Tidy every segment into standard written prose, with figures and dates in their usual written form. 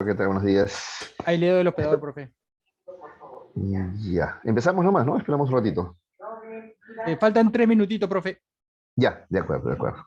¿Qué tal? Buenos días. Ahí le doy el hospedador, profe. Ya, empezamos nomás, ¿no? Esperamos un ratito. Faltan 3 minutitos, profe. Ya, de acuerdo, de acuerdo.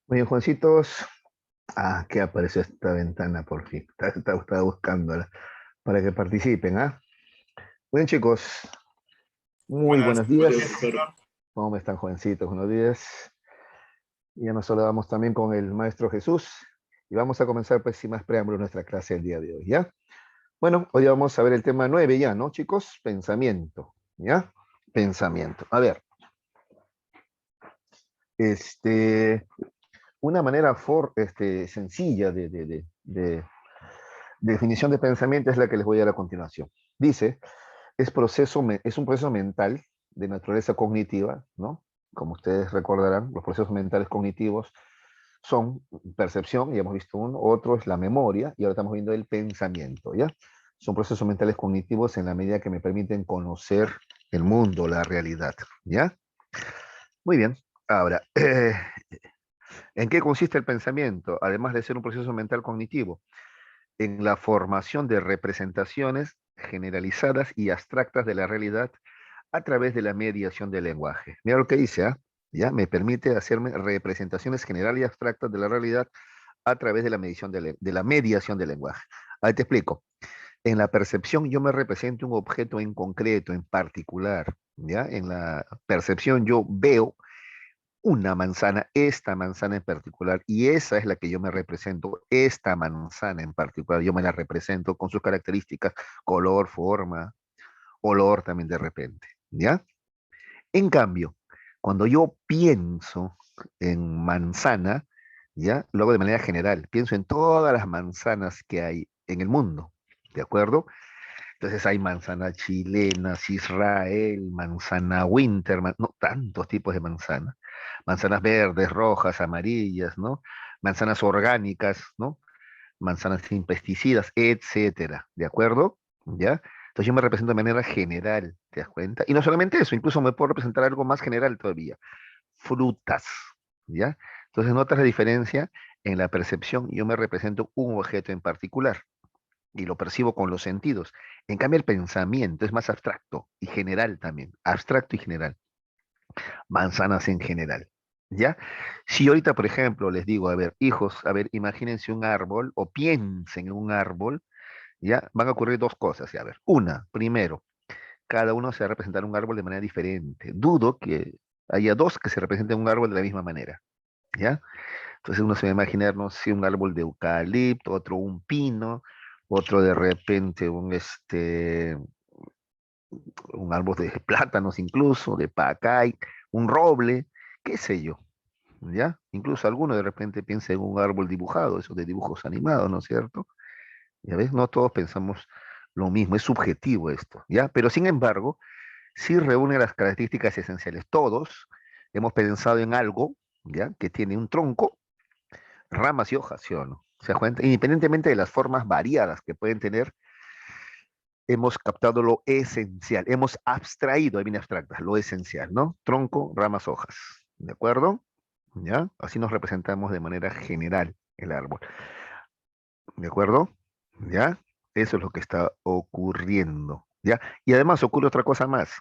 Muy bien, Juancitos. Ah, que apareció esta ventana por fin. Estaba buscándola para que participen, ¿ah? Muy bien, chicos. Muy Buenas buenos días. noches, profesor. ¿Cómo están, jovencitos? Buenos días. Y ya nos saludamos también con el maestro Jesús. Y vamos a comenzar, pues, sin más preámbulos, nuestra clase el día de hoy, ¿ya? Bueno, hoy vamos a ver el tema 9 ya, ¿no, chicos? Pensamiento, ¿ya? Pensamiento. A ver, este, una manera sencilla de definición de pensamiento es la que les voy a dar a continuación. Dice, es un proceso mental de naturaleza cognitiva, ¿no? Como ustedes recordarán, los procesos mentales cognitivos son percepción, ya hemos visto uno, otro es la memoria, y ahora estamos viendo el pensamiento, ¿ya? Son procesos mentales cognitivos en la medida que me permiten conocer el mundo, la realidad, ¿ya? Muy bien. Ahora, ¿en qué consiste el pensamiento? Además de ser un proceso mental cognitivo, en la formación de representaciones generalizadas y abstractas de la realidad a través de la mediación del lenguaje. Mira lo que dice, ¿ah? ¿Ya? Me permite hacerme representaciones generales y abstractas de la realidad a través de la mediación del lenguaje. Ahí te explico. En la percepción yo me represento un objeto en concreto, en particular, ¿ya? En la percepción yo veo una manzana, esta manzana en particular, y esa es la que yo me represento, esta manzana en particular, yo me la represento con sus características, color, forma, olor también de repente, ¿ya? En cambio, cuando yo pienso en manzana, ¿ya? Lo hago de manera general, pienso en todas las manzanas que hay en el mundo, ¿de acuerdo? Entonces hay manzanas chilenas, Israel, manzana winter, no, tantos tipos de manzanas. Manzanas verdes, rojas, amarillas, ¿no? Manzanas orgánicas, ¿no? Manzanas sin pesticidas, etcétera, ¿de acuerdo? ¿Ya? Entonces yo me represento de manera general, ¿te das cuenta? Y no solamente eso, incluso me puedo representar algo más general todavía, frutas, ¿ya? Entonces notas la diferencia en la percepción, yo me represento un objeto en particular y lo percibo con los sentidos. En cambio, el pensamiento es más abstracto y general también, abstracto y general, manzanas en general. ¿Ya? Si ahorita, por ejemplo, les digo, a ver, hijos, a ver, imagínense un árbol o piensen en un árbol, ¿ya? Van a ocurrir dos cosas, ya, a ver. Una, primero, cada uno se va a representar un árbol de manera diferente. Dudo que haya dos que se representen un árbol de la misma manera, ¿ya? Entonces uno se va a imaginar, no sé, un árbol de eucalipto, otro un pino, otro de repente un árbol de plátanos incluso, de pacay, un roble, qué sé yo, ¿ya? Incluso alguno de repente piensa en un árbol dibujado, eso de dibujos animados, ¿no es cierto? Ya ves, no todos pensamos lo mismo, es subjetivo esto, ¿ya? Pero sin embargo, sí reúne las características esenciales. Todos hemos pensado en algo, ¿ya? Que tiene un tronco, ramas y hojas, ¿sí o no? ¿Se da cuenta? Independientemente de las formas variadas que pueden tener, hemos captado lo esencial, hemos abstraído, ahí viene abstracta, lo esencial, ¿no? Tronco, ramas, hojas, ¿de acuerdo? ¿Ya? Así nos representamos de manera general el árbol, ¿de acuerdo? ¿Ya? Eso es lo que está ocurriendo, ¿ya? Y además ocurre otra cosa más.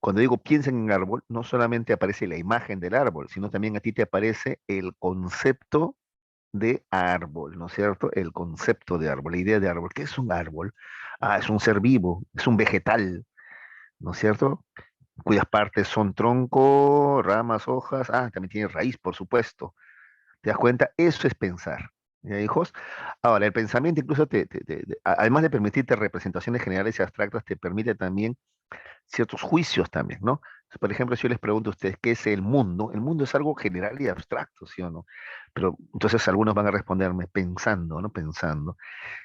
Cuando digo piensen en árbol, no solamente aparece la imagen del árbol, sino también a ti te aparece el concepto de árbol, ¿no es cierto? El concepto de árbol, la idea de árbol. ¿Qué es un árbol? Ah, es un ser vivo, es un vegetal, ¿no es cierto? Cuyas partes son tronco, ramas, hojas, también tiene raíz, por supuesto. ¿Te das cuenta? Eso es pensar. ¿Ya, hijos? Ahora, el pensamiento incluso además de permitirte representaciones generales y abstractas, te permite también ciertos juicios también, ¿no? Por ejemplo, si yo les pregunto a ustedes qué es el mundo es algo general y abstracto, ¿sí o no? Pero entonces algunos van a responderme pensando, ¿no? Pensando,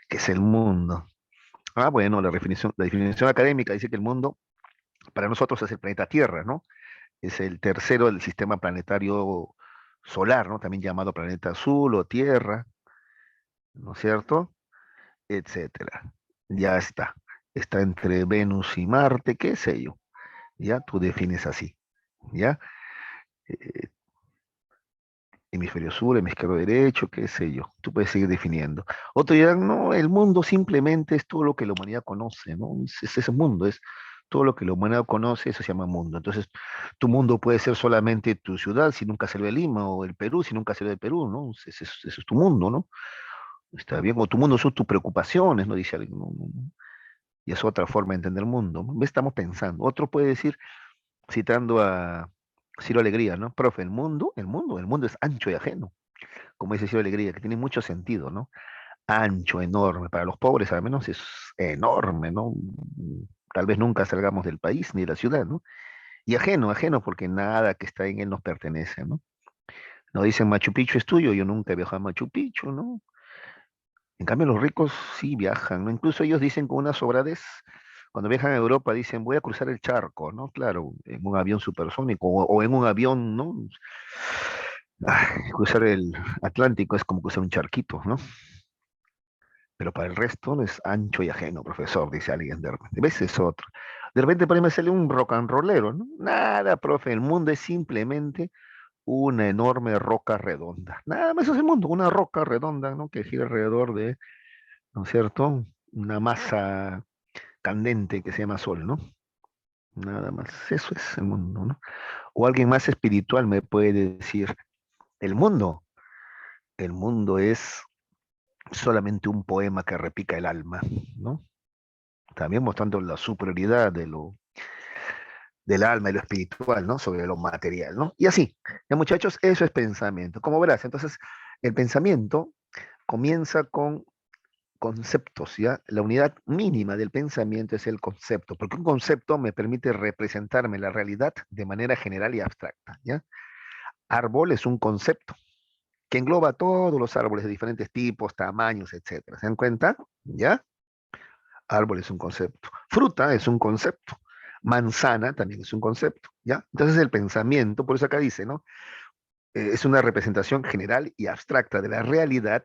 ¿qué es el mundo? Ah, bueno, la definición académica dice que el mundo para nosotros es el planeta Tierra, ¿no? Es el tercero del sistema planetario solar, ¿no? También llamado planeta azul o Tierra, ¿no es cierto? Etcétera. Ya está. Está entre Venus y Marte, qué sé yo. Ya tú defines así. ¿Ya? Eh, hemisferio sur, hemisferio derecho, qué sé yo. Tú puedes seguir definiendo. Otro dirán, no, el mundo simplemente es todo lo que la humanidad conoce, ¿no? Es ese mundo, es Todo lo que la humanidad conoce, eso se llama mundo. Entonces, tu mundo puede ser solamente tu ciudad, si nunca salió de Lima, o el Perú, si nunca salió de Perú, ¿no? Ese es tu mundo, ¿no? Está bien, o tu mundo son tus preocupaciones, ¿no? Dice alguien, no. Y es otra forma de entender el mundo, ¿no? Estamos pensando. Otro puede decir, citando a Ciro Alegría, ¿no? Profe, el mundo es ancho y ajeno, como dice Ciro Alegría, que tiene mucho sentido, ¿no? Ancho, enorme. Para los pobres al menos es enorme, ¿no? Tal vez nunca salgamos del país ni de la ciudad, ¿no? Y ajeno, ajeno, porque nada que está en él nos pertenece, ¿no? No dicen Machu Picchu es tuyo, yo nunca he viajado a Machu Picchu, ¿no? En cambio, los ricos sí viajan, ¿no? Incluso ellos dicen con una sobradez, cuando viajan a Europa, dicen voy a cruzar el charco, ¿no? Claro, en un avión supersónico o en un avión, ¿no? Cruzar el Atlántico es como cruzar un charquito, ¿no? Pero para el resto es ancho y ajeno, profesor, dice alguien de repente. ¿Ves? Es otro. De repente por ahí me sale un rock and rollero, ¿no? Nada, profe, el mundo es simplemente una enorme roca redonda. Nada más es el mundo, una roca redonda, ¿no? Que gira alrededor de, ¿no es cierto? Una masa candente que se llama Sol, ¿no? Nada más, eso es el mundo, ¿no? O alguien más espiritual me puede decir, el mundo, el mundo es solamente un poema que repica el alma, ¿no? También mostrando la superioridad del alma y lo espiritual, ¿no? Sobre lo material, ¿no? Y así, ya muchachos, eso es pensamiento. Como verás, entonces, el pensamiento comienza con conceptos, ¿ya? La unidad mínima del pensamiento es el concepto, porque un concepto me permite representarme la realidad de manera general y abstracta, ¿ya? Árbol es un concepto que engloba todos los árboles de diferentes tipos, tamaños, etcétera. ¿Se dan cuenta? ¿Ya? Árbol es un concepto. Fruta es un concepto. Manzana también es un concepto, ¿ya? Entonces el pensamiento, por eso acá dice, ¿no? Es una representación general y abstracta de la realidad,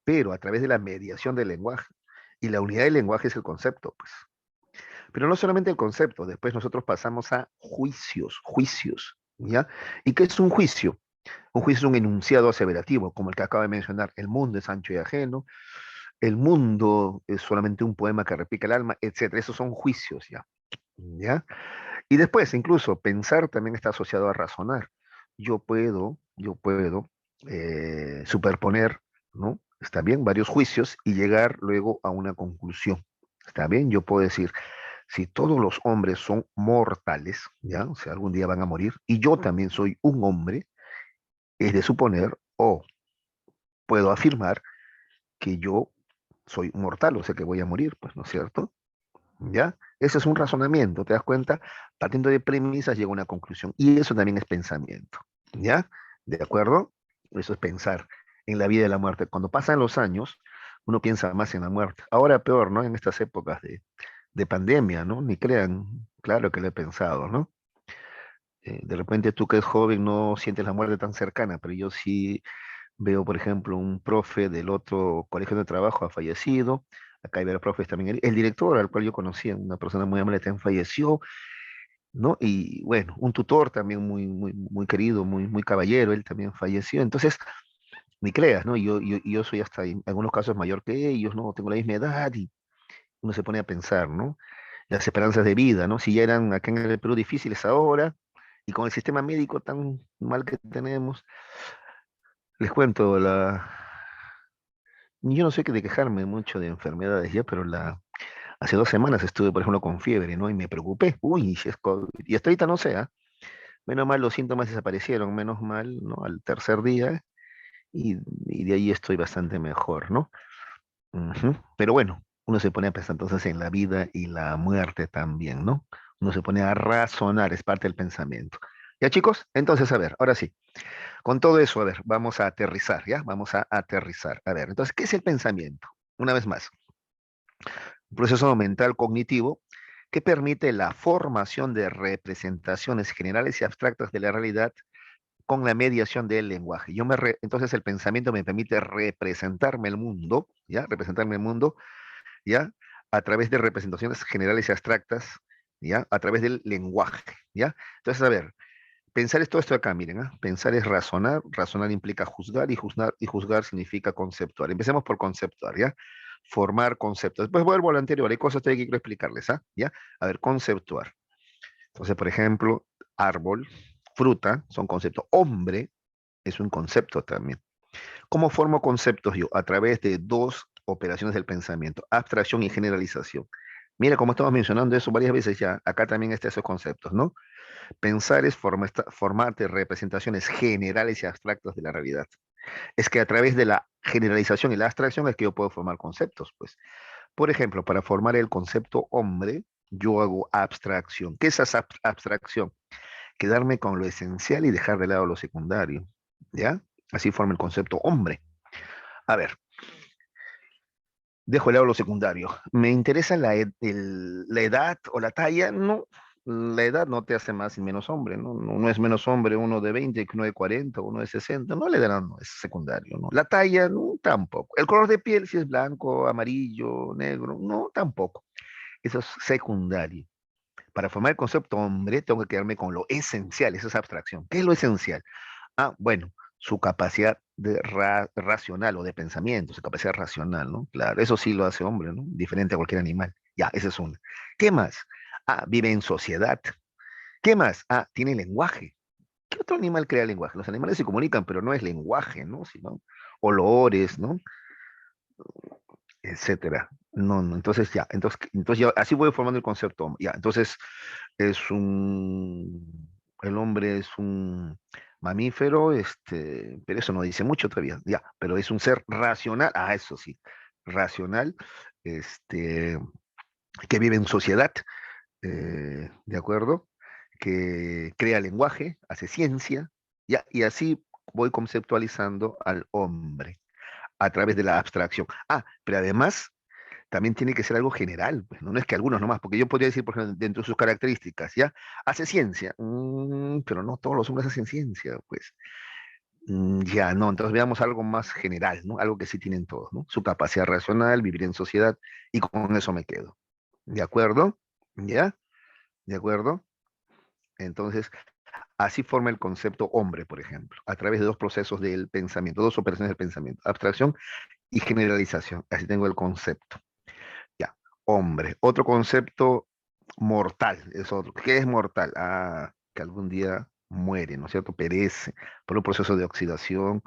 pero a través de la mediación del lenguaje. Y la unidad del lenguaje es el concepto, pues. Pero no solamente el concepto, después nosotros pasamos a juicios, ¿ya? ¿Y qué es un juicio? Un juicio es un enunciado aseverativo, como el que acabo de mencionar. El mundo es ancho y ajeno, el mundo es solamente un poema que repica el alma, etcétera. Esos son juicios, ¿ya? ¿Ya? Y después, incluso, pensar también está asociado a razonar. Yo puedo superponer, ¿no? Está bien, varios juicios y llegar luego a una conclusión. Está bien, yo puedo decir, si todos los hombres son mortales, ¿ya? O sea, algún día van a morir, y yo también soy un hombre, es de suponer, o puedo afirmar que yo soy mortal, o sea que voy a morir, pues, ¿no es cierto? ¿Ya? Ese es un razonamiento, ¿te das cuenta? Partiendo de premisas llega a una conclusión. Y eso también es pensamiento, ¿ya? ¿De acuerdo? Eso es pensar en la vida y la muerte. Cuando pasan los años, uno piensa más en la muerte. Ahora peor, ¿no? En estas épocas de pandemia, ¿no? Ni crean, claro que lo he pensado, ¿no? De repente tú que eres joven no sientes la muerte tan cercana, pero yo sí veo, por ejemplo, un profe del otro colegio de trabajo ha fallecido. Acá hay varios profes también. El director al cual yo conocía, una persona muy amable, también falleció, ¿no? Y bueno, un tutor también muy, muy, muy querido, muy, muy caballero, él también falleció. Entonces, ni creas, ¿no? Yo soy hasta en algunos casos mayor que ellos, ¿no? Tengo la misma edad y uno se pone a pensar, ¿no? Las esperanzas de vida, ¿no? Si ya eran acá en el Perú difíciles ahora, y con el sistema médico tan mal que tenemos, les cuento, yo no sé qué de quejarme mucho de enfermedades ya, pero hace 2 semanas estuve, por ejemplo, con fiebre, ¿no? Y me preocupé. Uy, si es COVID. Y hasta ahorita no sé, ¿ah? Menos mal los síntomas desaparecieron, menos mal, ¿no? Al tercer día, y de ahí estoy bastante mejor, ¿no? Ujú. Pero bueno, uno se pone a pensar entonces en la vida y la muerte también, ¿no? Uno se pone a razonar, es parte del pensamiento. ¿Ya, chicos? Entonces, a ver, ahora sí. Con todo eso, a ver, vamos a aterrizar, ¿ya? Vamos a aterrizar. A ver, entonces, ¿qué es el pensamiento? Una vez más, un proceso mental cognitivo que permite la formación de representaciones generales y abstractas de la realidad con la mediación del lenguaje. Entonces, el pensamiento me permite representarme el mundo, ¿ya? Representarme el mundo, ¿ya? A través de representaciones generales y abstractas, ¿ya? A través del lenguaje, ¿ya? Entonces, a ver, pensar es todo esto de acá, miren, ¿ah? Pensar es razonar, razonar implica juzgar y juzgar significa conceptuar. Empecemos por conceptuar, ¿ya? formar conceptos. Después vuelvo a lo anterior, hay cosas que quiero explicarles, ¿ah? ¿Ya? A ver, conceptuar. Entonces, por ejemplo, árbol, fruta, son conceptos. Hombre es un concepto también. ¿Cómo formo conceptos yo? A través de dos operaciones del pensamiento, abstracción y generalización. Mira, como estamos mencionando eso varias veces ya, acá también están esos conceptos, ¿no? Pensar es formar de representaciones generales y abstractas de la realidad. Es que a través de la generalización y la abstracción es que yo puedo formar conceptos, pues. Por ejemplo, para formar el concepto hombre, yo hago abstracción. ¿Qué es esa abstracción? Quedarme con lo esencial y dejar de lado lo secundario, ¿ya? Así forma el concepto hombre. A ver, dejo de lado lo secundario. ¿Me interesa la edad o la talla? No, la edad no te hace más y menos hombre, ¿no? No es menos hombre uno de 20 que uno de 40, uno de 60. No, la edad no es secundario, ¿no? La talla, no, tampoco. El color de piel, si es blanco, amarillo, negro, no, tampoco. Eso es secundario. Para formar el concepto hombre, tengo que quedarme con lo esencial, esa es abstracción. ¿Qué es lo esencial? Ah, bueno, su capacidad de racional o de pensamiento, su capacidad racional, ¿no? Claro, eso sí lo hace hombre, ¿no? Diferente a cualquier animal. Ya, esa es una. ¿Qué más? Ah, vive en sociedad. ¿Qué más? Ah, tiene lenguaje. ¿Qué otro animal crea lenguaje? Los animales se comunican, pero no es lenguaje, ¿no? Sino olores, ¿no? Etcétera. No, no, entonces ya, entonces ya, así voy formando el concepto hombre. Ya, entonces es el hombre es un mamífero, pero eso no dice mucho todavía, ya, pero es un ser racional, ah, eso sí, racional, este, que vive en sociedad, ¿de acuerdo? Que crea lenguaje, hace ciencia, ya, y así voy conceptualizando al hombre a través de la abstracción. Ah, pero además también tiene que ser algo general, pues, ¿no? No es que algunos nomás, porque yo podría decir, por ejemplo, dentro de sus características, ¿ya? Hace ciencia, pero no todos los hombres hacen ciencia, pues. Ya, no, entonces veamos algo más general, ¿no? Algo que sí tienen todos, ¿no? Su capacidad racional, vivir en sociedad, y con eso me quedo. ¿De acuerdo? ¿Ya? ¿De acuerdo? Entonces, así forma el concepto hombre, por ejemplo, a través de dos procesos del pensamiento, dos operaciones del pensamiento, abstracción y generalización. Así tengo el concepto. Ya, hombre. Otro concepto, mortal, es otro. ¿Qué es mortal? Ah, que algún día muere, ¿no es cierto? Perece por un proceso de oxidación,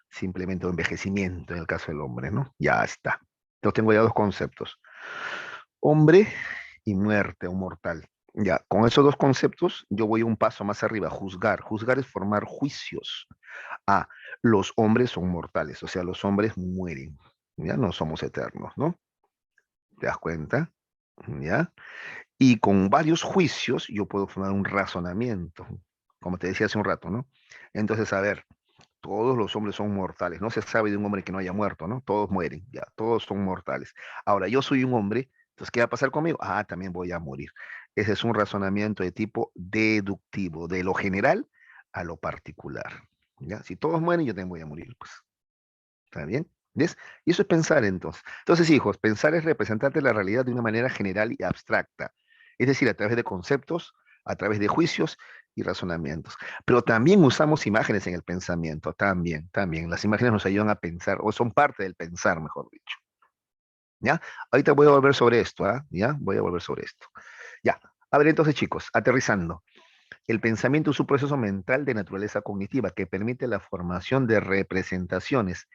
simplemente de envejecimiento en el caso del hombre, ¿no? Ya está. Entonces tengo ya dos conceptos. Hombre y muerte o mortal. Ya, con esos dos conceptos yo voy un paso más arriba, juzgar. Juzgar es formar juicios. Ah, los hombres son mortales, o sea, los hombres mueren. Ya no somos eternos, ¿no? ¿Te das cuenta? ¿Ya? Y con varios juicios yo puedo formar un razonamiento, como te decía hace un rato, ¿no? Entonces, a ver, todos los hombres son mortales, no se sabe de un hombre que no haya muerto, ¿no? Todos mueren, ya, todos son mortales. Ahora, yo soy un hombre, entonces, ¿qué va a pasar conmigo? Ah, también voy a morir. Ese es un razonamiento de tipo deductivo, de lo general a lo particular, ¿ya? Si todos mueren, yo también voy a morir, pues. ¿Está bien? ¿Ves? Y eso es pensar entonces. Entonces, hijos, pensar es representarte la realidad de una manera general y abstracta. Es decir, a través de conceptos, a través de juicios y razonamientos. Pero también usamos imágenes en el pensamiento, también, también. Las imágenes nos ayudan a pensar, o son parte del pensar, mejor dicho. ¿Ya? Ahorita voy a volver sobre esto, ¿ah? ¿Ya? Voy a volver sobre esto. Ya. A ver, entonces, chicos, aterrizando. El pensamiento es un proceso mental de naturaleza cognitiva que permite la formación de representaciones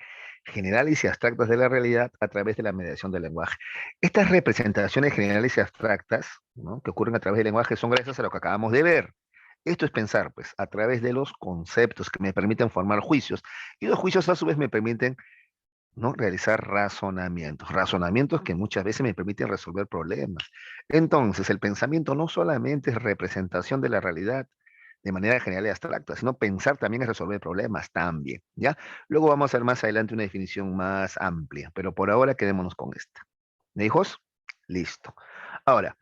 generales y abstractas de la realidad a través de la mediación del lenguaje. Estas representaciones generales y abstractas, ¿no?, que ocurren a través del lenguaje son gracias a lo que acabamos de ver. Esto es pensar, pues, a través de los conceptos que me permiten formar juicios. Y los juicios a su vez me permiten, ¿no?, realizar razonamientos. Razonamientos que muchas veces me permiten resolver problemas. Entonces, el pensamiento no solamente es representación de la realidad de manera general y abstracta, sino pensar también es resolver problemas también, ¿ya? Luego vamos a ver más adelante una definición más amplia, pero por ahora quedémonos con esta. ¿Me hijos? Listo. Ahora,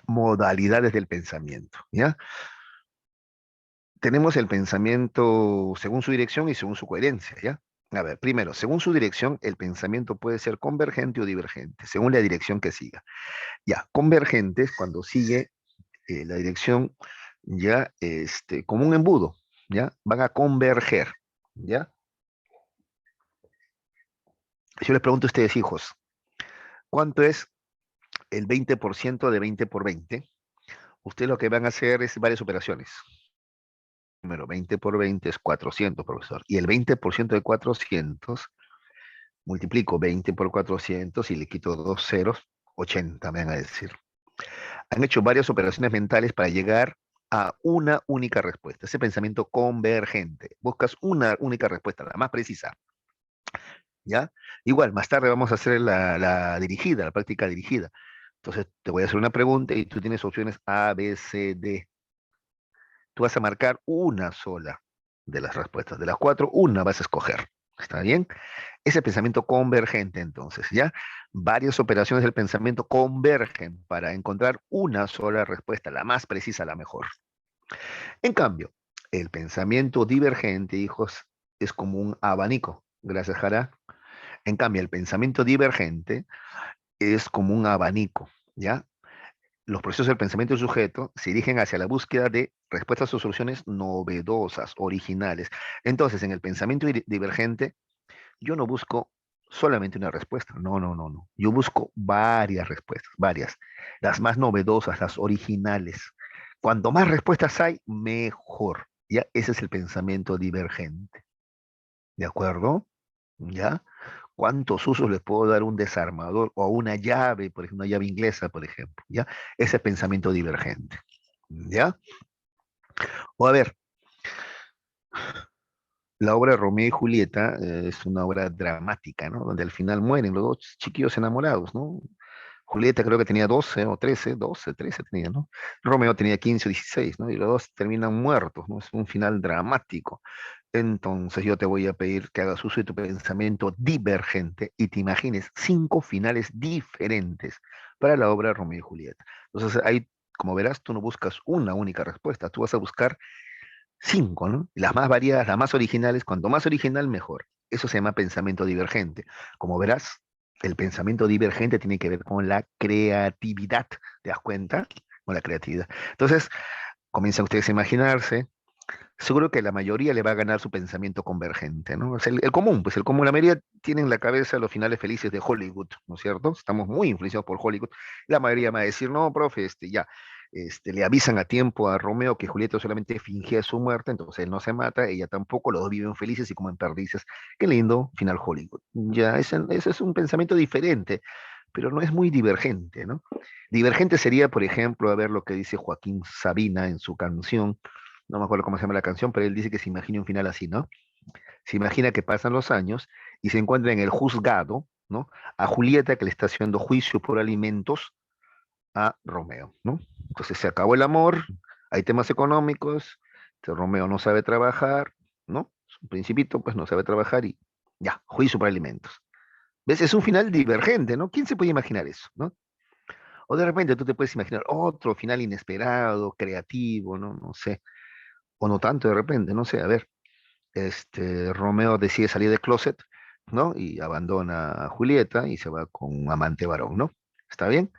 modalidades del pensamiento, ¿ya? Tenemos el pensamiento según su dirección y según su coherencia, ¿ya? A ver, primero, según su dirección, el pensamiento puede ser convergente o divergente, según la dirección que siga. Ya, convergente es cuando sigue la dirección ya, como un embudo, ¿ya? Van a converger, ¿ya? Yo les pregunto a ustedes, hijos, ¿Cuánto es el 20% de 20 por 20? Ustedes lo que van a hacer es varias operaciones. Número 20 por 20 es 400, profesor. Y el 20% de 400, multiplico 20 por 400 y le quito dos ceros, 80, me van a decir. Han hecho varias operaciones mentales para llegar a una única respuesta. Ese pensamiento convergente. Buscas una única respuesta, la más precisa. ¿Ya? Igual, más tarde vamos a hacer la dirigida, la práctica dirigida. Entonces, te voy a hacer una pregunta y tú tienes opciones A, B, C, D. Tú vas a marcar una sola de las respuestas. De las cuatro, una vas a escoger. ¿Está bien? Ese pensamiento convergente, entonces, ¿ya? Varias operaciones del pensamiento convergen para encontrar una sola respuesta, la más precisa, la mejor. En cambio, el pensamiento divergente, hijos, es como un abanico. Gracias, Jara. En cambio, el pensamiento divergente es como un abanico, ¿ya? Los procesos del pensamiento del sujeto se dirigen hacia la búsqueda de respuestas o soluciones novedosas, originales. Entonces, en el pensamiento divergente, yo no busco solamente una respuesta, no, no, no, no. Yo busco varias respuestas, varias. Las más novedosas, las originales. Cuanto más respuestas hay, mejor. ¿Ya? Ese es el pensamiento divergente. ¿De acuerdo? ¿Ya? ¿Cuántos usos le puedo dar a un desarmador o a una llave, por ejemplo, una llave inglesa, por ejemplo? ¿Ya? Ese pensamiento divergente. ¿Ya? O a ver, la obra Romeo y Julieta es una obra dramática, ¿no? Donde al final mueren los dos chiquillos enamorados, ¿no? Julieta creo que tenía 12 o 13, 12, 13 tenía, ¿no? Romeo tenía 15 o 16, ¿no? Y los dos terminan muertos, ¿no? Es un final dramático. Entonces yo te voy a pedir que hagas uso de tu pensamiento divergente y te imagines 5 finales diferentes para la obra Romeo y Julieta. Entonces ahí, como verás, tú no buscas una única respuesta, tú vas a buscar 5, ¿no? Las más variadas, las más originales, cuanto más original, mejor. Eso se llama pensamiento divergente. Como verás, el pensamiento divergente tiene que ver con la creatividad. ¿Te das cuenta? Con la creatividad. Entonces, comienzan ustedes a imaginarse. Seguro que la mayoría le va a ganar su pensamiento convergente, ¿no? O sea, el común, pues el común, la mayoría tiene en la cabeza los finales felices de Hollywood, ¿no es cierto? Estamos muy influenciados por Hollywood. La mayoría va a decir, no, profe, ya, le avisan a tiempo a Romeo que Julieta solamente fingía su muerte, entonces él no se mata, ella tampoco, los dos viven felices y como en perdices. Qué lindo, final Hollywood. Ya, ese es un pensamiento diferente, pero no es muy divergente, ¿no? Divergente sería, por ejemplo, a ver lo que dice Joaquín Sabina en su canción, no me acuerdo cómo se llama la canción, pero él dice que se imagina un final así, ¿no? Se imagina que pasan los años y se encuentra en el juzgado, ¿no? A Julieta que le está haciendo juicio por alimentos a Romeo, ¿no? Entonces se acabó el amor, hay temas económicos, Romeo no sabe trabajar, ¿no? Es un principito, pues no sabe trabajar y ya, juicio por alimentos. ¿Ves? Es un final divergente, ¿no? ¿Quién se puede imaginar eso, ¿no? O de repente tú te puedes imaginar otro final inesperado, creativo, ¿no? No sé, o no tanto de repente, no sé, a ver, Romeo decide salir del closet, ¿no? Y abandona a Julieta y se va con un amante varón, ¿no? ¿Está bien?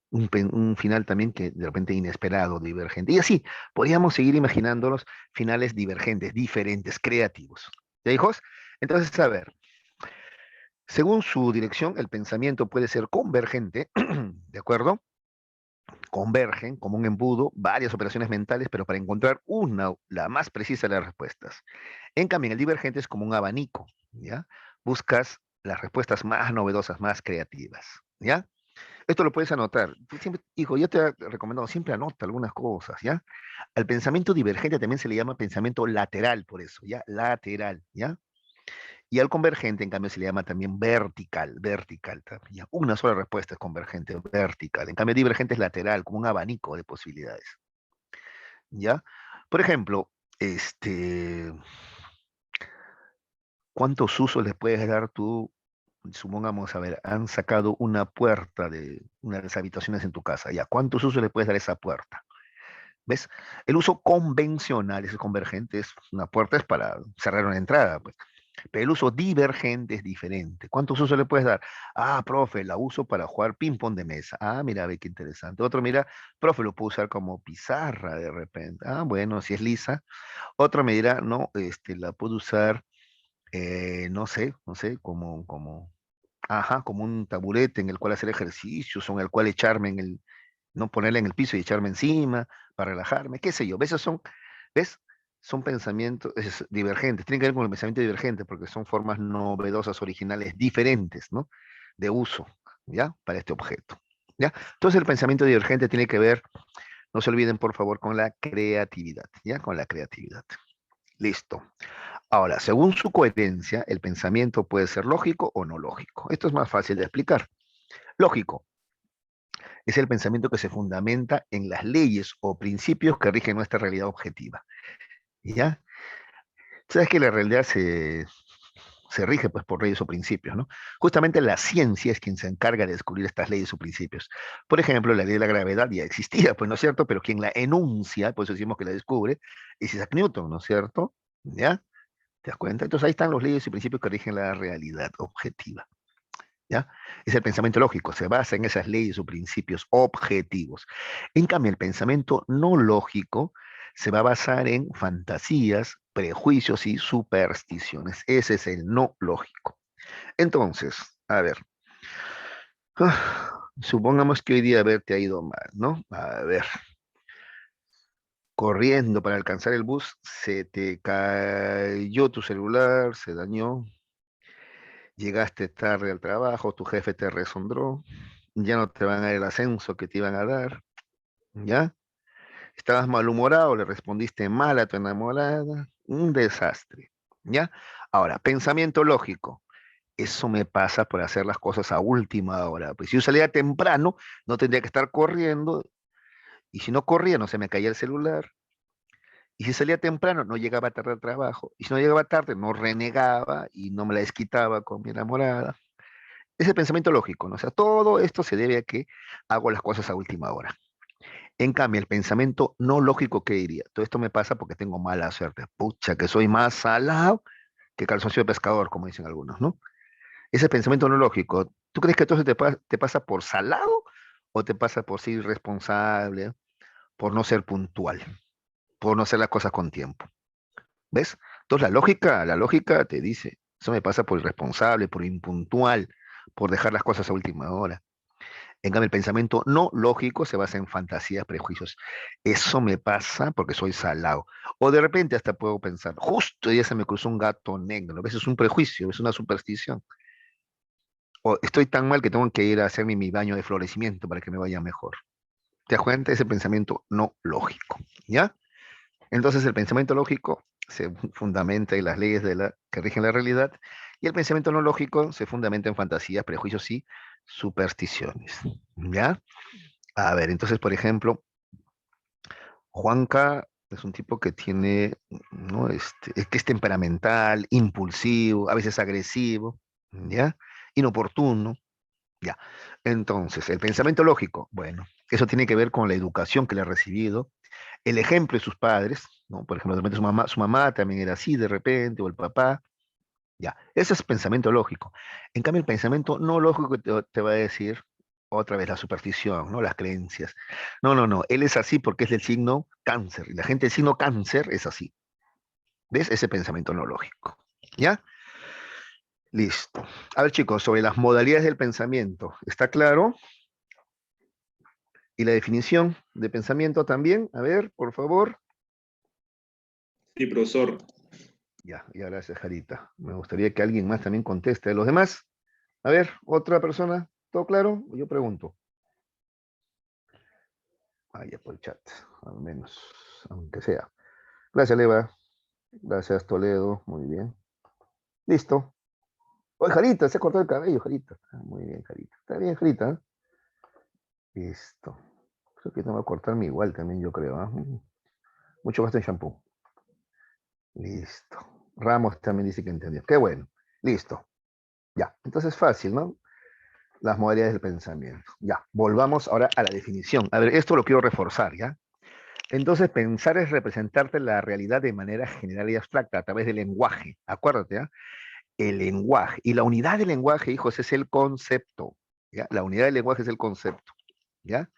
Un final también que de repente inesperado, divergente. Y así, podríamos seguir imaginando los finales divergentes, diferentes, creativos. ¿Ya, hijos? Entonces, a ver, según su dirección, el pensamiento puede ser convergente, ¿de acuerdo? Convergen como un embudo varias operaciones mentales, pero para encontrar una, la más precisa de las respuestas. En cambio, el divergente es como un abanico, ¿ya? Buscas las respuestas más novedosas, más creativas, ¿ya? Esto lo puedes anotar. Tú siempre, hijo, yo te he recomendado, siempre anota algunas cosas, ¿ya? Al pensamiento divergente también se le llama pensamiento lateral, por eso, ¿ya? Lateral, ¿ya? Y al convergente, en cambio, se le llama también vertical, vertical también, ¿ya? Una sola respuesta es convergente, vertical. En cambio, divergente es lateral, como un abanico de posibilidades, ¿ya? Por ejemplo, este, ¿cuántos usos le puedes dar tú? Supongamos, a ver, han sacado una puerta de una de las habitaciones en tu casa, ya, ¿cuántos usos le puedes dar a esa puerta? ¿Ves? El uso convencional, ese convergente, es una puerta es para cerrar una entrada, pues. Pero el uso divergente es diferente. ¿Cuántos usos le puedes dar? Ah, profe, la uso para jugar ping-pong de mesa. Ah, mira, ve qué interesante. Otro, mira, profe, lo puedo usar como pizarra de repente. Ah, bueno, si es lisa. Otro me dirá, no, la puedo usar, no sé, como Ajá, como un taburete en el cual hacer ejercicios o en el cual echarme en el, no ponerle en el piso y echarme encima para relajarme, qué sé yo. ¿Ves? Esos son, ¿ves? Son pensamientos divergentes, tienen que ver con el pensamiento divergente porque son formas novedosas, originales, diferentes, ¿no? De uso, ¿ya? Para este objeto, ¿ya? Entonces el pensamiento divergente tiene que ver, no se olviden por favor, con la creatividad, ¿ya? Con la creatividad. Listo. Ahora, según su coherencia, el pensamiento puede ser lógico o no lógico. Esto es más fácil de explicar. Lógico es el pensamiento que se fundamenta en las leyes o principios que rigen nuestra realidad objetiva. ¿Ya? Sabes que la realidad se rige pues por leyes o principios, ¿no? Justamente la ciencia es quien se encarga de descubrir estas leyes o principios. Por ejemplo, la ley de la gravedad ya existía, pues no es cierto, pero quien la enuncia, por eso decimos que la descubre, es Isaac Newton, ¿no es cierto? ¿Ya? ¿Te das cuenta? Entonces ahí están los leyes y principios que rigen la realidad objetiva. ¿Ya? Es el pensamiento lógico, se basa en esas leyes o principios objetivos. En cambio, el pensamiento no lógico se va a basar en fantasías, prejuicios y supersticiones. Ese es el no lógico. Entonces, a ver, supongamos que hoy día te ha ido mal, ¿no? A ver, corriendo para alcanzar el bus, se te cayó tu celular, se dañó, llegaste tarde al trabajo, tu jefe te resondró, ya no te van a dar el ascenso que te iban a dar, ¿ya? Estabas malhumorado, le respondiste mal a tu enamorada, un desastre, ¿ya? Ahora, pensamiento lógico. Eso me pasa por hacer las cosas a última hora. Pues si yo salía temprano, no tendría que estar corriendo, y si no corría, no se me caía el celular. Y si salía temprano, no llegaba tarde al trabajo. Y si no llegaba tarde, no renegaba y no me la desquitaba con mi enamorada. Ese pensamiento lógico, ¿no? O sea, todo esto se debe a que hago las cosas a última hora. En cambio, el pensamiento no lógico, ¿qué diría? Todo esto me pasa porque tengo mala suerte. Pucha, que soy más salado que calzoncillo de pescador, como dicen algunos, ¿no? Ese pensamiento no lógico, ¿tú crees que todo eso te pasa por salado o te pasa por ser irresponsable, por no ser puntual, por no hacer las cosas con tiempo? ¿Ves? Entonces la lógica te dice, eso me pasa por irresponsable, por impuntual, por dejar las cosas a última hora. En cambio, el pensamiento no lógico se basa en fantasías, prejuicios. Eso me pasa porque soy salado. O de repente hasta puedo pensar, justo ya se me cruzó un gato negro. A veces es un prejuicio, es una superstición. O estoy tan mal que tengo que ir a hacerme mi baño de florecimiento para que me vaya mejor. ¿Te das cuenta? Ese pensamiento no lógico. ¿Ya? Entonces el pensamiento lógico se fundamenta en las leyes que rigen la realidad y el pensamiento no lógico se fundamenta en fantasías, prejuicios y supersticiones. ¿Ya? A ver, entonces, por ejemplo, Juanca es un tipo que tiene, ¿no? Que es temperamental, impulsivo, a veces agresivo, ¿ya? Inoportuno, ya. Entonces, el pensamiento lógico, bueno, eso tiene que ver con la educación que le ha recibido, el ejemplo de sus padres, ¿no? Por ejemplo, de repente su mamá también era así de repente, o el papá, ya. Ese es pensamiento lógico. En cambio, el pensamiento no lógico te va a decir otra vez la superstición, ¿no? Las creencias. No, no, no. Él es así porque es del signo cáncer. Y la gente del signo cáncer es así. ¿Ves? Ese pensamiento no lógico. ¿Ya? Listo. A ver, chicos, sobre las modalidades del pensamiento. ¿Está claro? Y la definición de pensamiento también. A ver, por favor. Sí, profesor. Ya, gracias, Jarita. Me gustaría que alguien más también conteste. ¿Los demás? A ver, otra persona. ¿Todo claro? Yo pregunto. Ya por el chat, al menos, aunque sea. Gracias, Leva. Gracias, Toledo. Muy bien. Listo. Oye, Jarita, se ha cortado el cabello, Jarita. Muy bien, Jarita. Está bien, Jarita. Listo. Creo que tengo que cortarme igual también, yo creo. Mucho gasto en shampoo. Listo. Ramos también dice que entendió. Qué bueno. Listo. Ya. Entonces, fácil, ¿no? Las modalidades del pensamiento. Ya. Volvamos ahora a la definición. A ver, esto lo quiero reforzar, ¿ya? Entonces, pensar es representarte la realidad de manera general y abstracta a través del lenguaje. Acuérdate, ¿eh? El lenguaje. Y la unidad del lenguaje, hijos, es el concepto. ¿Ya? La unidad del lenguaje es el concepto. ¿Ya?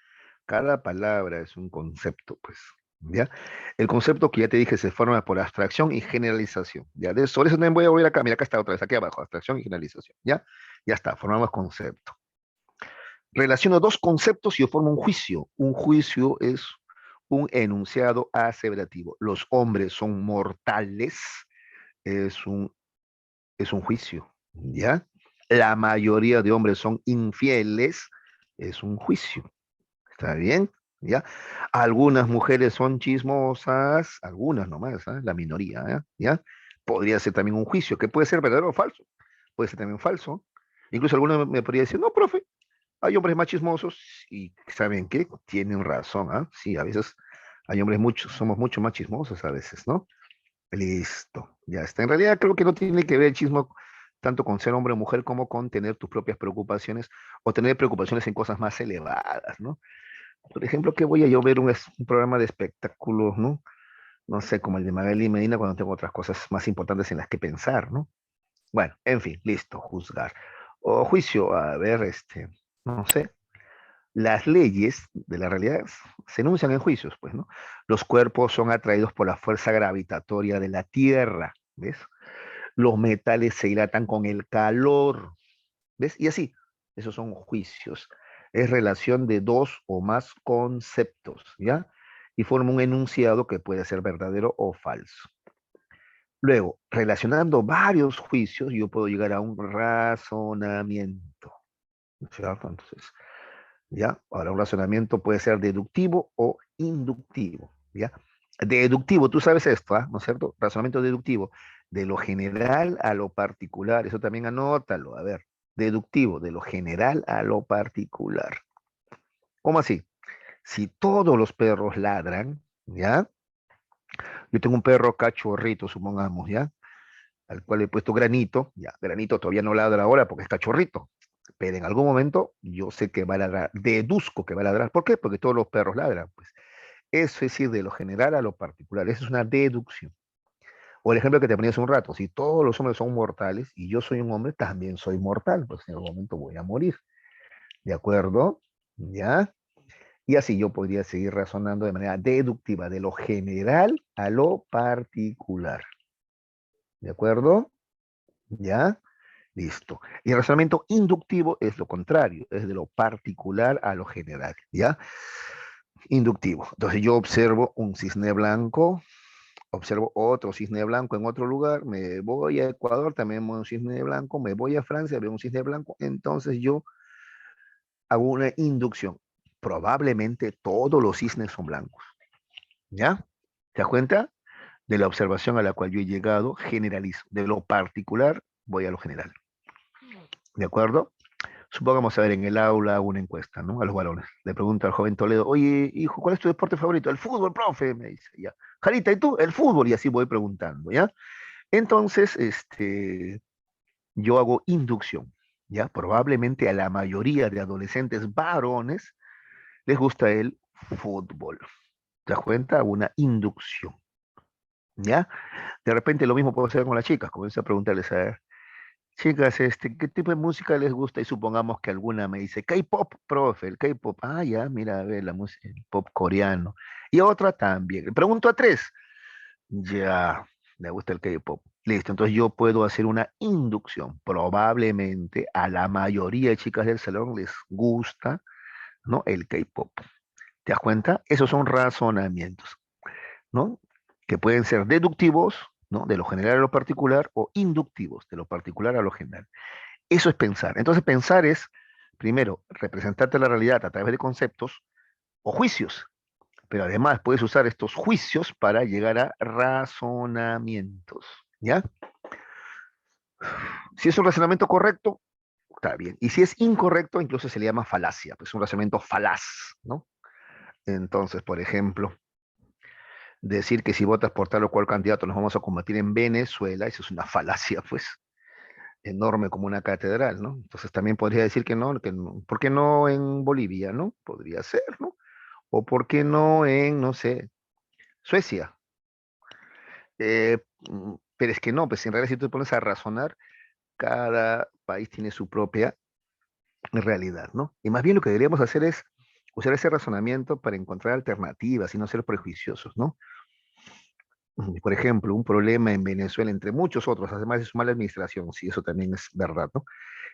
Cada palabra es un concepto, pues. ¿ya? El concepto que ya te dije se forma por abstracción y generalización, ¿ya? Sobre eso también voy a volver acá, mira, acá está otra vez, aquí abajo, abstracción y generalización, ¿ya? Ya está, formamos concepto. Relaciono dos conceptos y yo formo un juicio. Un juicio es un enunciado aseverativo. Los hombres son mortales, es un juicio, ¿ya? La mayoría de hombres son infieles, es un juicio. ¿Está bien? ¿Ya? Algunas mujeres son chismosas, algunas nomás, ¿eh? La minoría, ¿eh? ¿Ya? Podría ser también un juicio, que puede ser verdadero o falso. Puede ser también falso. Incluso algunos me podría decir, no, profe, hay hombres más chismosos y ¿saben qué? Tienen razón, ¿ah? Sí, a veces hay hombres muchos, somos mucho más chismosos a veces, ¿no? Listo, ya está. En realidad creo que no tiene que ver el chismo tanto con ser hombre o mujer como con tener tus propias preocupaciones o tener preocupaciones en cosas más elevadas, ¿no? Por ejemplo, ¿qué voy a yo ver un programa de espectáculos, ¿no? No sé, como el de Magali Medina cuando tengo otras cosas más importantes en las que pensar, ¿no? Bueno, en fin, listo, juzgar. O juicio, a ver, no sé, las leyes de la realidad se enuncian en juicios, pues, ¿no? Los cuerpos son atraídos por la fuerza gravitatoria de la Tierra, ¿ves? Los metales se dilatan con el calor, ¿ves? Y así, esos son juicios. Es relación de dos o más conceptos, ¿ya? Y forma un enunciado que puede ser verdadero o falso. Luego, relacionando varios juicios, yo puedo llegar a un razonamiento, ¿cierto? Entonces, ¿ya? Ahora, un razonamiento puede ser deductivo o inductivo, ¿ya? Deductivo, tú sabes esto, ¿ah? ¿No es cierto? Razonamiento deductivo, de lo general a lo particular, eso también anótalo, a ver, deductivo, de lo general a lo particular. ¿Cómo así? Si todos los perros ladran, ¿ya? Yo tengo un perro cachorrito, supongamos, ¿ya? Al cual he puesto Granito, ya, Granito todavía no ladra ahora porque es cachorrito, pero en algún momento yo sé que va a ladrar, deduzco que va a ladrar. ¿Por qué? Porque todos los perros ladran, pues. Eso es ir de lo general a lo particular, eso es una deducción. O el ejemplo que te ponía hace un rato, si todos los hombres son mortales y yo soy un hombre, también soy mortal, pues en algún momento voy a morir. ¿De acuerdo? ¿Ya? Y así yo podría seguir razonando de manera deductiva, de lo general a lo particular. ¿De acuerdo? ¿Ya? Listo. Y el razonamiento inductivo es lo contrario, es de lo particular a lo general, ¿ya? Inductivo. Entonces yo observo un cisne blanco, observo otro cisne blanco en otro lugar, me voy a Ecuador, también veo un cisne blanco, me voy a Francia, veo un cisne blanco, entonces yo hago una inducción. Probablemente todos los cisnes son blancos, ¿ya? ¿Te das cuenta? De la observación a la cual yo he llegado, generalizo. De lo particular, voy a lo general. ¿De acuerdo? Supongamos, a ver, en el aula hago una encuesta, ¿no? A los varones. Le pregunto al joven Toledo, oye, hijo, ¿cuál es tu deporte favorito? El fútbol, profe, me dice, ya. Jarita, ¿y tú? El fútbol, y así voy preguntando, ¿ya? Entonces, yo hago inducción, ¿ya? Probablemente a la mayoría de adolescentes varones les gusta el fútbol. ¿Te das cuenta? Una inducción, ¿ya? De repente lo mismo puedo hacer con las chicas, comienzo a preguntarles, a ver, chicas, ¿qué tipo de música les gusta? Y supongamos que alguna me dice, K-pop, profe, el K-pop. Ah, ya, mira, a ver, la música, el pop coreano. Y otra también. Le pregunto a tres. Ya, le gusta el K-pop. Listo, entonces yo puedo hacer una inducción. Probablemente a la mayoría de chicas del salón les gusta, ¿no? El K-pop. ¿Te das cuenta? Esos son razonamientos, ¿no? Que pueden ser deductivos, ¿no? De lo general a lo particular o inductivos, de lo particular a lo general. Eso es pensar. Entonces, pensar es, primero, representarte la realidad a través de conceptos o juicios, pero además puedes usar estos juicios para llegar a razonamientos, ¿ya? Si es un razonamiento correcto, está bien. Y si es incorrecto, incluso se le llama falacia, pues es un razonamiento falaz, ¿no? Entonces, por ejemplo, decir que si votas por tal o cual candidato nos vamos a combatir en Venezuela, eso es una falacia, pues, enorme como una catedral, ¿no? Entonces también podría decir que no, ¿por qué no en Bolivia, no? Podría ser, ¿no? O ¿por qué no en, no sé, Suecia? Pero es que no, pues en realidad si tú te pones a razonar, cada país tiene su propia realidad, ¿no? Y más bien lo que deberíamos hacer es usar ese razonamiento para encontrar alternativas y no ser prejuiciosos, ¿no? Por ejemplo, un problema en Venezuela, entre muchos otros, además de su mala administración, sí, eso también es verdad, ¿no?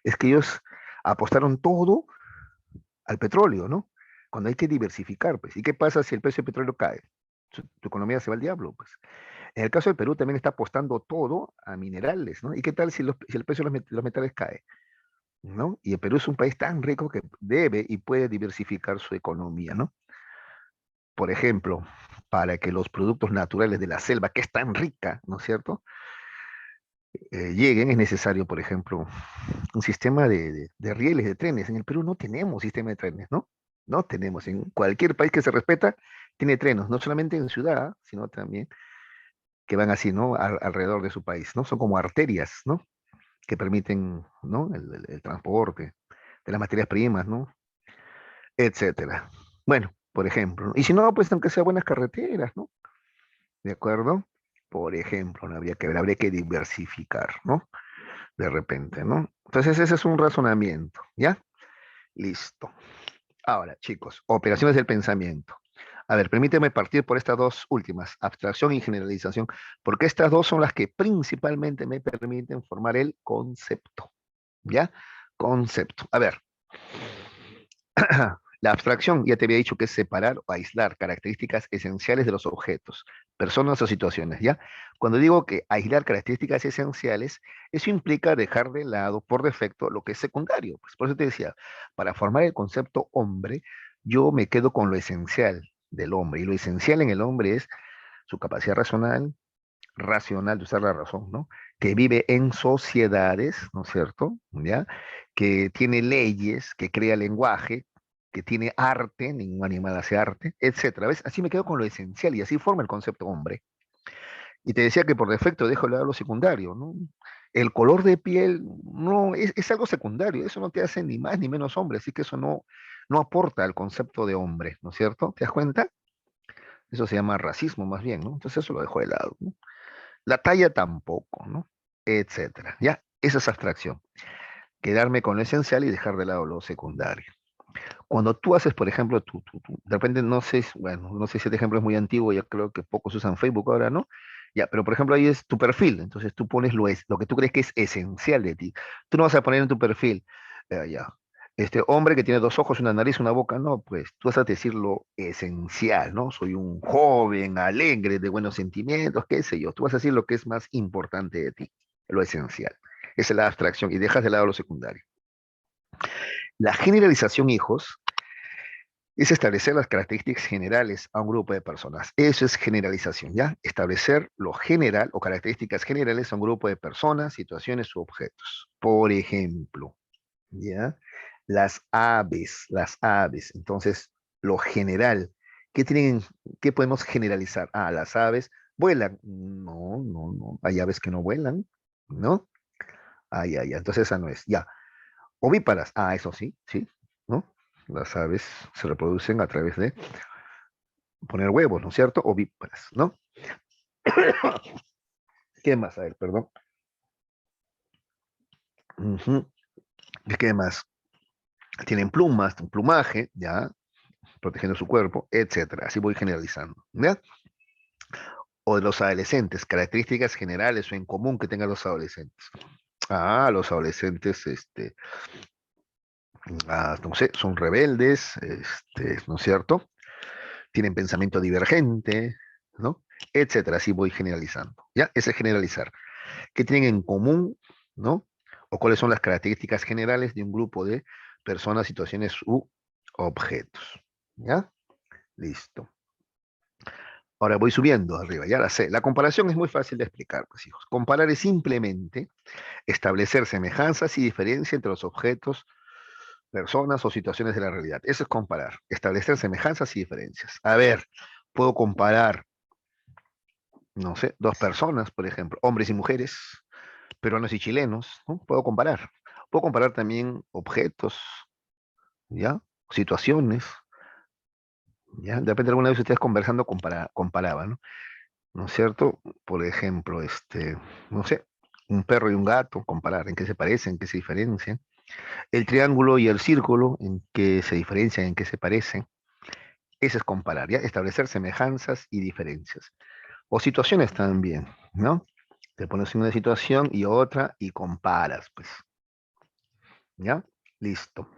Es que ellos apostaron todo al petróleo, ¿no? Cuando hay que diversificar, pues. ¿Y qué pasa si el precio del petróleo cae? Tu economía se va al diablo, pues. En el caso del Perú también está apostando todo a minerales, ¿no? ¿Y qué tal si el precio de los metales cae? ¿No? Y el Perú es un país tan rico que debe y puede diversificar su economía, ¿no? Por ejemplo, para que los productos naturales de la selva, que es tan rica, ¿no es cierto?, lleguen, es necesario, por ejemplo, un sistema de rieles de trenes. En el Perú no tenemos sistema de trenes, ¿no? No tenemos. En cualquier país que se respeta, tiene trenes, no solamente en ciudad, sino también que van así, ¿no? Alrededor de su país, ¿no? Son como arterias, ¿no? Que permiten, ¿no? El transporte de las materias primas, ¿no? Etcétera. Bueno, por ejemplo, ¿no? Y si no, pues aunque sea buenas carreteras, ¿no? ¿De acuerdo? Por ejemplo, no habría que ver, habría que diversificar, ¿no? De repente, ¿no? Entonces ese es un razonamiento, ¿ya? Listo. Ahora, chicos, operaciones del pensamiento. A ver, permíteme partir por estas dos últimas, abstracción y generalización, porque estas dos son las que principalmente me permiten formar el concepto, ¿ya? Concepto. A ver, la abstracción, ya te había dicho que es separar o aislar características esenciales de los objetos, personas o situaciones, ¿ya? Cuando digo que aislar características esenciales, eso implica dejar de lado por defecto lo que es secundario. Pues por eso te decía, para formar el concepto hombre, yo me quedo con lo esencial del hombre, y lo esencial en el hombre es su capacidad racional de usar la razón, ¿no? Que vive en sociedades, ¿no es cierto? ¿Ya? Que tiene leyes, que crea lenguaje, que tiene arte, ningún animal hace arte, etcétera. ¿Ves? Así me quedo con lo esencial y así forma el concepto hombre. Y te decía que por defecto dejo de lado lo secundario, ¿no? El color de piel no es algo secundario, eso no te hace ni más ni menos hombre, así que eso no aporta al concepto de hombre, ¿no es cierto? ¿Te das cuenta? Eso se llama racismo más bien, ¿no? Entonces eso lo dejo de lado, ¿no? La talla tampoco, ¿no? Etcétera. Ya, esa es abstracción. Quedarme con lo esencial y dejar de lado lo secundario. Cuando tú haces, por ejemplo, de repente no sé, bueno, no sé si este ejemplo es muy antiguo, ya creo que pocos usan Facebook ahora, ¿no? Ya, pero por ejemplo ahí es tu perfil, entonces tú pones lo que tú crees que es esencial de ti. Tú no vas a poner en tu perfil, ya, este hombre que tiene dos ojos, una nariz, una boca, no, pues tú vas a decir lo esencial, ¿no? Soy un joven, alegre, de buenos sentimientos, qué sé yo. Tú vas a decir lo que es más importante de ti, lo esencial. Esa es la abstracción y dejas de lado lo secundario. La generalización, hijos, es establecer las características generales a un grupo de personas. Eso es generalización, ¿ya? Establecer lo general o características generales a un grupo de personas, situaciones u objetos. Por ejemplo, ¿ya? Las aves. Entonces, lo general. ¿Qué tienen, qué podemos generalizar? Ah, las aves vuelan. No, no, no. Hay aves que no vuelan, ¿no? Entonces esa no es. Ya. Ovíparas. Ah, eso sí, sí, ¿no? Las aves se reproducen a través de poner huevos, ¿no es cierto? Ovíparas, ¿no? ¿Qué más? A ver, perdón. Ujú. ¿Qué más? Tienen plumas, un plumaje, ¿ya? Protegiendo su cuerpo, etcétera. Así voy generalizando, ¿ya? O de los adolescentes, características generales o en común que tengan los adolescentes. Ah, los adolescentes, no sé, son rebeldes, ¿no es cierto? Tienen pensamiento divergente, ¿no? Etcétera, así voy generalizando, ¿ya? Ese es generalizar. ¿Qué tienen en común, ¿no? O cuáles son las características generales de un grupo de personas, situaciones u objetos, ¿ya? Listo. Ahora voy subiendo arriba, ya la sé. La comparación es muy fácil de explicar, pues hijos. Comparar es simplemente establecer semejanzas y diferencias entre los objetos, personas o situaciones de la realidad. Eso es comparar, establecer semejanzas y diferencias. A ver, puedo comparar, no sé, dos personas, por ejemplo, hombres y mujeres, peruanos y chilenos, ¿no? Puedo comparar. Puedo comparar también objetos, ¿ya? Situaciones, ¿ya? De repente alguna vez ustedes conversando comparaban, ¿no? ¿No es cierto? Por ejemplo, no sé, un perro y un gato, comparar en qué se parecen, en qué se diferencian. El triángulo y el círculo, en qué se diferencian, en qué se parecen. Eso es comparar, ¿ya? Establecer semejanzas y diferencias. O situaciones también, ¿no? Te pones en una situación y otra y comparas, pues, ¿ya? Listo.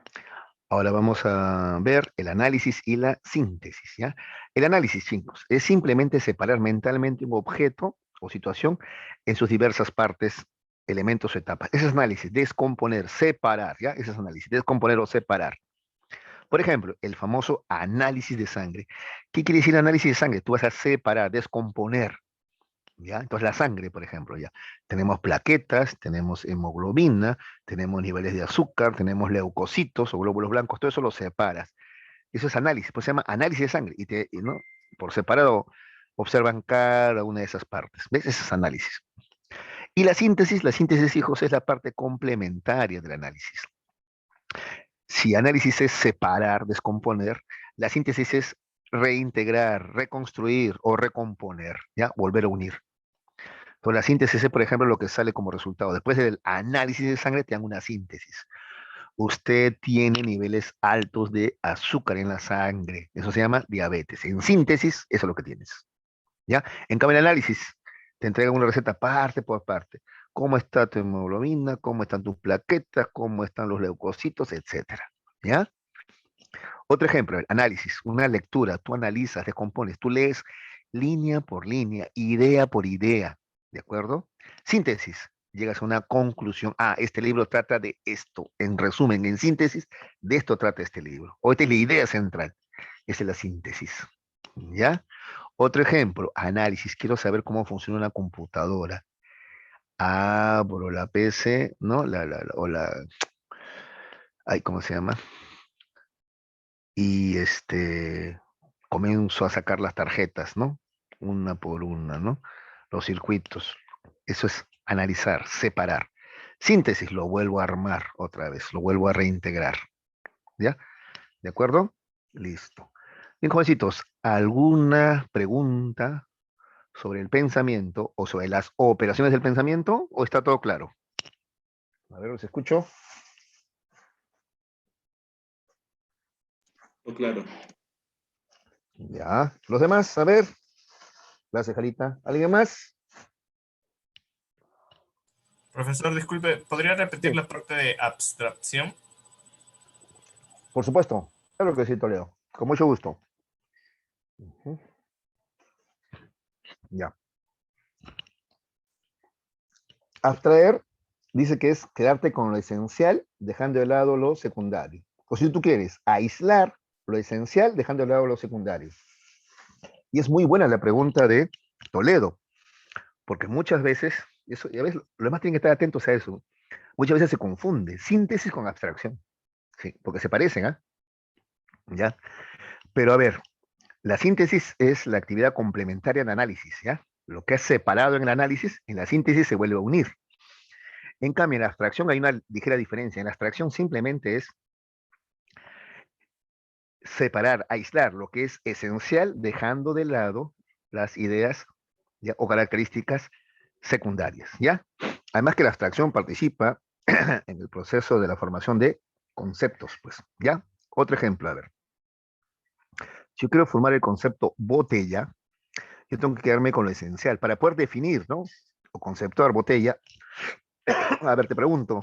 Ahora vamos a ver el análisis y la síntesis, ¿ya? El análisis, chicos, es simplemente separar mentalmente un objeto o situación en sus diversas partes, elementos o etapas. Ese es análisis, descomponer, separar, ¿ya? Ese es análisis, descomponer o separar. Por ejemplo, el famoso análisis de sangre. ¿Qué quiere decir análisis de sangre? Tú vas a separar, descomponer, ¿ya? Entonces la sangre, por ejemplo, ya. Tenemos plaquetas, tenemos hemoglobina, tenemos niveles de azúcar, tenemos leucocitos o glóbulos blancos, todo eso lo separas. Eso es análisis, pues se llama análisis de sangre. ¿No? Por separado observan cada una de esas partes. ¿Ves? Ese es análisis. Y la síntesis, hijos, es la parte complementaria del análisis. Si análisis es separar, descomponer, la síntesis es reintegrar, reconstruir o recomponer, ¿ya? Volver a unir. Entonces, la síntesis es, por ejemplo, lo que sale como resultado. Después del análisis de sangre, te dan una síntesis. Usted tiene niveles altos de azúcar en la sangre. Eso se llama diabetes. En síntesis, eso es lo que tienes. ¿Ya? En cambio, el análisis te entrega una receta parte por parte. ¿Cómo está tu hemoglobina? ¿Cómo están tus plaquetas? ¿Cómo están los leucocitos? Etcétera. ¿Ya? Otro ejemplo, el análisis, una lectura. Tú analizas, descompones, tú lees línea por línea, idea por idea. ¿De acuerdo? Síntesis. Llegas a una conclusión. Ah, este libro trata de esto. En resumen, en síntesis, de esto trata este libro. O esta es la idea central. Esa es la síntesis. ¿Ya? Otro ejemplo, análisis. Quiero saber cómo funciona una computadora. Abro la PC, ¿no? O la, ay, ¿cómo se llama? Y comienzo a sacar las tarjetas, ¿no? Una por una, ¿no? Los circuitos. Eso es analizar, separar. Síntesis, lo vuelvo a armar otra vez, lo vuelvo a reintegrar. ¿Ya? ¿De acuerdo? Listo. Bien, jovencitos, ¿alguna pregunta sobre el pensamiento o sobre las operaciones del pensamiento o está todo claro? A ver, los escucho. Claro. Ya. Los demás, a ver. Gracias, Jalita. ¿Alguien más? Profesor, disculpe, ¿podría repetir Sí, la parte de abstracción? por supuesto. Claro que sí, Toledo. Con mucho gusto. Ujú. Ya. Abstraer dice que es quedarte con lo esencial, dejando de lado lo secundario. O si tú quieres, aislar lo esencial, dejando de lado lo secundario. Y es muy buena la pregunta de Toledo, porque muchas veces, eso, y a veces los demás tienen que estar atentos a eso, muchas veces se confunde síntesis con abstracción, ¿sí? Porque se parecen, ¿ah? ¿Ya? Pero a ver, la síntesis es la actividad complementaria del análisis, ¿ya? Lo que es separado en el análisis, en la síntesis se vuelve a unir. En cambio, en la abstracción hay una ligera diferencia. En la abstracción simplemente es separar, aislar lo que es esencial, dejando de lado las ideas, ¿ya? O características secundarias, ¿ya? Además que la abstracción participa en el proceso de la formación de conceptos, pues, ¿ya? Otro ejemplo, a ver. Si yo quiero formar el concepto botella, yo tengo que quedarme con lo esencial para poder definir, ¿no? O conceptuar botella. A ver, te pregunto,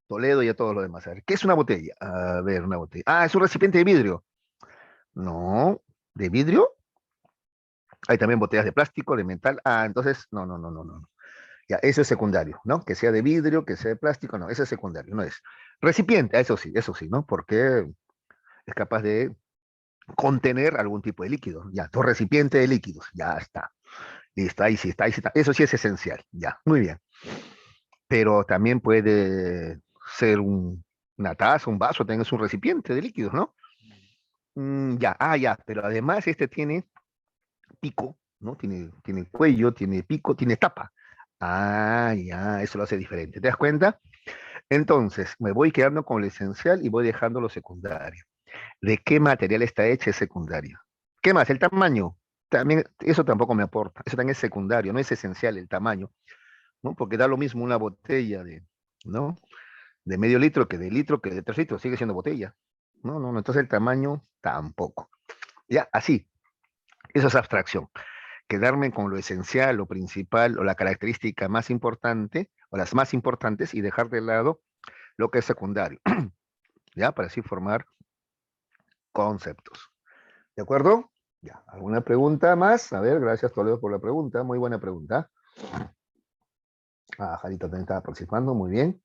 Toledo y a todos los demás. A ver, ¿qué es una botella? A ver, una botella. Ah, es un recipiente de vidrio. No, ¿de vidrio? Hay también botellas de plástico, de metal. Ah, entonces, no, no, no, no, no. Ya, eso es secundario, ¿no? Que sea de vidrio, que sea de plástico, no, eso es secundario, no es. Recipiente, eso sí, ¿no? Porque es capaz de contener algún tipo de líquido. Ya, tu recipiente de líquidos, ya está. Listo, ahí sí está, ahí sí está. Eso sí es esencial, ya, muy bien. Pero también puede ser una taza, un vaso, tengas un recipiente de líquidos, ¿no? Ya, ya, pero además este tiene pico, ¿no? Tiene cuello, tiene pico, tiene tapa. Ah, ya, eso lo hace diferente. ¿Te das cuenta? Entonces, me voy quedando con lo esencial y voy dejando lo secundario. ¿De qué material está hecho es secundario? ¿Qué más? El tamaño. También, eso tampoco me aporta. Eso también es secundario, no es esencial el tamaño, ¿no? Porque da lo mismo una botella ¿no? De medio litro que de 3 litros, sigue siendo botella. No, no, no. Entonces el tamaño tampoco. Ya, así. Eso es abstracción. Quedarme con lo esencial, lo principal o la característica más importante o las más importantes y dejar de lado lo que es secundario. ¿Ya? Para así formar conceptos. ¿De acuerdo? Ya. ¿Alguna pregunta más? A ver, gracias Toledo por la pregunta. Muy buena pregunta. Ah, Jarita también estaba participando. Muy bien.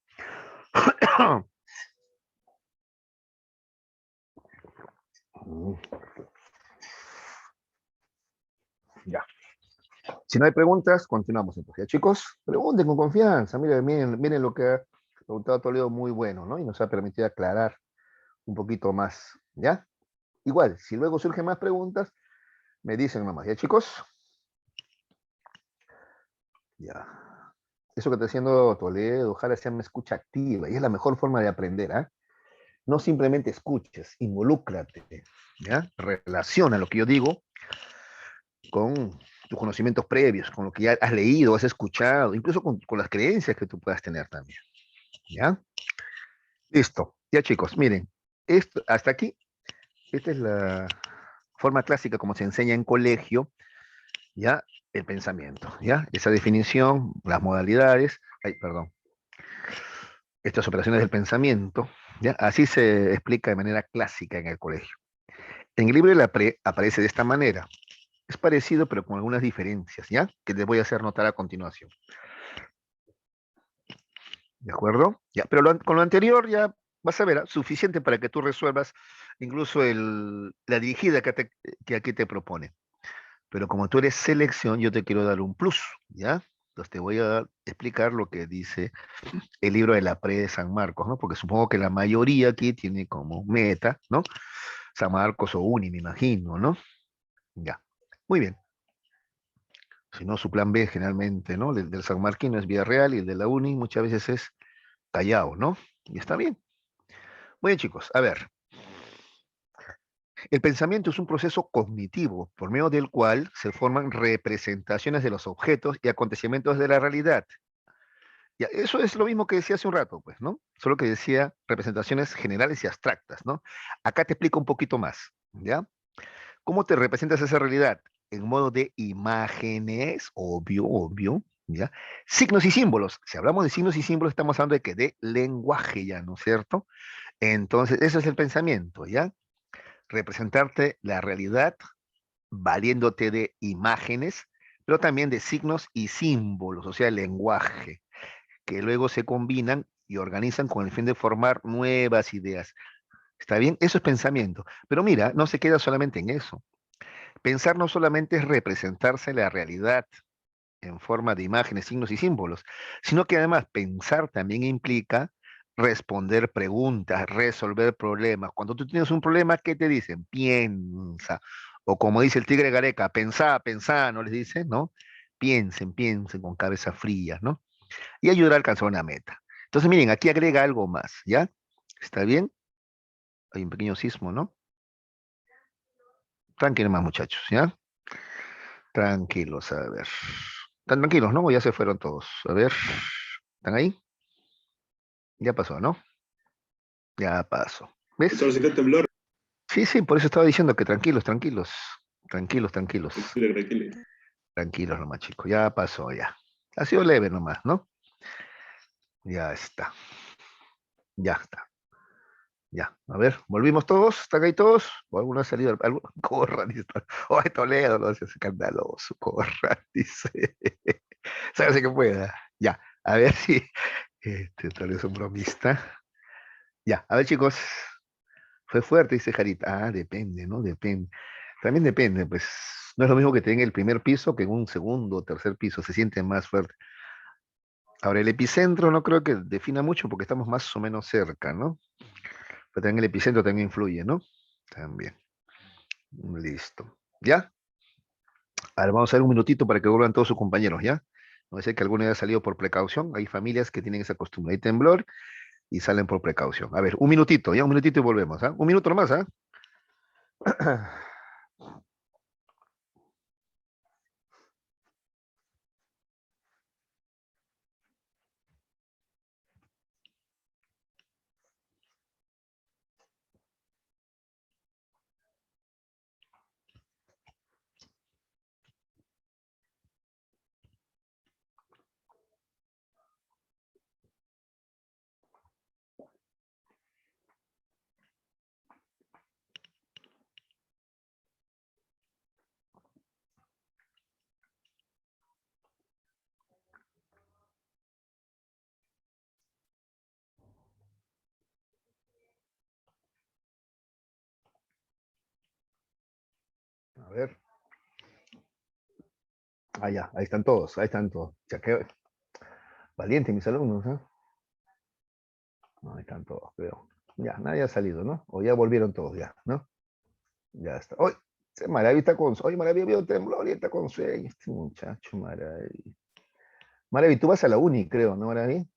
Ya. Si no hay preguntas, continuamos entonces. Ya, chicos, pregunten con confianza. Miren lo que ha preguntado Toledo, muy bueno, ¿no? Y nos ha permitido aclarar un poquito más, ¿ya? Igual, si luego surgen más preguntas, me dicen nomás, ¿ya, chicos? Ya. Eso que está haciendo Toledo, ojalá sea una escucha activa, y es la mejor forma de aprender, ¿ah? No simplemente escuches, involúcrate, ¿ya? Relaciona lo que yo digo con tus conocimientos previos, con lo que ya has leído, has escuchado, incluso con las creencias que tú puedas tener también, ¿ya? Listo. Ya, chicos, miren, esto, hasta aquí, esta es la forma clásica como se enseña en colegio, ¿ya? El pensamiento, ¿ya? Esa definición, las modalidades, ay, perdón, estas operaciones del pensamiento, ¿ya? Así se explica de manera clásica en el colegio. En el libro de la PRE aparece de esta manera. Es parecido, pero con algunas diferencias, ¿ya? Que les voy a hacer notar a continuación. ¿De acuerdo? Ya, pero con lo anterior ya vas a ver, ¿ah? Suficiente para que tú resuelvas incluso la dirigida que aquí te propone. Pero como tú eres selección, yo te quiero dar un plus, ¿ya? Entonces te voy a explicar lo que dice el libro de la Pre de San Marcos, ¿no? Porque supongo que la mayoría aquí tiene como meta, ¿no? San Marcos o Uni, me imagino, ¿no? Ya. Muy bien. Si no, su plan B generalmente, ¿no? Del San Marquino es Villarreal y el de la Uni muchas veces es Callao, ¿no? Y está bien. Muy bien, chicos. A ver. El pensamiento es un proceso cognitivo por medio del cual se forman representaciones de los objetos y acontecimientos de la realidad. Ya, eso es lo mismo que decía hace un rato, pues, ¿no? Solo que decía representaciones generales y abstractas, ¿no? Acá te explico un poquito más, ¿ya? ¿Cómo te representas esa realidad? En modo de imágenes, obvio, obvio, ¿ya? Signos y símbolos. Si hablamos de signos y símbolos, estamos hablando de que de lenguaje ya, ¿no es cierto? Entonces, eso es el pensamiento, ¿ya? Representarte la realidad valiéndote de imágenes, pero también de signos y símbolos, o sea, el lenguaje, que luego se combinan y organizan con el fin de formar nuevas ideas. ¿Está bien? Eso es pensamiento. Pero mira, no se queda solamente en eso. Pensar no solamente es representarse la realidad en forma de imágenes, signos y símbolos, sino que además pensar también implica responder preguntas, resolver problemas. Cuando tú tienes un problema, ¿qué te dicen? Piensa. O como dice el tigre Gareca, pensá, pensá, ¿no les dicen? ¿No? Piensen, piensen con cabeza fría, ¿no? Y ayudar a alcanzar una meta. Entonces, miren, aquí agrega algo más, ¿ya? ¿Está bien? Hay un pequeño sismo, ¿no? Tranquilos más, muchachos, ¿ya? Tranquilos, a ver. ¿Están tranquilos, no? O ya se fueron todos. A ver. ¿Están ahí? Ya pasó, ¿no? Ya pasó. ¿Ves? Profesor, si está temblor, Sí, sí, por eso estaba diciendo que tranquilos, tranquilos. Tranquilos, tranquilos. tranquilo, tranquilo. Tranquilos nomás, chicos. Ya pasó, ya. Ha sido leve nomás, ¿no? Ya está. Ya está. Ya. A ver, ¿volvimos todos? ¿Están ahí todos? ¿O alguno ha salido? Corran, dice. Oh, Toledo, no seas escandaloso. Corran, dice. Sábese que pueda. Ya. A ver si. Toledo es un bromista. Ya. A ver, chicos. Fue fuerte, dice Jarita. Ah, depende, ¿no? Depende. También depende, pues. No es lo mismo que tenga el primer piso que en un segundo o tercer piso. Se siente más fuerte. Ahora, el epicentro no creo que defina mucho porque estamos más o menos cerca, ¿no? Pero también el epicentro también influye, ¿no? También. Listo. ¿Ya? Ahora vamos a dar un minutito para que vuelvan todos sus compañeros, ¿ya? No sé que alguno haya salido por precaución. Hay familias que tienen esa costumbre. Hay temblor y salen por precaución. A ver, un minutito, ya un minutito y volvemos, ¿ah? Un minuto nomás, ¿ah? A ver. Ah, ya, ahí están todos, ahí están todos. Ya, qué valiente mis alumnos, ¿eh? No, ahí están todos, creo. Ya, nadie ha salido, ¿no? O ya volvieron todos, ya, ¿no? Ya está. ¡Hoy! Maraví está con... Hoy Maraví vio temblor y está con sueño. Este muchacho, Maraví. Maraví, tú vas a la uni, creo, ¿no, Maraví?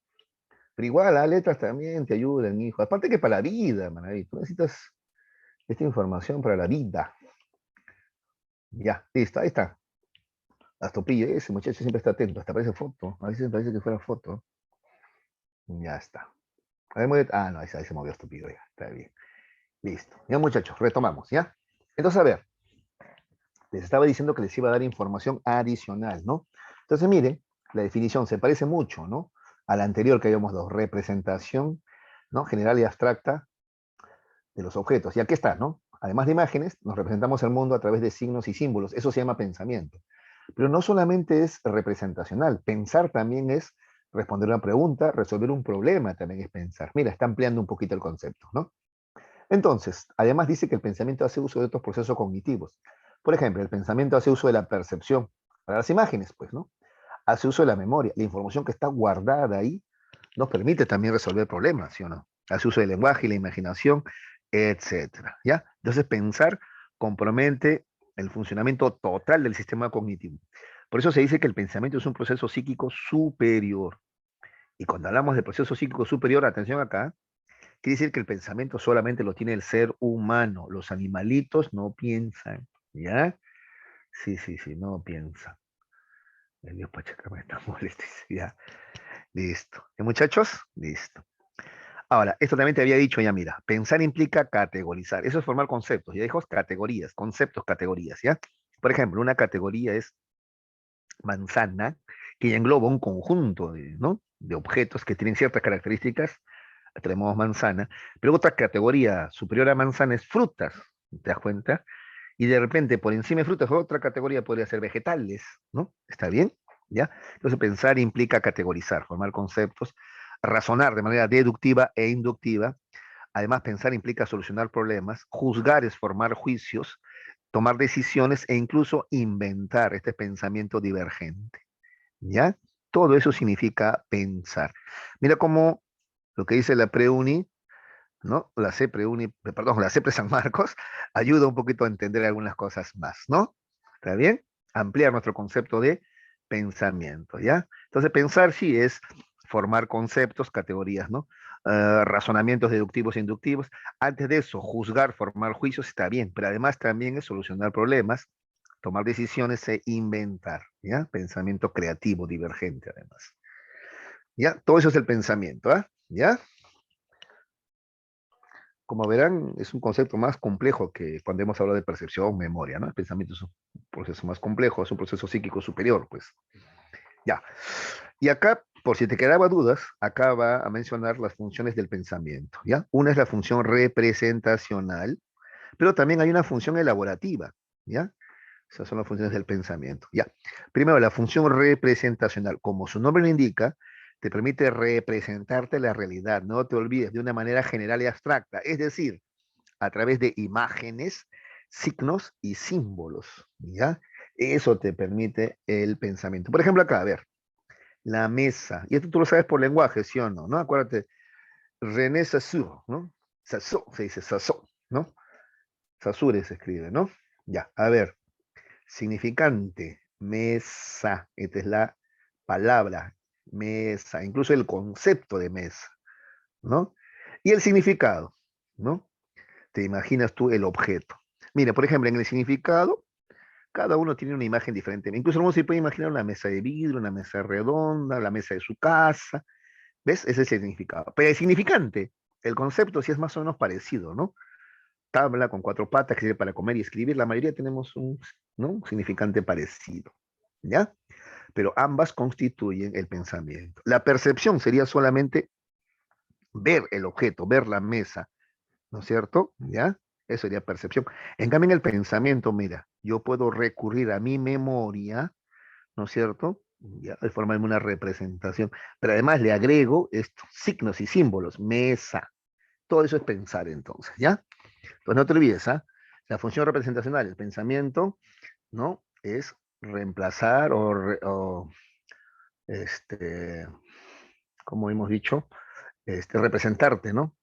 Pero igual, las letras también te ayudan, hijo. Aparte que para la vida, Maraví. Tú necesitas esta información para la vida. Ya, listo, ahí está. Astopillo, ese muchacho siempre está atento, hasta parece foto. A veces parece que fuera foto. Ya está. A ver, ah, no, ahí se movió Astopillo, ya, está bien. Listo. Ya, muchachos, retomamos, ¿ya? Entonces, a ver, les estaba diciendo que les iba a dar información adicional, ¿no? Entonces, miren, la definición se parece mucho, ¿no? A la anterior que habíamos dado, representación, ¿no? General y abstracta de los objetos. Y aquí está, ¿no? Además de imágenes, nos representamos el mundo a través de signos y símbolos. Eso se llama pensamiento. Pero no solamente es representacional, pensar también es responder una pregunta, resolver un problema también es pensar. Mira, está ampliando un poquito el concepto, ¿no? Entonces, además dice que el pensamiento hace uso de otros procesos cognitivos. Por ejemplo, el pensamiento hace uso de la percepción, para las imágenes, pues, ¿no? Hace uso de la memoria. La información que está guardada ahí nos permite también resolver problemas, ¿sí o no? Hace uso del lenguaje y la imaginación, etcétera, ¿ya? Entonces, pensar compromete el funcionamiento total del sistema cognitivo. Por eso se dice que el pensamiento es un proceso psíquico superior. Y cuando hablamos de proceso psíquico superior, atención acá, quiere decir que el pensamiento solamente lo tiene el ser humano. Los animalitos no piensan, ¿ya? Sí, sí, sí, no piensan. El Dios Pachaca me está molesto, ya. Listo. ¿Y muchachos? Listo. Ahora, esto también te había dicho ya, mira, pensar implica categorizar. Eso es formar conceptos. Ya dijo categorías, conceptos, categorías, ¿ya? Por ejemplo, una categoría es manzana, que engloba un conjunto de, ¿no? de objetos que tienen ciertas características, tenemos manzana, pero otra categoría superior a manzana es frutas, ¿te das cuenta? Y de repente por encima de frutas otra categoría podría ser vegetales, ¿no? ¿Está bien? ¿Ya? Entonces pensar implica categorizar, formar conceptos, razonar de manera deductiva e inductiva. Además, pensar implica solucionar problemas, juzgar es formar juicios, tomar decisiones e incluso inventar este pensamiento divergente. ¿Ya? Todo eso significa pensar. Mira cómo lo que dice la Preuni, ¿no? La C Preuni, perdón, la CEPRE San Marcos, ayuda un poquito a entender algunas cosas más, ¿no? ¿Está bien? Ampliar nuestro concepto de pensamiento, ¿ya? Entonces, pensar sí es formar conceptos, categorías, ¿no? Razonamientos deductivos e inductivos. Antes de eso, juzgar, formar juicios está bien, pero además también es solucionar problemas, tomar decisiones e inventar, ¿ya? Pensamiento creativo, divergente, además. ¿Ya? Todo eso es el pensamiento, ¿ah? ¿Ya? Como verán, es un concepto más complejo que cuando hemos hablado de percepción, memoria, ¿no? El pensamiento es un proceso más complejo, es un proceso psíquico superior, pues. Ya. Y acá, por si te quedaba dudas, acá va a mencionar las funciones del pensamiento, ¿ya? Una es la función representacional, pero también hay una función elaborativa, ¿ya? Esas son las funciones del pensamiento, ¿ya? Primero, la función representacional, como su nombre lo indica, te permite representarte la realidad, no te olvides, de una manera general y abstracta, es decir, a través de imágenes, signos y símbolos, ¿ya? Eso te permite el pensamiento. Por ejemplo, acá, a ver, la mesa, y esto tú lo sabes por lenguaje, ¿sí o no? ¿No? Acuérdate, René Saussure, ¿no? Saussure, se dice Saussure, ¿no? Saussure se escribe, ¿no? Ya, a ver, significante, mesa, esta es la palabra, mesa, incluso el concepto de mesa, ¿no? Y el significado, ¿no? Te imaginas tú el objeto. Mira, por ejemplo, en el significado, cada uno tiene una imagen diferente. Incluso uno se puede imaginar una mesa de vidrio, una mesa redonda, la mesa de su casa. ¿Ves? Ese es el significado. Pero el significante, el concepto sí es más o menos parecido, ¿no? Tabla con 4 patas que sirve para comer y escribir. La mayoría tenemos un, ¿no? un significante parecido. ¿Ya? Pero ambas constituyen el pensamiento. La percepción sería solamente ver el objeto, ver la mesa, ¿no es cierto? ¿Ya? Eso sería percepción. En cambio, en el pensamiento, mira, yo puedo recurrir a mi memoria, ¿no es cierto? Ya, de formarme una representación, pero además le agrego estos signos y símbolos, mesa, todo eso es pensar entonces, ¿ya? Entonces no te olvides, ¿ah? O La función representacional, el pensamiento, ¿no? Es reemplazar como hemos dicho, representarte, ¿no?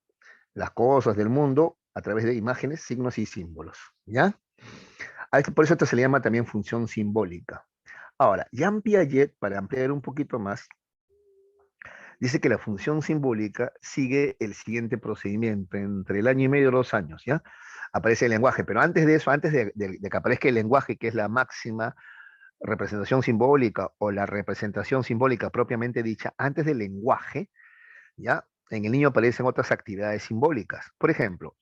Las cosas del mundo a través de imágenes, signos y símbolos, ¿ya? Por eso esto se le llama también función simbólica. Ahora, Jean Piaget, para ampliar un poquito más, dice que la función simbólica sigue el siguiente procedimiento, entre el año y medio y 2 años, ¿ya? Aparece el lenguaje, pero antes de eso, antes de que aparezca el lenguaje, que es la máxima representación simbólica o la representación simbólica propiamente dicha, antes del lenguaje, ¿ya? En el niño aparecen otras actividades simbólicas. Por ejemplo,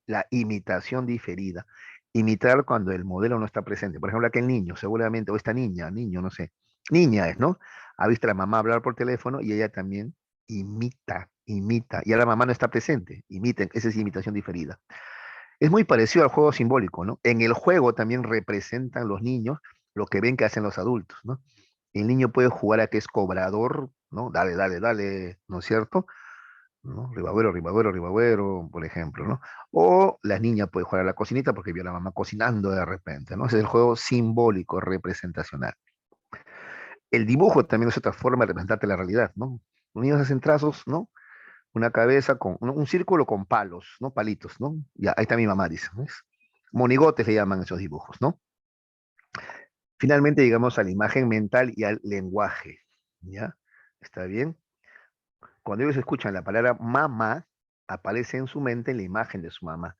la imitación diferida. Imitar cuando el modelo no está presente. Por ejemplo, aquel niño, seguramente, o esta niña, niño, no sé. Niña es, ¿no? Ha visto a la mamá hablar por teléfono y ella también imita. Y a la mamá no está presente. Imiten, esa es imitación diferida. Es muy parecido al juego simbólico, ¿no? En el juego también representan los niños lo que ven que hacen los adultos, ¿no? El niño puede jugar a que es cobrador, ¿no? Dale, dale, dale, ¿no es cierto? ¿No? Ribagüero, ribagüero, ribagüero, por ejemplo, ¿no? O la niña puede jugar a la cocinita porque vio a la mamá cocinando de repente, ¿no? Ese es el juego simbólico, representacional. El dibujo también es otra forma de representarte la realidad, ¿no? Los niños hacen trazos, ¿no? Una cabeza con un círculo con palos, ¿no? Palitos, ¿no? Ya, ahí está mi mamá, dice, ¿ves? Monigotes le llaman esos dibujos, ¿no? Finalmente llegamos a la imagen mental y al lenguaje, ¿ya? ¿Está bien? Cuando ellos escuchan la palabra mamá, aparece en su mente la imagen de su mamá.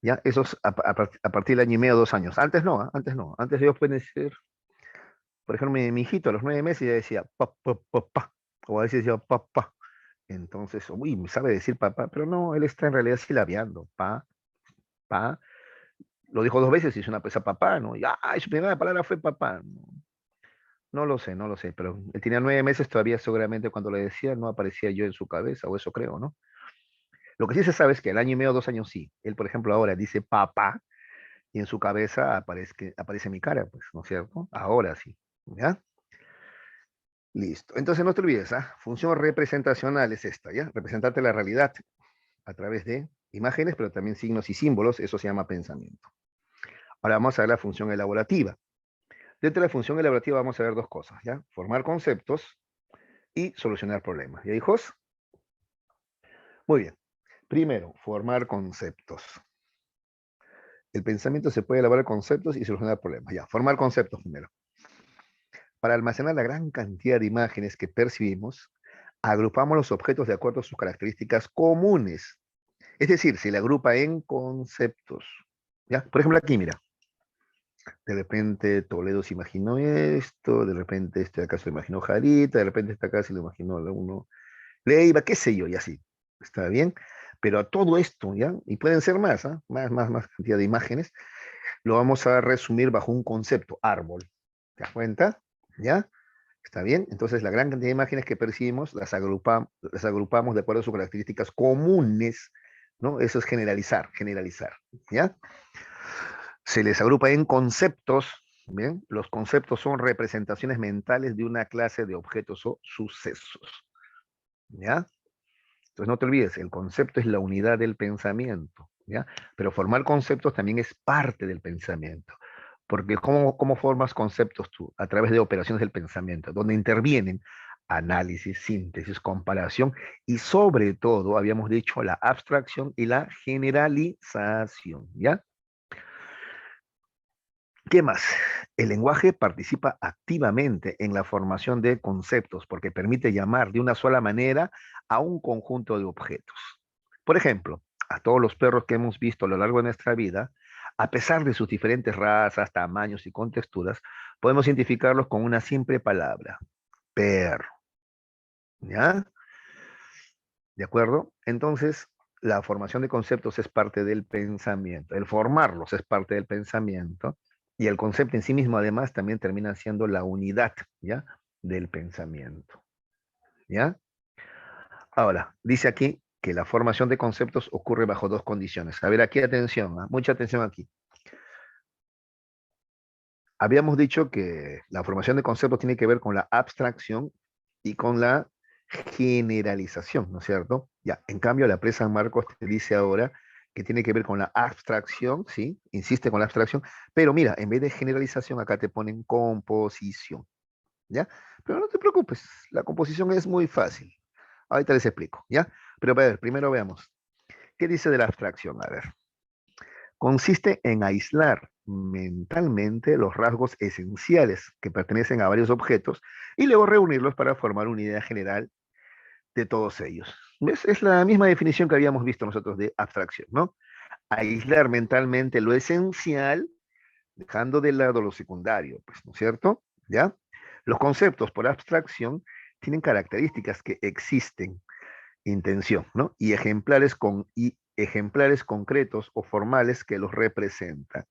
¿Ya? Eso es a partir del año y medio, 2 años. Antes no, ¿eh? Antes no. Antes ellos pueden decir, por ejemplo, mi hijito a los 9 meses ya decía pa, pa. O a veces decía papá. Entonces, uy, me sabe decir papá, pero no, él está en realidad silabeando. Pa. Lo dijo 2 veces y es una pesa papá, ¿no? Y su primera palabra fue papá. No, no lo sé, no lo sé, pero él tenía 9 meses todavía, seguramente cuando le decía no aparecía yo en su cabeza, o eso creo, ¿no? Lo que sí se sabe es que el año y medio, 2 años sí. Él, por ejemplo, ahora dice papá y en su cabeza aparece mi cara, pues, ¿no es cierto? Ahora sí, ¿ya? Listo. Entonces no te olvides, ¿ah? Función representacional es esta, ¿ya? Representarte la realidad a través de imágenes, pero también signos y símbolos, eso se llama pensamiento. Ahora vamos a ver la función elaborativa. Dentro de la función elaborativa vamos a ver dos cosas, ¿ya? Formar conceptos y solucionar problemas. ¿Ya, hijos? Muy bien. Primero, formar conceptos. El pensamiento se puede elaborar conceptos y solucionar problemas. Ya, formar conceptos primero. Para almacenar la gran cantidad de imágenes que percibimos, agrupamos los objetos de acuerdo a sus características comunes. Es decir, se le agrupa en conceptos. ¿Ya? Por ejemplo, aquí, mira. De repente Toledo se imaginó esto, de repente este acá se lo imaginó Jarita, de repente este acá se lo imaginó uno Leiva, qué sé yo, y así. ¿Está bien? Pero a todo esto, ¿ya? Y pueden ser más, ¿eh? Más cantidad de imágenes, lo vamos a resumir bajo un concepto, árbol. ¿Te das cuenta? ¿Ya? ¿Está bien? Entonces, la gran cantidad de imágenes que percibimos las agrupamos de acuerdo a sus características comunes, ¿no? Eso es generalizar, ¿ya? Se les agrupa en conceptos, ¿bien? Los conceptos son representaciones mentales de una clase de objetos o sucesos, ¿ya? Entonces, no te olvides, el concepto es la unidad del pensamiento, ¿ya? Pero formar conceptos también es parte del pensamiento. Porque ¿cómo formas conceptos tú? A través de operaciones del pensamiento, donde intervienen análisis, síntesis, comparación y sobre todo, habíamos dicho, la abstracción y la generalización, ¿ya? ¿Qué más? El lenguaje participa activamente en la formación de conceptos porque permite llamar de una sola manera a un conjunto de objetos. Por ejemplo, a todos los perros que hemos visto a lo largo de nuestra vida, a pesar de sus diferentes razas, tamaños y contexturas, podemos identificarlos con una simple palabra, perro. ¿Ya? ¿De acuerdo? Entonces, la formación de conceptos es parte del pensamiento. El formarlos es parte del pensamiento. Y el concepto en sí mismo, además, también termina siendo la unidad, ¿ya? Del pensamiento. ¿Ya? Ahora, dice aquí que la formación de conceptos ocurre bajo dos condiciones. A ver, aquí atención, ¿eh? Mucha atención aquí. Habíamos dicho que la formación de conceptos tiene que ver con la abstracción y con la generalización, ¿no es cierto? Ya, en cambio, la presa Marcos te dice ahora que tiene que ver con la abstracción, ¿sí? Insiste con la abstracción, pero mira, en vez de generalización, acá te ponen composición, ¿ya? Pero no te preocupes, la composición es muy fácil. Ahorita les explico, ¿ya? Pero a ver, primero veamos. ¿Qué dice de la abstracción? A ver. Consiste en aislar mentalmente los rasgos esenciales que pertenecen a varios objetos y luego reunirlos para formar una idea general de todos ellos. ¿Ves? Es la misma definición que habíamos visto nosotros de abstracción, ¿no? Aislar mentalmente lo esencial, dejando de lado lo secundario, pues, ¿no es cierto? ¿Ya? Los conceptos por abstracción tienen características que existen, intención, ¿no? Y ejemplares concretos o formales que los representan.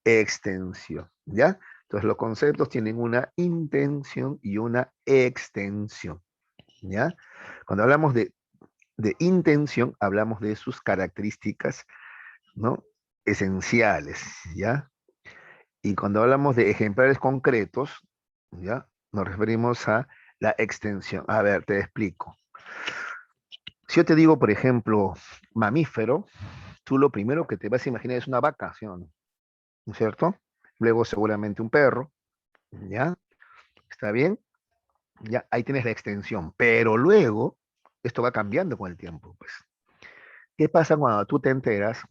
Extensión, ¿ya? Entonces los conceptos tienen una intención y una extensión, ¿ya? Cuando hablamos de intención, hablamos de sus características, ¿no? Esenciales, ¿ya? Y cuando hablamos de ejemplares concretos, ¿ya? Nos referimos a la extensión. A ver, te explico. Si yo te digo, por ejemplo, mamífero, tú lo primero que te vas a imaginar es una vaca, ¿sí o no? ¿No es cierto? Luego seguramente un perro, ¿ya? ¿Está bien? Ya, ahí tienes la extensión. Pero luego, esto va cambiando con el tiempo, pues. ¿Qué pasa cuando tú te enteras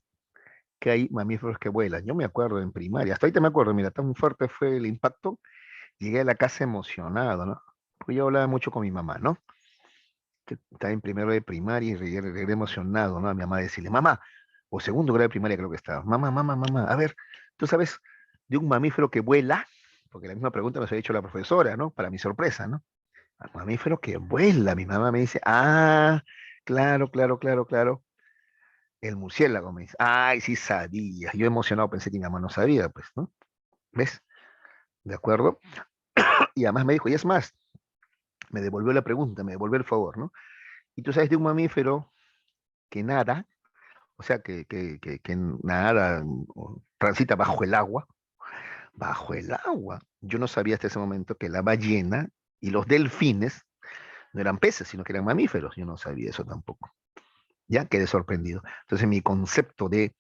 que hay mamíferos que vuelan? Yo me acuerdo en primaria, hasta ahorita me acuerdo, mira, tan fuerte fue el impacto, llegué a la casa emocionado, ¿no? Porque yo hablaba mucho con mi mamá, ¿no? Que estaba en primero de primaria y llegué emocionado, ¿no? A mi mamá decirle, mamá, o segundo grado de primaria creo que estaba, mamá, a ver, ¿tú sabes de un mamífero que vuela? Porque la misma pregunta nos ha hecho la profesora, ¿no? Para mi sorpresa, ¿no? Un mamífero que vuela, mi mamá me dice, ah, claro, el murciélago me dice, ay, sí sabía, yo emocionado pensé que mi mamá no sabía, pues, ¿no? ¿Ves? ¿De acuerdo? Y además me dijo, y es más, me devolvió la pregunta, me devolvió el favor, ¿no? Y tú sabes de un mamífero que nada, o sea, que nada, o transita bajo el agua. Yo no sabía hasta ese momento que la ballena y los delfines no eran peces, sino que eran mamíferos. Yo no sabía eso tampoco. Ya quedé sorprendido. Entonces mi concepto de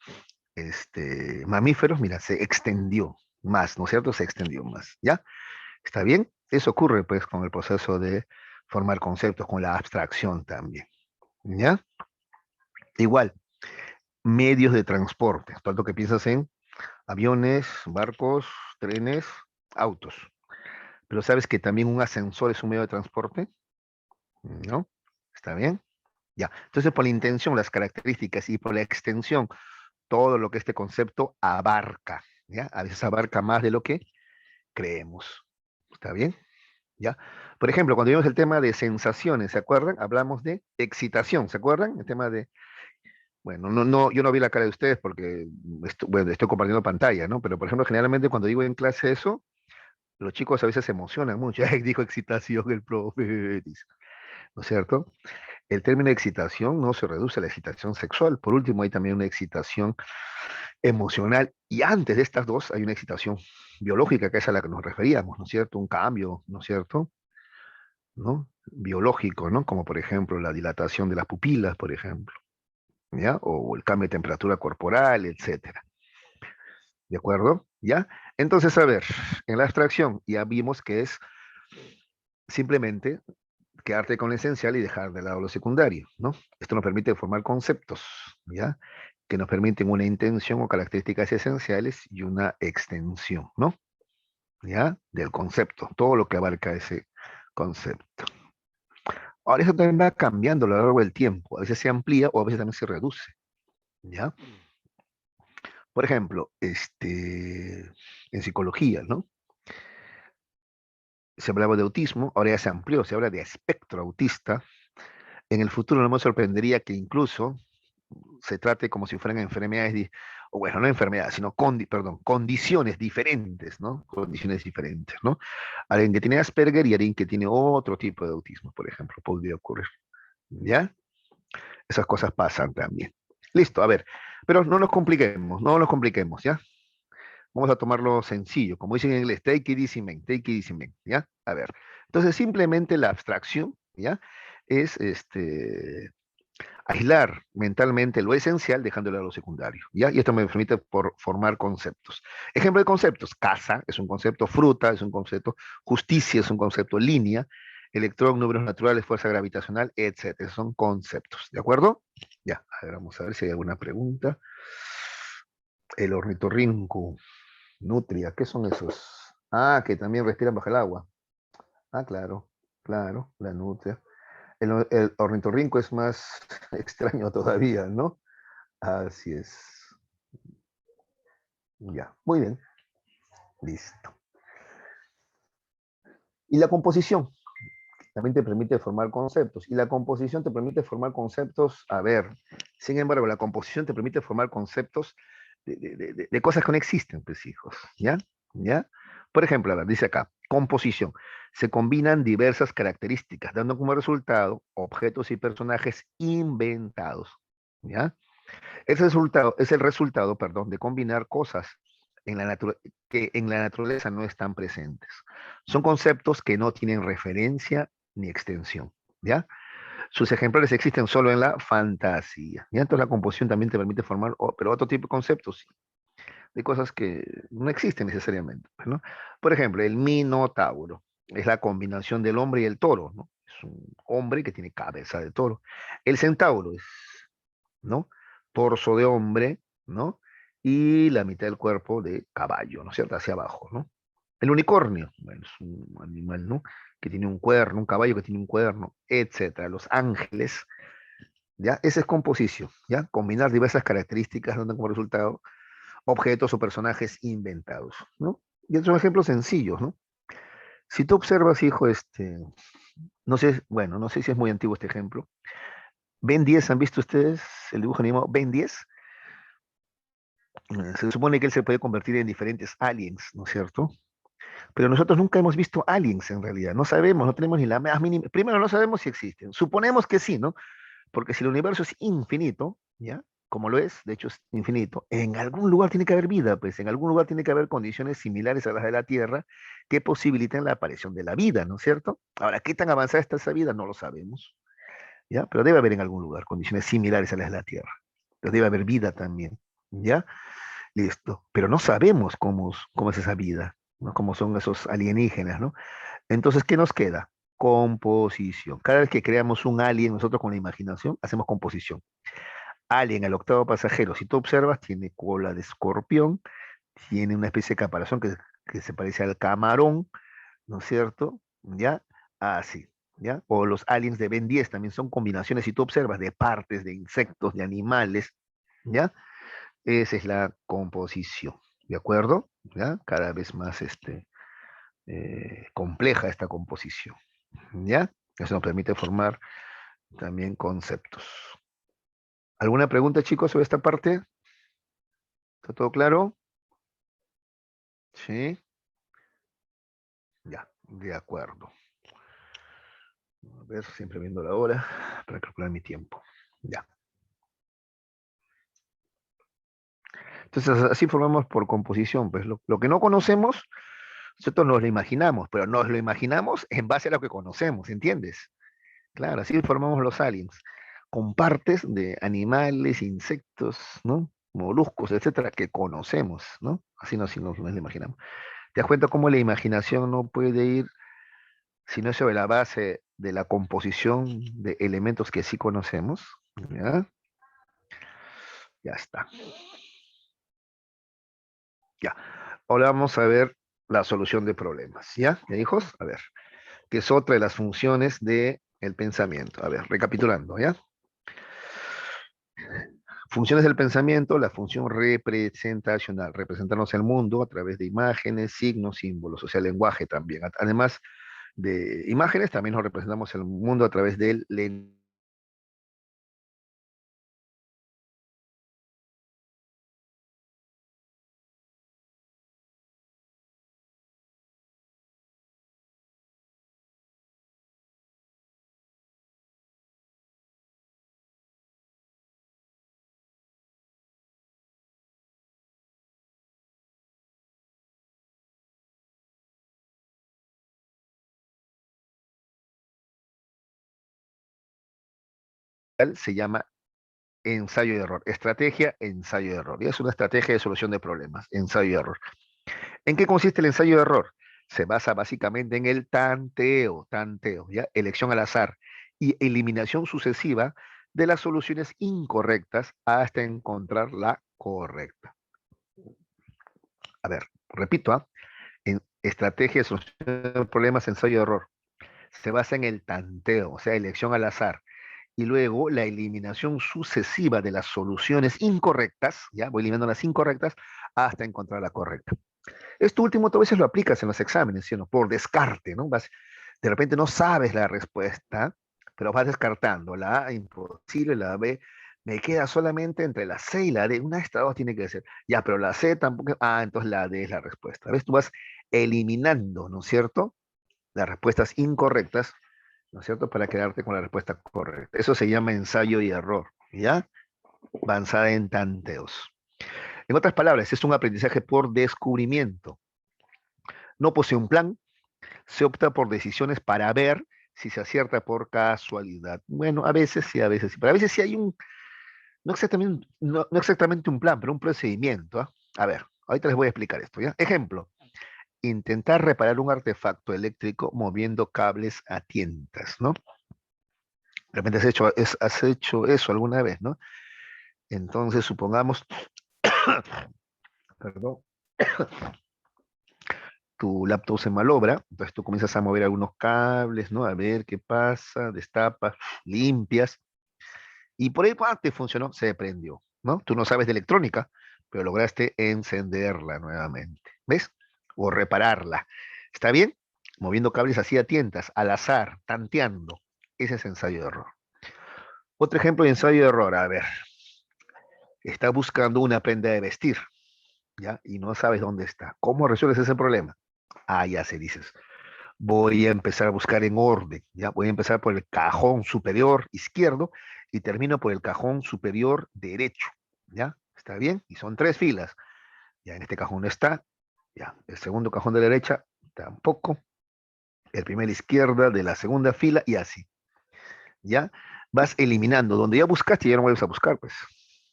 mamíferos, mira, se extendió más, ¿no es cierto? Se extendió más. ¿Ya? ¿Está bien? Eso ocurre pues con el proceso de formar conceptos, con la abstracción también. ¿Ya? Igual, medios de transporte. Tanto que piensas en aviones, barcos, trenes, autos. Pero ¿sabes que también un ascensor es un medio de transporte? ¿No? ¿Está bien? Ya. Entonces, por la intención, las características y por la extensión, todo lo que este concepto abarca, ¿ya? A veces abarca más de lo que creemos. ¿Está bien? ¿Ya? Por ejemplo, cuando vimos el tema de sensaciones, ¿se acuerdan? Hablamos de excitación, ¿se acuerdan? El tema de, bueno, yo no vi la cara de ustedes porque bueno, estoy compartiendo pantalla, ¿no? Pero, por ejemplo, generalmente cuando digo en clase eso, los chicos a veces se emocionan mucho. Ay, dijo excitación el profe, dice, ¿no es cierto? El término excitación no se reduce a la excitación sexual. Por último, hay también una excitación emocional. Y antes de estas dos hay una excitación biológica, que es a la que nos referíamos, ¿no es cierto? Un cambio, ¿no es cierto? ¿No? Biológico, ¿no? Como por ejemplo la dilatación de las pupilas, por ejemplo, ¿ya? O el cambio de temperatura corporal, etcétera. ¿De acuerdo? ¿Ya? Entonces, a ver, en la abstracción ya vimos que es simplemente quedarte con lo esencial y dejar de lado lo secundario, ¿no? Esto nos permite formar conceptos, ¿ya? Que nos permiten una intención o características esenciales y una extensión, ¿no? ¿Ya? Del concepto, todo lo que abarca ese concepto. Ahora eso también va cambiando a lo largo del tiempo, a veces se amplía o a veces también se reduce, ¿ya? Por ejemplo, en psicología, ¿no? Se hablaba de autismo, ahora ya se amplió, se habla de espectro autista. En el futuro no me sorprendería que incluso se trate como si fueran enfermedades, o bueno, no enfermedades, sino condiciones diferentes, ¿no? Condiciones diferentes, ¿no? Alguien que tiene Asperger y alguien que tiene otro tipo de autismo, por ejemplo, podría ocurrir, ¿ya? Esas cosas pasan también. Listo, a ver, pero no nos compliquemos, ¿ya? Vamos a tomarlo sencillo, como dicen en inglés, take it easy, man, take it easy, man, ¿ya? A ver, entonces simplemente la abstracción, ¿ya? Es Aislar mentalmente lo esencial, dejándolo a lo secundario, ¿ya? Y esto me permite formar conceptos. Ejemplo de conceptos: casa es un concepto, fruta es un concepto, justicia es un concepto, línea, electrón, números naturales, fuerza gravitacional, etcétera. Son conceptos, ¿de acuerdo? Ya, a ver, vamos a ver si hay alguna pregunta. El ornitorrinco, nutria, ¿qué son esos? Ah, que también respiran bajo el agua. Ah, claro, claro, la nutria. El ornitorrinco es más extraño todavía, ¿no? Así es. Ya, muy bien. Listo. Y la composición también te permite formar conceptos. Y la composición te permite formar conceptos, a ver, sin embargo, la composición te permite formar conceptos de cosas que no existen, pues, hijos. ¿Ya? ¿Ya? Por ejemplo, a ver, dice acá, composición. Se combinan diversas características, dando como resultado objetos y personajes inventados. ¿Ya? Es el resultado, perdón, de combinar cosas en que en la naturaleza no están presentes. Son conceptos que no tienen referencia ni extensión, ¿ya? Sus ejemplares existen solo en la fantasía, ¿ya? Entonces la composición también te permite formar, pero otro tipo de conceptos, sí, de cosas que no existen necesariamente, pues, ¿no? Por ejemplo, el minotauro es la combinación del hombre y el toro, ¿no? Es un hombre que tiene cabeza de toro. El centauro es, ¿no? Torso de hombre, ¿no? Y la mitad del cuerpo de caballo, ¿no es cierto? Hacia abajo, ¿no? El unicornio, bueno, es un animal, ¿no? Que tiene un cuerno, un caballo que tiene un cuerno, etcétera. Los ángeles, ¿ya? Esa es composición, ¿ya? Combinar diversas características dando como resultado objetos o personajes inventados, ¿no? Y estos son ejemplos sencillos, ¿no? Si tú observas, hijo, no sé, bueno, no sé si es muy antiguo este ejemplo. Ben 10, ¿han visto ustedes el dibujo animado Ben 10? Se supone que él se puede convertir en diferentes aliens, ¿no es cierto? Pero nosotros nunca hemos visto aliens en realidad, no sabemos, no tenemos ni la más mínima, primero no sabemos si existen, suponemos que sí, ¿no? Porque si el universo es infinito, ¿ya? Como lo es, de hecho es infinito, en algún lugar tiene que haber vida, pues en algún lugar tiene que haber condiciones similares a las de la Tierra que posibiliten la aparición de la vida, ¿no es cierto? Ahora, ¿qué tan avanzada está esa vida? No lo sabemos, ¿ya? Pero debe haber en algún lugar condiciones similares a las de la Tierra, pero debe haber vida también, ¿ya? Listo. Pero no sabemos cómo es esa vida, ¿no? Cómo son esos alienígenas, ¿no? Entonces, ¿qué nos queda? Composición. Cada vez que creamos un alien, nosotros con la imaginación hacemos composición. Alien, el octavo pasajero, si tú observas, tiene cola de escorpión, tiene una especie de caparazón que se parece al camarón, ¿no es cierto? ¿Ya? Así, ¿ya? O los aliens de Ben 10 también son combinaciones, si tú observas, de partes, de insectos, de animales, ¿ya? Esa es la composición, ¿de acuerdo? ¿Ya? Cada vez más compleja esta composición, ¿ya? Eso nos permite formar también conceptos. ¿Alguna pregunta, chicos, sobre esta parte? ¿Está todo claro? Sí. Ya, de acuerdo. A ver, siempre viendo la hora para calcular mi tiempo. Ya. Entonces, así formamos por composición. Pues lo que no conocemos, nosotros nos lo imaginamos, pero nos lo imaginamos en base a lo que conocemos, ¿entiendes? Claro, así formamos los aliens, con partes de animales, insectos, ¿no? Moluscos, etcétera, que conocemos, ¿no? Así nos lo imaginamos. ¿Te das cuenta cómo la imaginación no puede ir si no es sobre la base de la composición de elementos que sí conocemos? ¿Ya? Ya está. Ya. Ahora vamos a ver la solución de problemas. ¿Ya? ¿Ya, hijos? A ver, que es otra de las funciones del pensamiento. A ver, recapitulando, ¿ya? Funciones del pensamiento, la función representacional, representarnos el mundo a través de imágenes, signos, símbolos, o sea, lenguaje también. Además de imágenes, también nos representamos el mundo a través del lenguaje. se llama ensayo y error. Estrategia, ensayo y error. Y es una estrategia de solución de problemas, ensayo y error. ¿En qué consiste el ensayo y error? Se basa básicamente en el tanteo, ¿ya? Elección al azar y eliminación sucesiva de las soluciones incorrectas hasta encontrar la correcta. A ver, repito, en estrategia de solución de problemas, ensayo y error. Se basa en el tanteo, o sea, elección al azar, y luego la eliminación sucesiva de las soluciones incorrectas, ya voy eliminando las incorrectas hasta encontrar la correcta. Esto último tú a veces lo aplicas en los exámenes, ¿sí o no? Por descarte, ¿no? De repente no sabes la respuesta, pero vas descartando la A, imposible, la B, me queda solamente entre la C y la D, una de estas dos tiene que ser, ya, pero la C tampoco, entonces la D es la respuesta, ¿ves? Tú vas eliminando, ¿no es cierto? Las respuestas incorrectas, ¿no es cierto? Para quedarte con la respuesta correcta. Eso se llama ensayo y error, ¿ya? Avanzada en tanteos. En otras palabras, es un aprendizaje por descubrimiento. No posee un plan, se opta por decisiones para ver si se acierta por casualidad. Bueno, a veces sí, pero a veces sí hay no exactamente un plan, pero un procedimiento. ¿Ah? A ver, ahorita les voy a explicar esto, ¿ya? Ejemplo, intentar reparar un artefacto eléctrico moviendo cables a tientas, ¿no? De repente has hecho eso alguna vez, ¿no? Entonces, supongamos, perdón, tu laptop se malogra, entonces tú comienzas a mover algunos cables, ¿no? A ver qué pasa, destapas, limpias, y por ahí te funcionó, se prendió, ¿no? Tú no sabes de electrónica, pero lograste encenderla nuevamente, ¿ves? O repararla. ¿Está bien? Moviendo cables así a tientas, al azar, tanteando. Ese es ensayo de error. Otro ejemplo de ensayo de error, a ver, estás buscando una prenda de vestir, ¿ya? Y no sabes dónde está. ¿Cómo resuelves ese problema? Ya se dices, voy a empezar a buscar en orden, ya voy a empezar por el cajón superior izquierdo y termino por el cajón superior derecho, ¿ya? ¿Está bien? Y son 3 filas. Ya en este cajón no está, ya. El segundo cajón de la derecha tampoco. El primer izquierda de la segunda fila y así, ¿ya? Vas eliminando. Donde ya buscaste, ya no vuelves a buscar, pues,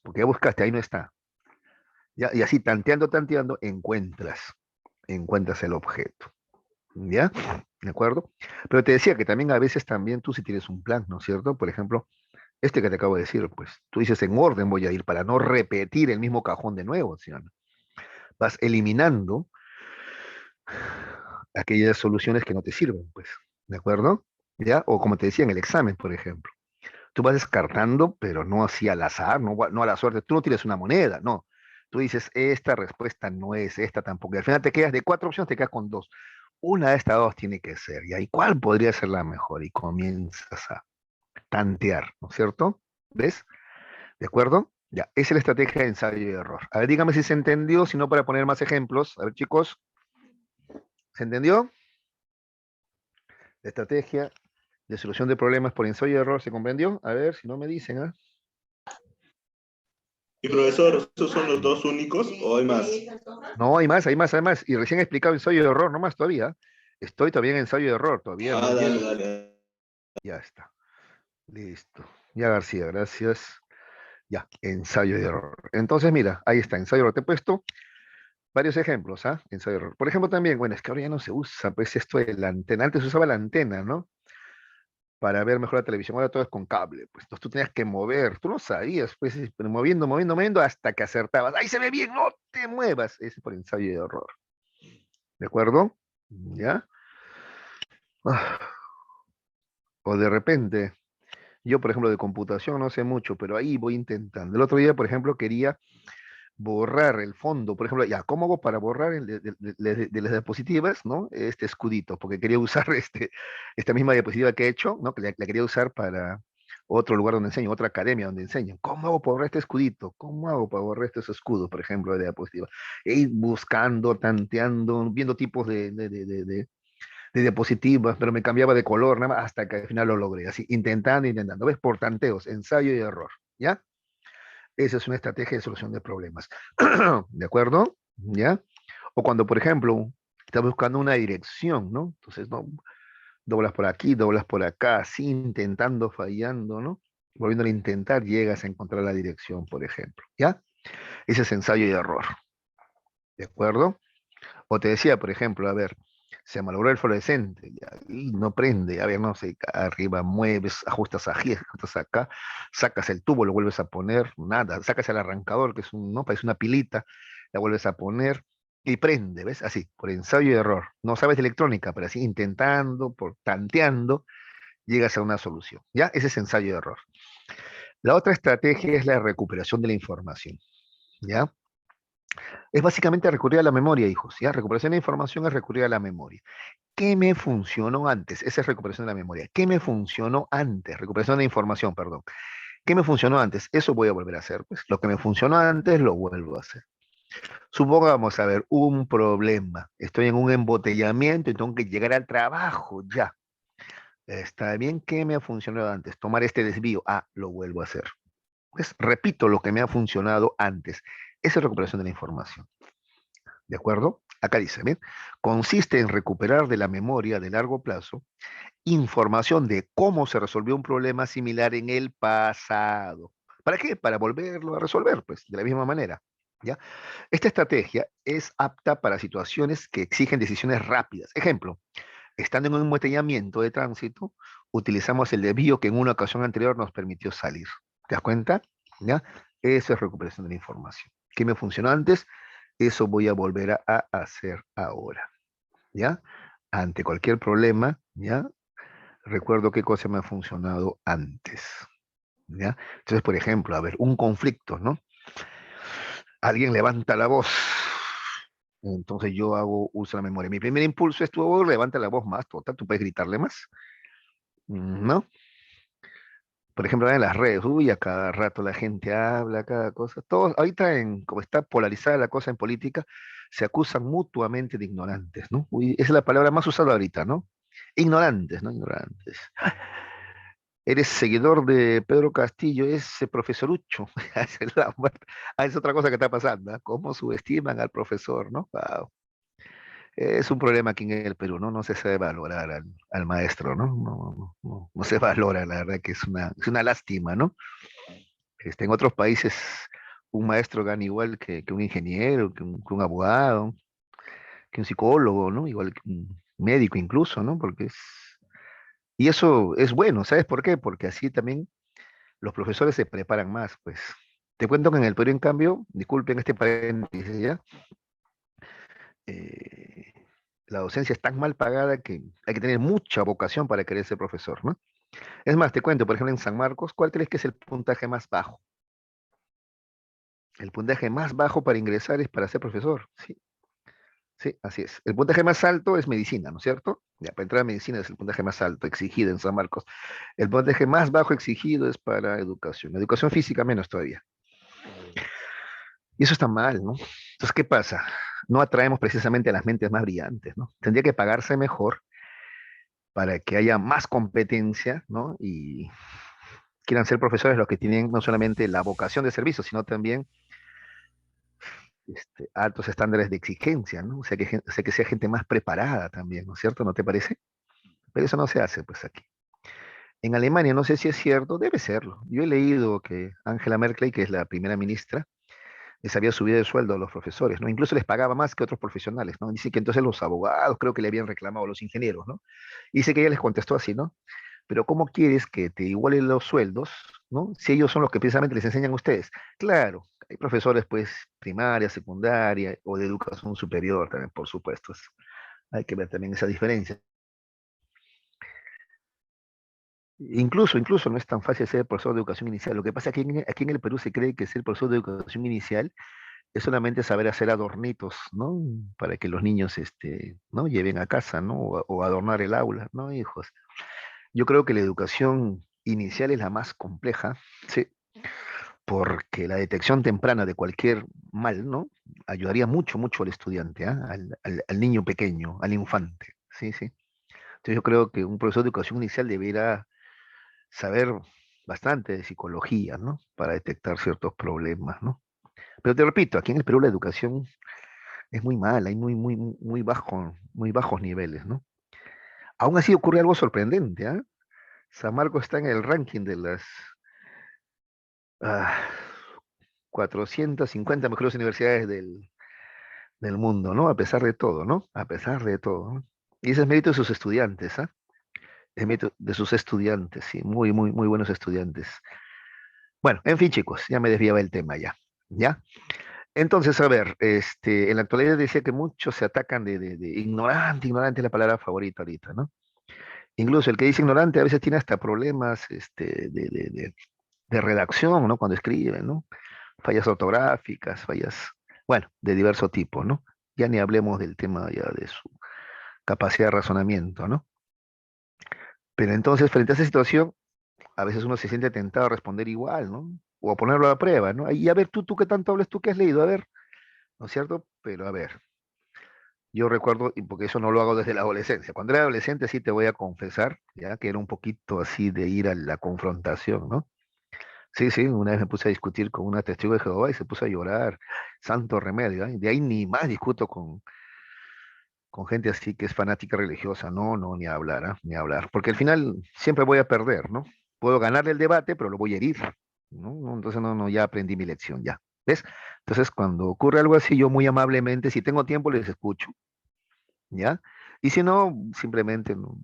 porque ya buscaste, ahí no está. ¿Ya? Y así, tanteando, encuentras el objeto. ¿Ya? ¿De acuerdo? Pero te decía que también a veces también tú si tienes un plan, ¿no es cierto? Por ejemplo, este que te acabo de decir, pues tú dices en orden voy a ir para no repetir el mismo cajón de nuevo, ¿sí o no? Vas eliminando aquellas soluciones que no te sirven, pues, ¿de acuerdo? ¿Ya? O como te decía en el examen, por ejemplo. Tú vas descartando, pero no así al azar, no a la suerte. Tú no tienes una moneda, no. Tú dices, esta respuesta no es, esta tampoco. Y al final te quedas de 4 opciones, te quedas con 2. Una de estas dos tiene que ser. ¿Y ahí cuál podría ser la mejor? Y comienzas a tantear, ¿no es cierto? ¿Ves? ¿De acuerdo? Ya, esa es la estrategia de ensayo y error. A ver, dígame si se entendió, si no para poner más ejemplos. A ver, chicos, ¿se entendió? La estrategia de solución de problemas por ensayo y error, ¿se comprendió? A ver, si no me dicen, ¿ah? Y profesor, ¿esos son los dos únicos o hay más? No, hay más. Y recién he explicado ensayo y error, nomás todavía. Estoy todavía en ensayo y error, todavía no Dale, llego. dale. Ya está. Listo. Ya, García, gracias. Ya, ensayo y error. Entonces, mira, ahí está, ensayo y error. Te he puesto varios ejemplos, ¿ah? Ensayo y error. Por ejemplo, también, bueno, es que ahora ya no se usa, pues esto de la antena. Antes se usaba la antena, ¿no? Para ver mejor la televisión. Ahora todo es con cable. Pues entonces tú tenías que mover. Tú no sabías, pues, pero moviendo, hasta que acertabas. ¡Ahí se ve bien! ¡No te muevas! Ese es por ensayo y error. ¿De acuerdo? ¿Ya? Ah, O de repente, yo, por ejemplo, de computación no sé mucho, pero ahí voy intentando. El otro día, por ejemplo, quería borrar el fondo. Por ejemplo, ya, ¿cómo hago para borrar de las diapositivas, ¿no? Este escudito, porque quería usar esta misma diapositiva que he hecho, ¿no? Que la quería usar para otro lugar donde enseño, otra academia donde enseño. ¿Cómo hago para borrar este escudito? ¿Cómo hago para borrar estos escudos, por ejemplo, de diapositiva? E ir buscando, tanteando, viendo tipos de diapositivas, pero me cambiaba de color, nada más, hasta que al final lo logré, así, intentando, ¿ves? Por tanteos, ensayo y error, ¿ya? Esa es una estrategia de solución de problemas, ¿de acuerdo? ¿Ya? O cuando, por ejemplo, estás buscando una dirección, ¿no? Entonces, ¿no? Doblas por aquí, doblas por acá, así, intentando, fallando, ¿no? volviendo a intentar, llegas a encontrar la dirección, por ejemplo, ¿ya? Ese es ensayo y error, ¿de acuerdo? O te decía, por ejemplo, a ver, se malogró el fluorescente, ya, y no prende, a ver, no sé, arriba mueves, ajustas aquí, ajustas acá, sacas el tubo, lo vuelves a poner, nada, sacas el arrancador, que es un, ¿no? Parece una pilita, la vuelves a poner y prende, ¿ves? Así, por ensayo y error. No sabes de electrónica, pero así intentando, por tanteando, llegas a una solución, ¿ya? Ese es ensayo y error. La otra estrategia es la recuperación de la información, ¿ya? Es básicamente recurrir a la memoria, hijos, ¿ya? Recuperación de información es recurrir a la memoria. ¿Qué me funcionó antes? Esa es recuperación de la memoria. ¿Qué me funcionó antes? Recuperación de información, perdón. ¿Qué me funcionó antes? Eso voy a volver a hacer. Pues lo que me funcionó antes lo vuelvo a hacer. Supongamos, a ver, un problema. Estoy en un embotellamiento y tengo que llegar al trabajo ya. Está bien, ¿qué me ha funcionado antes? Tomar este desvío. Ah, lo vuelvo a hacer. Pues repito lo que me ha funcionado antes. Esa es recuperación de la información. ¿De acuerdo? Acá dice, ¿bien? Consiste en recuperar de la memoria de largo plazo información de cómo se resolvió un problema similar en el pasado. ¿Para qué? Para volverlo a resolver, pues, de la misma manera. ¿Ya? Esta estrategia es apta para situaciones que exigen decisiones rápidas. Ejemplo, estando en un embotellamiento de tránsito, utilizamos el desvío que en una ocasión anterior nos permitió salir. ¿Te das cuenta? ¿Ya? Eso es recuperación de la información. ¿Qué me funcionó antes? Eso voy a volver a hacer ahora. ¿Ya? Ante cualquier problema, ¿ya? Recuerdo qué cosa me ha funcionado antes. ¿Ya? Entonces, por ejemplo, a ver, un conflicto, ¿no? Alguien levanta la voz. Entonces yo hago uso de la memoria. Mi primer impulso es tú levanta la voz más, total, tú puedes gritarle más, ¿no? Por ejemplo, en las redes, uy, a cada rato la gente habla, cada cosa. Todos, ahorita, como está polarizada la cosa en política, se acusan mutuamente de ignorantes, ¿no? Uy, esa es la palabra más usada ahorita, ¿no? Ignorantes, ¿no? Ignorantes. Eres seguidor de Pedro Castillo, ese profesorucho. Es otra cosa que está pasando, ¿eh? ¿Cómo subestiman al profesor, no? Wow. Es un problema aquí en el Perú, ¿no? No se sabe valorar al maestro, ¿no? No se valora, la verdad que es una lástima, ¿no? En otros países un maestro gana igual que un ingeniero, que un abogado, que un psicólogo, ¿no? Igual que un médico incluso, ¿no? Y eso es bueno, ¿sabes por qué? Porque así también los profesores se preparan más, pues. Te cuento que en el Perú, en cambio, disculpen este paréntesis, ¿ya? Eh, la docencia es tan mal pagada que hay que tener mucha vocación para querer ser profesor, ¿no? Es más, te cuento, por ejemplo, en San Marcos, ¿cuál crees que es el puntaje más bajo? El puntaje más bajo para ingresar es para ser profesor, sí, sí, así es. El puntaje más alto es medicina, ¿no es cierto? Ya, para entrar a medicina es el puntaje más alto exigido en San Marcos. El puntaje más bajo exigido es para educación. Educación física menos todavía. Y eso está mal, ¿no? Entonces, ¿qué pasa? No atraemos precisamente a las mentes más brillantes, ¿no? Tendría que pagarse mejor para que haya más competencia, ¿no? Y quieran ser profesores los que tienen no solamente la vocación de servicio, sino también altos estándares de exigencia, ¿no? O sea que sea gente más preparada también, ¿no es cierto? ¿No te parece? Pero eso no se hace, pues, aquí. En Alemania, no sé si es cierto, debe serlo. Yo he leído que Angela Merkel, que es la primera ministra, les había subido el sueldo a los profesores, ¿no? Incluso les pagaba más que otros profesionales, ¿no? Dice que entonces los abogados creo que le habían reclamado a los ingenieros, ¿no? Dice que ella les contestó así, ¿no? Pero ¿cómo quieres que te igualen los sueldos, ¿no? Si ellos son los que precisamente les enseñan a ustedes. Claro, hay profesores, pues, primaria, secundaria o de educación superior también, por supuesto. Hay que ver también esa diferencia. Incluso no es tan fácil ser profesor de educación inicial. Lo que pasa es que aquí en el Perú se cree que ser profesor de educación inicial es solamente saber hacer adornitos, ¿no? Para que los niños, ¿no? Lleven a casa, ¿no? O adornar el aula, ¿no, hijos? Yo creo que la educación inicial es la más compleja, sí, porque la detección temprana de cualquier mal, ¿no? Ayudaría mucho, mucho al estudiante, ¿ah? Al niño pequeño, al infante, sí, sí. Entonces yo creo que un profesor de educación inicial debería saber bastante de psicología, ¿no? Para detectar ciertos problemas, ¿no? Pero te repito, aquí en el Perú la educación es muy mala, hay muy bajos niveles, ¿no? Aún así ocurre algo sorprendente, ¿ah? San Marcos está en el ranking de las ah, 450 mejores universidades del mundo, ¿no? A pesar de todo, ¿no? A pesar de todo, ¿no? Y ese es mérito de sus estudiantes, ¿ah? Es mérito de sus estudiantes, sí, muy, muy, muy buenos estudiantes. Bueno, en fin, chicos, ya me desviaba el tema ya, ¿ya? Entonces, a ver, en la actualidad decía que muchos se atacan de ignorante, ignorante es la palabra favorita ahorita, ¿no? Incluso el que dice ignorante a veces tiene hasta problemas, de redacción, ¿no? Cuando escribe, ¿no? Fallas ortográficas, fallas, bueno, de diverso tipo, ¿no? Ya ni hablemos del tema ya de su capacidad de razonamiento, ¿no? Pero entonces, frente a esa situación, a veces uno se siente tentado a responder igual, ¿no? O a ponerlo a prueba, ¿no? Y a ver, tú qué tanto hablas, tú qué has leído, a ver, ¿no es cierto? Pero a ver, yo recuerdo, y porque eso no lo hago desde la adolescencia, cuando era adolescente sí te voy a confesar, ya que era un poquito así de ir a la confrontación, ¿no? Sí, sí, una vez me puse a discutir con una testigo de Jehová y se puso a llorar, santo remedio, ¿eh? De ahí ni más discuto con gente así que es fanática religiosa, no, no, ni hablar, ¿ah? Ni hablar, porque al final siempre voy a perder, ¿no? Puedo ganarle el debate, pero lo voy a herir, ¿no? Entonces, no, no, ya aprendí mi lección, ya, ¿ves? Entonces, cuando ocurre algo así, yo muy amablemente, si tengo tiempo, les escucho, ¿ya? Y si no, simplemente no,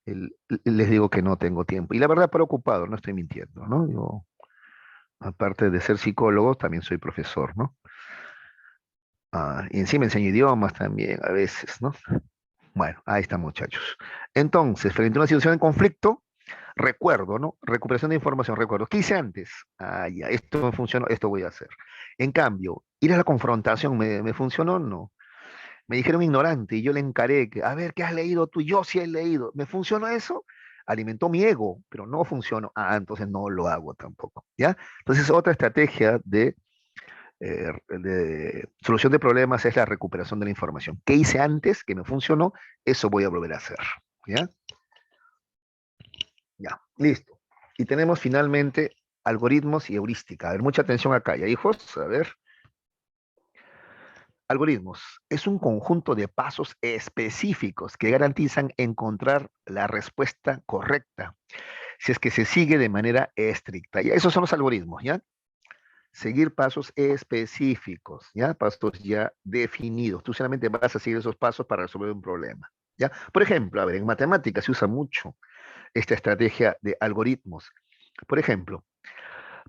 les digo que no tengo tiempo. Y la verdad, preocupado, no estoy mintiendo, ¿no? Yo, aparte de ser psicólogo, también soy profesor, ¿no? Y encima enseño idiomas también, a veces, ¿no? Bueno, ahí está, muchachos. Entonces, frente a una situación de conflicto, recuerdo, ¿no? Recuperación de información, recuerdo. ¿Qué hice antes? Ya, esto me funcionó, esto voy a hacer. En cambio, ir a la confrontación, ¿me funcionó? No. Me dijeron ignorante y yo le encaré que, a ver, ¿qué has leído tú? Yo sí he leído. ¿Me funcionó eso? Alimentó mi ego, pero no funcionó. Entonces no lo hago tampoco, ¿ya? Entonces, otra estrategia de solución de problemas es la recuperación de la información. ¿Qué hice antes que me funcionó? Eso voy a volver a hacer, ¿ya? Ya, listo. Y tenemos finalmente algoritmos y heurística. A ver, mucha atención acá, ya hijos, a ver. Algoritmos es un conjunto de pasos específicos que garantizan encontrar la respuesta correcta, si es que se sigue de manera estricta. Ya, esos son los algoritmos, ¿ya? Seguir pasos específicos, ¿ya? Pasos ya definidos. Tú solamente vas a seguir esos pasos para resolver un problema, ¿ya? Por ejemplo, a ver, en matemáticas se usa mucho esta estrategia de algoritmos. Por ejemplo,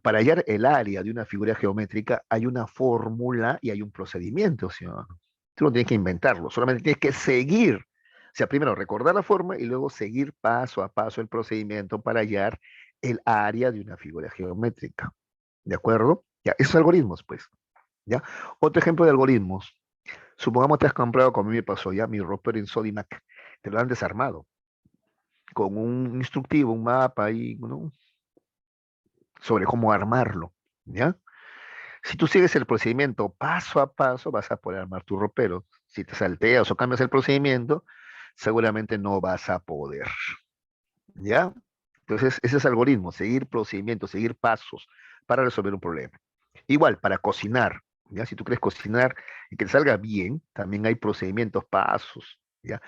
para hallar el área de una figura geométrica hay una fórmula y hay un procedimiento, ¿sí? Tú no tienes que inventarlo, solamente tienes que seguir. O sea, primero recordar la forma y luego seguir paso a paso el procedimiento para hallar el área de una figura geométrica. ¿De acuerdo? Ya, esos algoritmos, pues. ¿Ya? Otro ejemplo de algoritmos. Supongamos que has comprado, como a mí me pasó ya, mi ropero en Sodimac. Te lo han desarmado con un instructivo, un mapa ahí, ¿no? Sobre cómo armarlo. ¿Ya? Si tú sigues el procedimiento paso a paso, vas a poder armar tu ropero. Si te salteas o cambias el procedimiento, seguramente no vas a poder. ¿Ya? Entonces, ese es algoritmo, seguir procedimientos, seguir pasos para resolver un problema. Igual, para cocinar, ¿ya? Si tú quieres cocinar y que te salga bien, también hay procedimientos, pasos, ¿ya?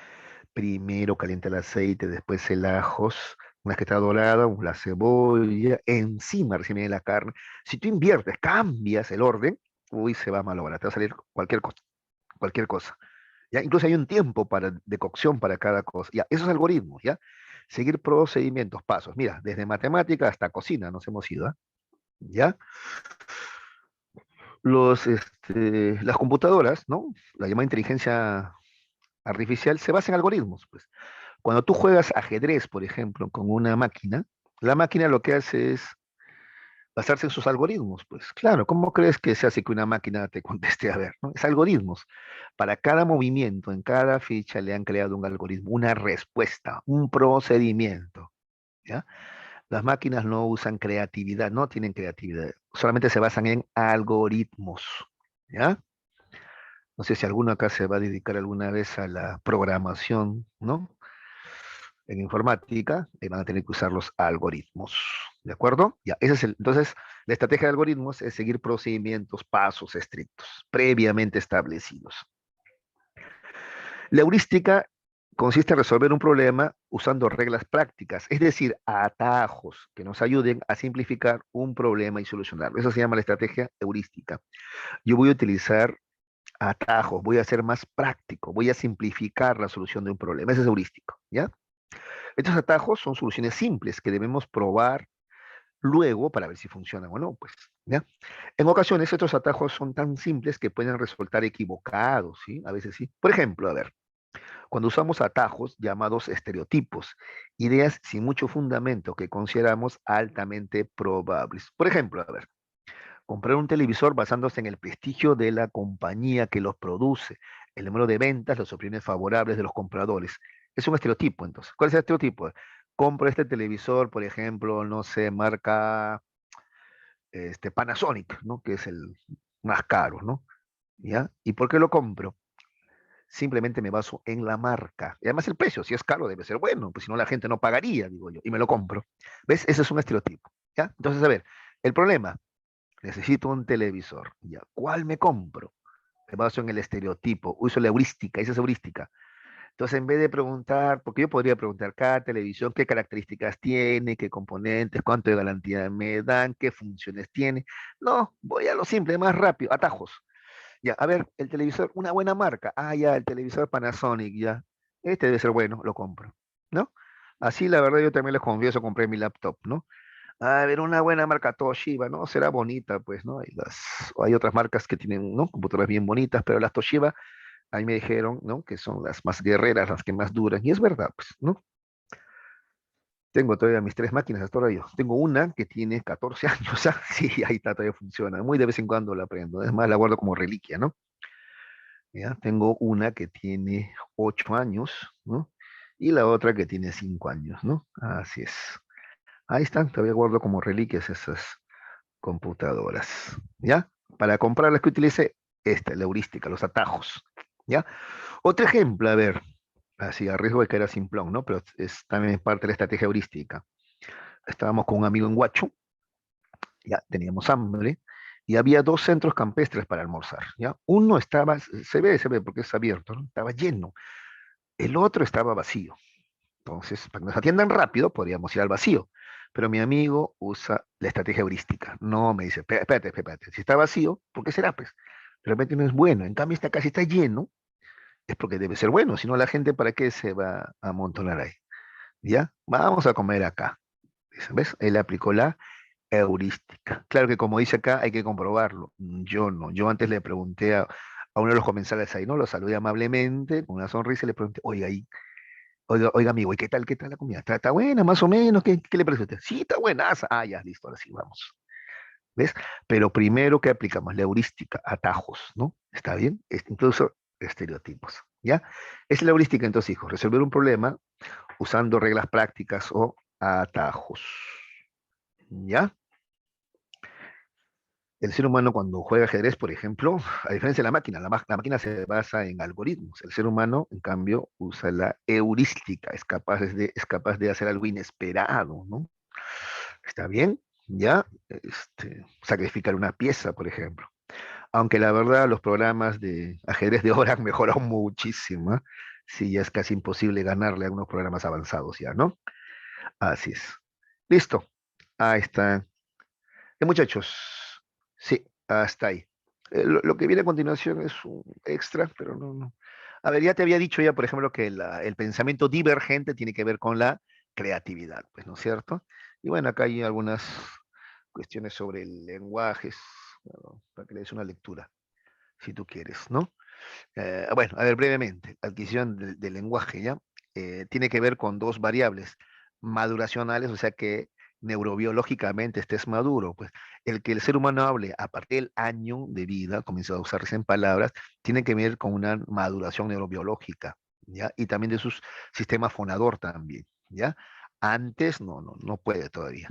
Primero calienta el aceite, después el ajos, una vez que está dorada, la cebolla, encima recién viene la carne. Si tú inviertes, cambias el orden, uy, se va a malograr, te va a salir cualquier cosa, cualquier cosa. ¿Ya? Incluso hay un tiempo de cocción para cada cosa. Ya, esos algoritmos, ¿ya? Seguir procedimientos, pasos. Mira, desde matemática hasta cocina nos hemos ido, ¿eh? ¿Ya? Las computadoras, ¿no? La llamada inteligencia artificial se basa en algoritmos, pues. Cuando tú juegas ajedrez, por ejemplo, con una máquina, la máquina lo que hace es basarse en sus algoritmos, pues. Claro, ¿cómo crees que se hace que una máquina te conteste? A ver, ¿no? Es algoritmos. Para cada movimiento, en cada ficha le han creado un algoritmo, una respuesta, un procedimiento, ¿ya? Las máquinas no usan creatividad, no tienen creatividad, solamente se basan en algoritmos, ¿ya? No sé si alguno acá se va a dedicar alguna vez a la programación, ¿no? En informática, van a tener que usar los algoritmos, ¿de acuerdo? Ya, entonces, la estrategia de algoritmos es seguir procedimientos, pasos estrictos, previamente establecidos. La heurística consiste en resolver un problema usando reglas prácticas, es decir, atajos que nos ayuden a simplificar un problema y solucionarlo. Eso se llama la estrategia heurística. Yo voy a utilizar atajos, voy a ser más práctico, voy a simplificar la solución de un problema. Ese es heurístico, ¿ya? Estos atajos son soluciones simples que debemos probar luego para ver si funcionan o no, pues, ¿ya? En ocasiones estos atajos son tan simples que pueden resultar equivocados, ¿sí? A veces sí. Por ejemplo, a ver, cuando usamos atajos llamados estereotipos, ideas sin mucho fundamento que consideramos altamente probables. Por ejemplo, a ver, comprar un televisor basándose en el prestigio de la compañía que los produce, el número de ventas, las opiniones favorables de los compradores. Es un estereotipo, entonces. ¿Cuál es el estereotipo? Compro este televisor, por ejemplo, no sé, marca Panasonic, ¿no? Que es el más caro, ¿no? ¿Ya? ¿Y por qué lo compro? Simplemente me baso en la marca. Y además el precio, si es caro, debe ser bueno, pues si no la gente no pagaría, digo yo, y me lo compro. ¿Ves? Ese es un estereotipo. ¿Ya? Entonces, a ver, el problema, necesito un televisor. ¿Ya? ¿Cuál me compro? Me baso en el estereotipo, uso la heurística, esa es heurística. Entonces, en vez de preguntar, porque yo podría preguntar cada televisión, qué características tiene, qué componentes, cuánto de garantía me dan, qué funciones tiene. No, voy a lo simple, más rápido, atajos. Ya, a ver, el televisor, una buena marca. Ah, ya, el televisor Panasonic, ya. Este debe ser bueno, lo compro, ¿no? Así, la verdad, yo también les confieso, compré mi laptop, ¿no? A ver, una buena marca Toshiba, ¿no? Será bonita, pues, ¿no? Hay otras marcas que tienen, ¿no? Computadoras bien bonitas, pero las Toshiba, ahí me dijeron, ¿no? Que son las más guerreras, las que más duran. Y es verdad, pues, ¿no? Tengo todavía mis tres máquinas hasta ahora yo. Tengo una que tiene 14 años, ¿ah? Sí, ahí está, todavía funciona. Muy de vez en cuando la prendo. Es más, la guardo como reliquia, ¿no? ¿Ya? Tengo una que tiene 8 años, ¿no? Y la otra que tiene 5 años, ¿no? Así es. Ahí están, todavía guardo como reliquias esas computadoras, ¿ya? Para comprar las que utilice, esta, la heurística, los atajos, ¿ya? Otro ejemplo, a ver, así a riesgo de caer a simplón, ¿no? Pero es también parte de la estrategia heurística. Estábamos con un amigo en Huacho, ya teníamos hambre, y había dos centros campestres para almorzar, ¿ya? Uno estaba, se ve porque es abierto, ¿no? Estaba lleno. El otro estaba vacío. Entonces, para que nos atiendan rápido, podríamos ir al vacío. Pero mi amigo usa la estrategia heurística. No, me dice, espérate, espérate. Si está vacío, ¿por qué será? Pues, de repente no es bueno. En cambio, esta casi está lleno, es porque debe ser bueno. Si no, la gente, ¿para qué se va a amontonar ahí? ¿Ya? Vamos a comer acá. Dice, ¿ves? Él aplicó la heurística. Claro que como dice acá, hay que comprobarlo. Yo no. Yo antes le pregunté a uno de los comensales ahí, ¿no? Lo saludé amablemente, con una sonrisa, y le pregunté, oiga, ahí, oiga, amigo, ¿y qué tal la comida? ¿Está buena, más o menos? ¿Qué le parece a usted? Sí, está buenaza. Ah, ya, listo, ahora sí, vamos. ¿Ves? Pero primero que aplicamos la heurística, atajos, ¿no? ¿Está bien? Incluso estereotipos, ¿ya? Es la heurística, entonces, hijos, resolver un problema usando reglas prácticas o atajos, ¿ya? El ser humano cuando juega ajedrez, por ejemplo, a diferencia de la máquina, la máquina se basa en algoritmos. El ser humano, en cambio, usa la heurística, es capaz de hacer algo inesperado, ¿no? ¿Está bien? ¿Ya? Sacrificar una pieza, por ejemplo. Aunque la verdad, los programas de ajedrez de ahora han mejorado muchísimo, ¿eh? Sí, ya es casi imposible ganarle a unos programas avanzados ya, ¿no? Así es. Listo. Ahí está. Muchachos, sí, hasta ahí. Lo que viene a continuación es un extra, pero no, no. A ver, ya te había dicho ya, por ejemplo, que el pensamiento divergente tiene que ver con la creatividad, pues, ¿no es cierto? Y bueno, acá hay algunas cuestiones sobre el lenguaje, bueno, para que le des una lectura, si tú quieres, ¿no? Bueno, a ver, brevemente, la adquisición del lenguaje, ¿ya? Tiene que ver con dos variables maduracionales, o sea que neurobiológicamente estés maduro, pues el que el ser humano hable a partir del año de vida, comienza a usarse en palabras, tiene que ver con una maduración neurobiológica, ¿ya? Y también de su sistema fonador también, ¿ya? Antes no puede todavía,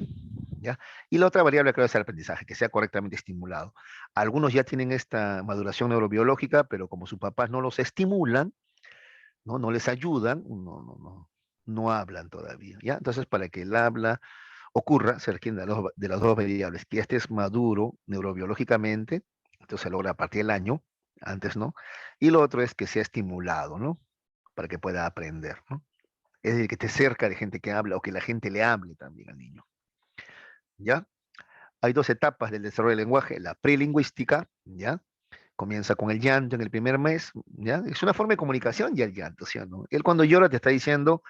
¿ya? Y la otra variable creo es el aprendizaje, que sea correctamente estimulado. Algunos ya tienen esta maduración neurobiológica, pero como sus papás no los estimulan, no les ayudan, no hablan todavía, ¿ya? Entonces, para que el habla ocurra, se requieren de las dos variables, que este es maduro neurobiológicamente, entonces se logra a partir del año, antes no, y lo otro es que sea estimulado, ¿no? para que pueda aprender, ¿no? Es decir, que esté cerca de gente que habla o que la gente le hable también al niño, ¿ya? Hay dos etapas del desarrollo del lenguaje, la prelingüística, ¿ya? Comienza con el llanto en el primer mes, ¿ya? Es una forma de comunicación ya el llanto, ¿sí o no? Él cuando llora te está diciendo,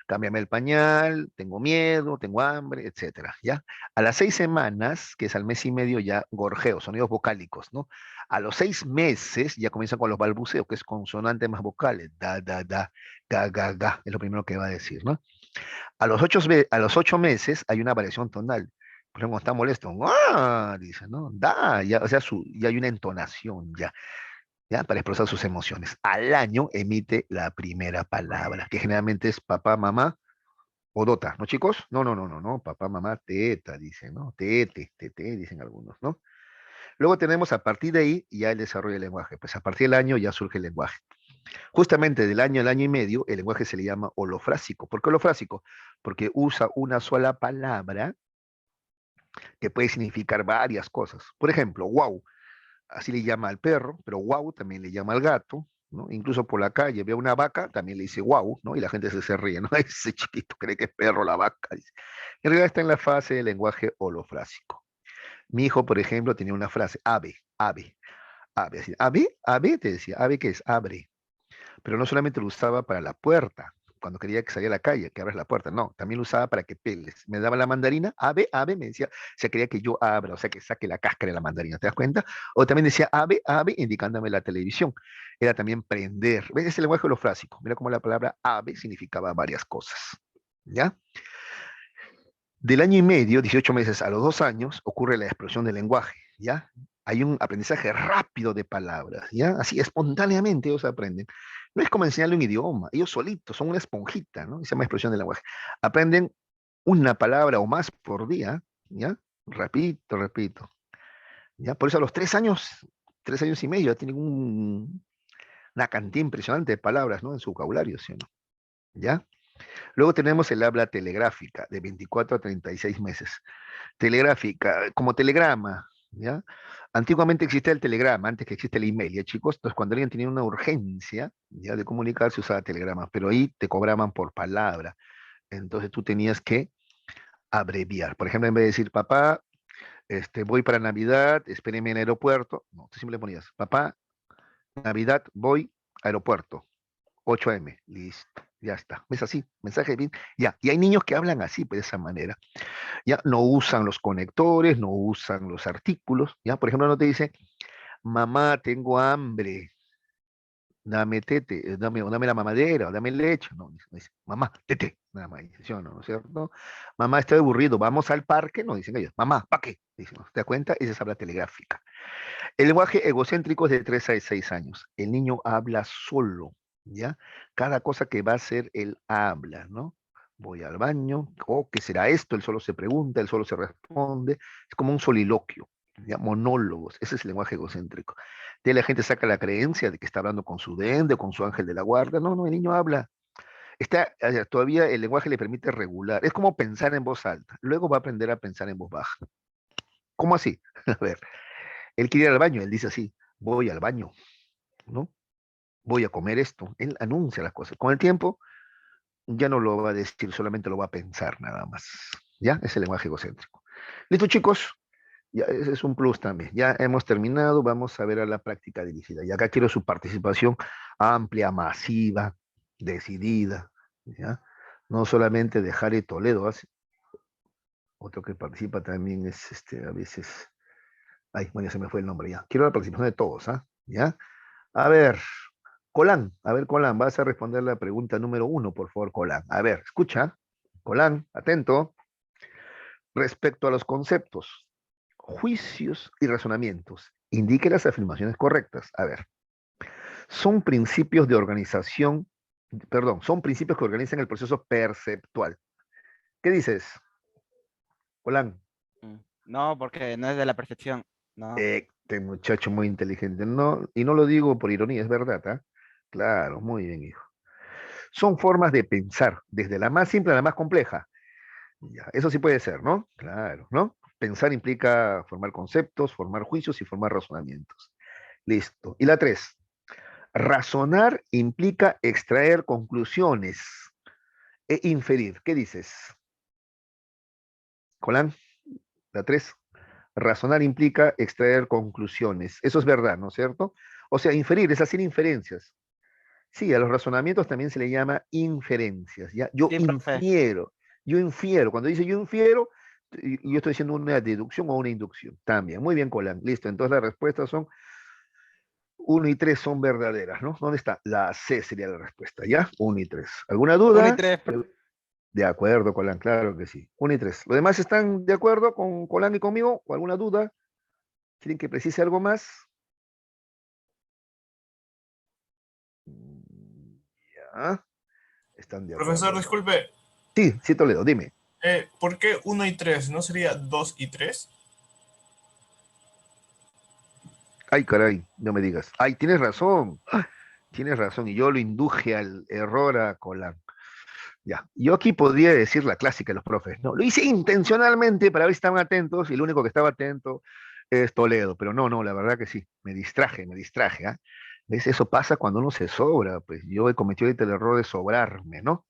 cámbiame el pañal, tengo miedo, tengo hambre, etcétera, ¿ya? A las 6 semanas, que es al mes y medio, ya gorjeo, sonidos vocálicos, ¿no? A los 6 meses ya comienzan con los balbuceos, que es consonantes más vocales, da, ga, es lo primero que va a decir, ¿no? A los 8 meses hay una variación tonal. Por ejemplo, cuando está molesto, ¡ah! Dice, ¿no? Da, ya, o sea, ya hay una entonación ya, ¿ya? Para expresar sus emociones. Al año emite la primera palabra, que generalmente es papá, mamá o dota, ¿no, chicos? No, no, no, no, no, papá, mamá, teta, dicen, ¿no? Tete, dicen algunos, ¿no? Luego tenemos a partir de ahí ya el desarrollo del lenguaje. Pues a partir del año ya surge el lenguaje. Justamente del año al año y medio, el lenguaje se le llama holofrásico. ¿Por qué holofrásico? Porque usa una sola palabra que puede significar varias cosas. Por ejemplo, wow, así le llama al perro, pero wow también le llama al gato, ¿no? Incluso por la calle ve a una vaca, también le dice wow, ¿no? Y la gente se ríe, ¿no? Ese chiquito cree que es perro la vaca. Dice. En realidad está en la fase del lenguaje holofrásico. Mi hijo, por ejemplo, tenía una frase, ave, ave, ave, así, ave, ave, te decía, ave, ¿qué es? Abre. Pero no solamente lo usaba para la puerta, cuando quería que saliera a la calle, que abras la puerta, no, también lo usaba para que peles. Me daba la mandarina, ave, ave, me decía, se quería que yo abra, o sea, que saque la cáscara de la mandarina, ¿te das cuenta? O también decía ave, ave, indicándome la televisión. Era también prender. ¿Ves? Es el lenguaje holofrásico. Mira cómo la palabra ave significaba varias cosas. ¿Ya? Del año y medio, 18 meses a los 2 años, ocurre la explosión del lenguaje, ¿ya? Hay un aprendizaje rápido de palabras, ¿ya? Así espontáneamente ellos aprenden. No es como enseñarle un idioma, ellos solitos son una esponjita, ¿no? Se llama explosión del lenguaje. Aprenden una palabra o más por día, ¿ya? Repito, repito, ¿ya? Por eso a los 3 años, 3 años y medio, ya tienen una cantidad impresionante de palabras, ¿no? En su vocabulario, ¿sí o no? ¿Ya? Luego tenemos el habla telegráfica, de 24 a 36 meses. Telegráfica, como telegrama, ¿ya? Antiguamente existía el telegrama, antes que existe el email, ¿ya, chicos? Entonces, cuando alguien tenía una urgencia, ya, de comunicar, se usaba telegrama, pero ahí te cobraban por palabra. Entonces, tú tenías que abreviar. Por ejemplo, en vez de decir, papá, voy para Navidad, espéreme en el aeropuerto, no, tú simplemente ponías, papá, Navidad, voy, aeropuerto. 8 AM, listo, ya está. ¿Ves así? Mensaje bien, ya. Y hay niños que hablan así, pues de esa manera. Ya no usan los conectores, no usan los artículos. Ya, por ejemplo, no te dice, mamá, tengo hambre, dame tete, dame la mamadera, o dame leche. No, dice, mamá, tete, nada más, dice, ¿sí o no? ¿No es cierto? Mamá, estoy aburrido, vamos al parque, no dicen ellos, mamá, ¿para qué? Dicen, ¿te das cuenta? Esa es habla telegráfica. El lenguaje egocéntrico es de 3 a 6 años. El niño habla solo, ¿ya? Cada cosa que va a hacer, él habla, ¿no? Voy al baño, oh, ¿qué será esto? Él solo se pregunta, él solo se responde. Es como un soliloquio, ¿ya? Monólogos. Ese es el lenguaje egocéntrico. De la gente saca la creencia de que está hablando con su duende o con su ángel de la guarda. No, no, el niño habla. Todavía el lenguaje le permite regular. Es como pensar en voz alta. Luego va a aprender a pensar en voz baja. ¿Cómo así? A ver. Él quiere ir al baño, él dice así, voy al baño, ¿no? Voy a comer esto. Él anuncia las cosas. Con el tiempo, ya no lo va a decir, solamente lo va a pensar nada más. ¿Ya? Es el lenguaje egocéntrico. Listo, chicos. Ya, ese es un plus también. Ya hemos terminado. Vamos a ver a la práctica dirigida. Y acá quiero su participación amplia, masiva, decidida. ¿Ya? No solamente de Jare Toledo. Otro que participa también es a veces. Ay, bueno, ya se me fue el nombre ya. Quiero la participación de todos, ¿ah? ¿Ya? A ver, Colán, vas a responder la pregunta número 1, por favor, Colán. A ver, escucha, Colán, atento. Respecto a los conceptos, juicios y razonamientos, indique las afirmaciones correctas. A ver, son principios de organización, perdón, son principios que organizan el proceso perceptual. ¿Qué dices, Colán? No, porque no es de la percepción. No. Este muchacho muy inteligente, no, y no lo digo por ironía, es verdad, ¿ah? Claro, muy bien, hijo. Son formas de pensar, desde la más simple a la más compleja. Ya, eso sí puede ser, ¿no? Claro, ¿no? Pensar implica formar conceptos, formar juicios y formar razonamientos. Listo. Y la 3. Razonar implica extraer conclusiones e inferir. ¿Qué dices? Colán, la 3. Razonar implica extraer conclusiones. Eso es verdad, ¿no es cierto? O sea, inferir es hacer inferencias. Sí, a los razonamientos también se le llama inferencias, ¿ya? Sí, profe. Yo infiero. Cuando dice yo infiero, yo estoy haciendo una deducción o una inducción. También. Muy bien, Colán. Listo. Entonces las respuestas son 1 y 3 son verdaderas, ¿no? ¿Dónde está? La C sería la respuesta, ¿ya? 1 y 3. ¿Alguna 1 y duda? 3. De acuerdo, Colán, claro que sí. 1 y 3. ¿Los demás están de acuerdo con Colán y conmigo? ¿O alguna duda? ¿Quieren que precise algo más? Ya. Están de Profesor, acuerdo. disculpe, Sí, sí, Toledo, dime. ¿por qué 1 y 3? ¿No sería 2 y 3? Ay, caray, no me digas. Ay, tienes razón. Tienes razón. Y yo lo induje al error a Colán. Ya. Yo aquí podría decir la clásica de los profes. No, lo hice intencionalmente para ver si estaban atentos y el único que estaba atento es Toledo. Pero no, no, la verdad que sí. Me distraje, ¿ah? ¿Ves? Eso pasa cuando uno se sobra. Pues yo he cometido ahorita el error de sobrarme, ¿no?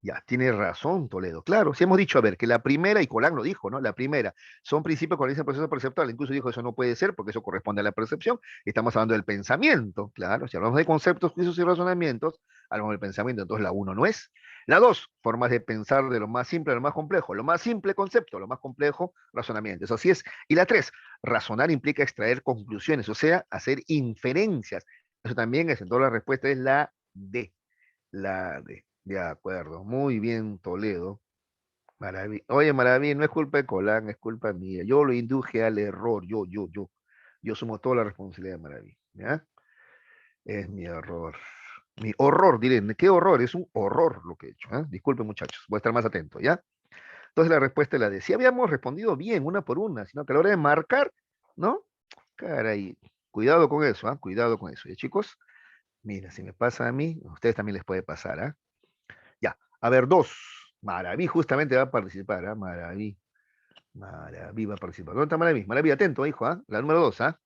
Ya, tienes razón, Toledo. Claro, si hemos dicho, a ver, que la primera, y Colán lo dijo, ¿no? La primera, son principios que organizan el proceso perceptual. Incluso dijo, eso no puede ser porque eso corresponde a la percepción. Estamos hablando del pensamiento, claro. Si hablamos de conceptos, juicios y razonamientos, hablamos del pensamiento. Entonces, la uno no es. La dos, formas de pensar de lo más simple a lo más complejo. Lo más simple, concepto. Lo más complejo, razonamiento. Eso sí es. Y la tres, razonar implica extraer conclusiones, o sea, hacer inferencias. Eso también es. Entonces, la respuesta es la D. La D. De acuerdo, muy bien, Toledo. Oye, Maraví, no es culpa de Colán, es culpa mía. Yo lo induje al error, yo. Yo sumo toda la responsabilidad de Maraví, ¿ya? Es mi error. Mi horror, diré, ¿qué horror? Es un horror lo que he hecho, ¿eh? Disculpen, muchachos, voy a estar más atento, ¿ya? Entonces la respuesta es la de, si habíamos respondido bien, una por una, sino que a la hora de marcar, ¿no? Caray, cuidado con eso, ¿ah? Cuidado con eso, ¿ya, chicos? Mira, si me pasa a mí, a ustedes también les puede pasar, ¿ah? Ya, a ver, dos. Maraví justamente va a participar, ¿ah? Maraví va a participar. ¿Dónde está Maraví? Maraví, atento, hijo, ¿ah? La número dos, ¿ah?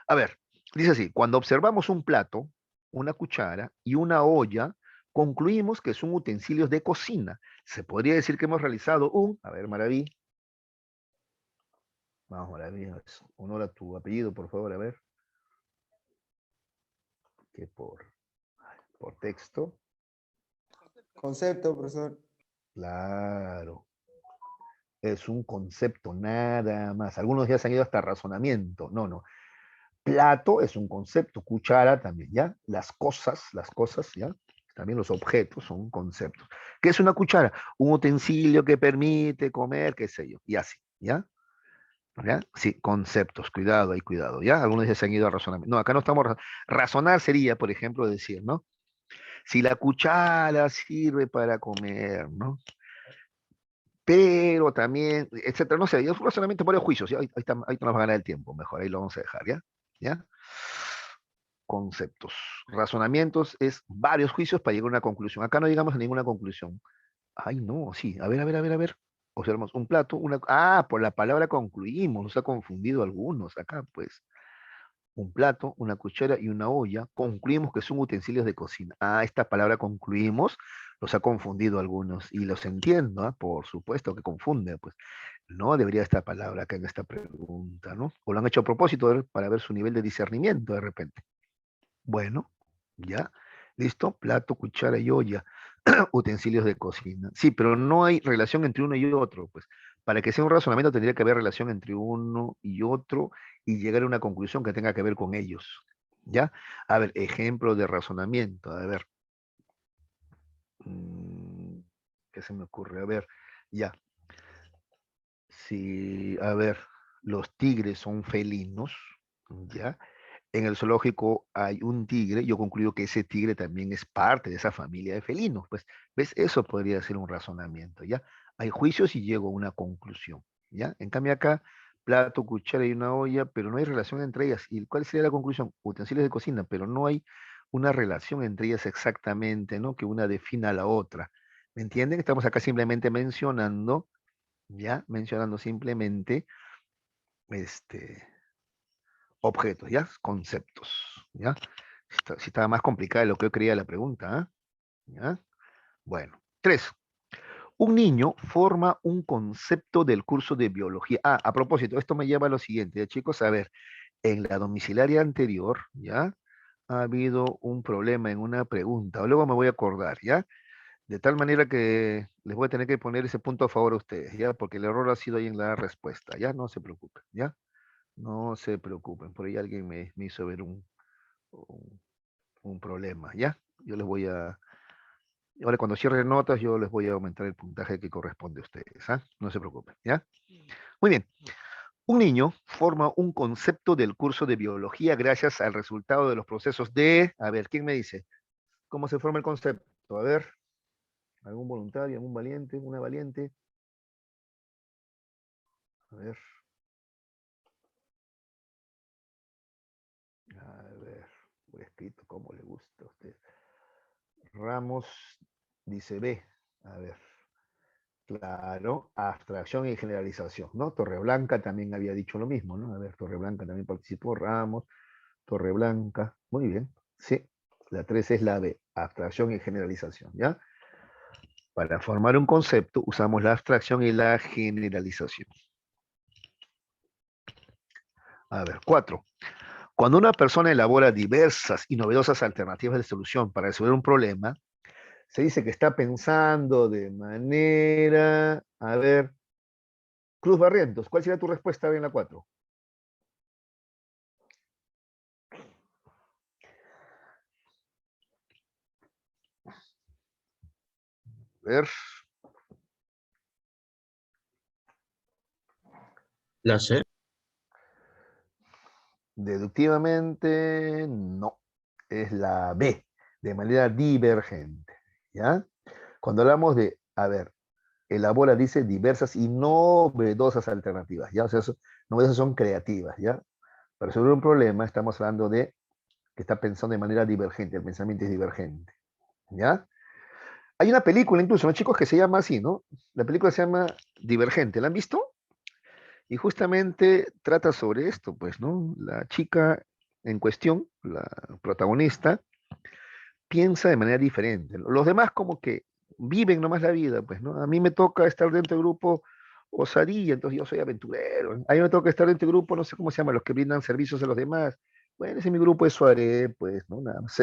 A ver, dice así, cuando observamos un plato, una cuchara y una olla, concluimos que son utensilios de cocina. Se podría decir que hemos realizado a ver, Maraví. Vamos, Maraví, honor a tu apellido, por favor, a ver. Que por texto. Concepto, profesor. Claro. Es un concepto, nada más. Algunos ya se han ido hasta razonamiento. No, no. Plato es un concepto, cuchara también, ¿ya? Las cosas, ¿ya? También los objetos son conceptos. ¿Qué es una cuchara? Un utensilio que permite comer, qué sé yo, y así, ¿ya? ¿Ya? Sí, conceptos, cuidado, ahí cuidado, ¿ya? Algunos ya se han ido a razonamiento. No, acá no estamos. Razonar sería, por ejemplo, decir, ¿no? Si la cuchara sirve para comer, ¿no? Pero también, etcétera, no sé, yo razonamiento varios juicios, ¿ya? Ahí nos va a ganar el tiempo, mejor, ahí lo vamos a dejar, ¿ya? ¿Ya? Conceptos. Razonamientos es varios juicios para llegar a una conclusión. Acá no llegamos a ninguna conclusión. Ay, no, sí. A ver. Observamos un plato, por la palabra concluimos, nos ha confundido algunos acá, pues. Un plato, una cuchara y una olla, concluimos que son utensilios de cocina. Esta palabra concluimos los ha confundido algunos y los entiendo, por supuesto que confunde, pues. No debería esta palabra acá en esta pregunta, ¿no? O lo han hecho a propósito para ver su nivel de discernimiento de repente. Bueno, ya, listo, plato, cuchara y olla, utensilios de cocina. Sí, pero no hay relación entre uno y otro, pues. Para que sea un razonamiento tendría que haber relación entre uno y otro y llegar a una conclusión que tenga que ver con ellos. ¿Ya? A ver, ejemplo de razonamiento. A ver. ¿Qué se me ocurre? A ver, ya. Si, a ver, los tigres son felinos, ¿ya? En el zoológico hay un tigre, yo concluyo que ese tigre también es parte de esa familia de felinos. Pues, ¿ves? Eso podría ser un razonamiento, ¿ya? Hay juicios y llego a una conclusión, ¿ya? En cambio acá, plato, cuchara y una olla, pero no hay relación entre ellas. ¿Y cuál sería la conclusión? Utensilios de cocina, pero no hay una relación entre ellas exactamente, ¿no? Que una defina a la otra. ¿Me entienden? Estamos acá simplemente mencionando, ¿ya? Mencionando simplemente, este, objetos, ¿ya? Conceptos, ¿ya? Si estaba más complicada de lo que yo creía la pregunta, ¿ah? ¿Ya? Bueno. 3. Un niño forma un concepto del curso de biología. Ah, a propósito, esto me lleva a lo siguiente, chicos, a ver, en la domiciliaria anterior, ¿ya? Ha habido un problema en una pregunta, luego me voy a acordar, ¿ya? De tal manera que les voy a tener que poner ese punto a favor a ustedes, ¿ya? Porque el error ha sido ahí en la respuesta, ¿ya? No se preocupen, ¿ya? No se preocupen, por ahí alguien me hizo ver un, un problema, ¿ya? Yo les voy a... Ahora cuando cierre notas yo les voy a aumentar el puntaje que corresponde a ustedes, ¿ah? No se preocupen, ¿ya? Muy bien. Un niño forma un concepto del curso de biología gracias al resultado de los procesos de... A ver, ¿quién me dice? ¿Cómo se forma el concepto? A ver, ¿algún voluntario, algún valiente, una valiente? A ver. A ver, por escrito, ¿cómo le gusta a usted? Ramos dice B. A ver. Claro, abstracción y generalización, ¿no? Torreblanca también había dicho lo mismo, ¿no? A ver, Torreblanca también participó, Ramos, Torreblanca, muy bien, sí. La 3 es la B, abstracción y generalización, ¿ya? Para formar un concepto usamos la abstracción y la generalización. A ver, 4. Cuando una persona elabora diversas y novedosas alternativas de solución para resolver un problema, se dice que está pensando de manera... A ver, Cruz Barrientos, ¿cuál sería tu respuesta en la 4? A ver, La C. deductivamente no, es la B, de manera divergente, ¿ya? Cuando hablamos de, a ver, elabora, dice diversas y novedosas alternativas, ¿ya? O sea, novedosas son creativas, ¿ya? Para resolver un problema estamos hablando de que está pensando de manera divergente, el pensamiento es divergente, ¿ya? Hay una película incluso, ¿no, chicos? Que se llama así, ¿no? La película se llama Divergente, ¿la han visto? Y justamente trata sobre esto, pues, ¿no? La chica en cuestión, la protagonista, piensa de manera diferente. Los demás como que viven nomás la vida, pues, ¿no? A mí me toca estar dentro del grupo osadilla, entonces yo soy aventurero. A mí me toca estar dentro del grupo, no sé cómo se llama, los que brindan servicios a los demás. Bueno, ese es mi grupo, eso haré, pues, ¿no? Nada más.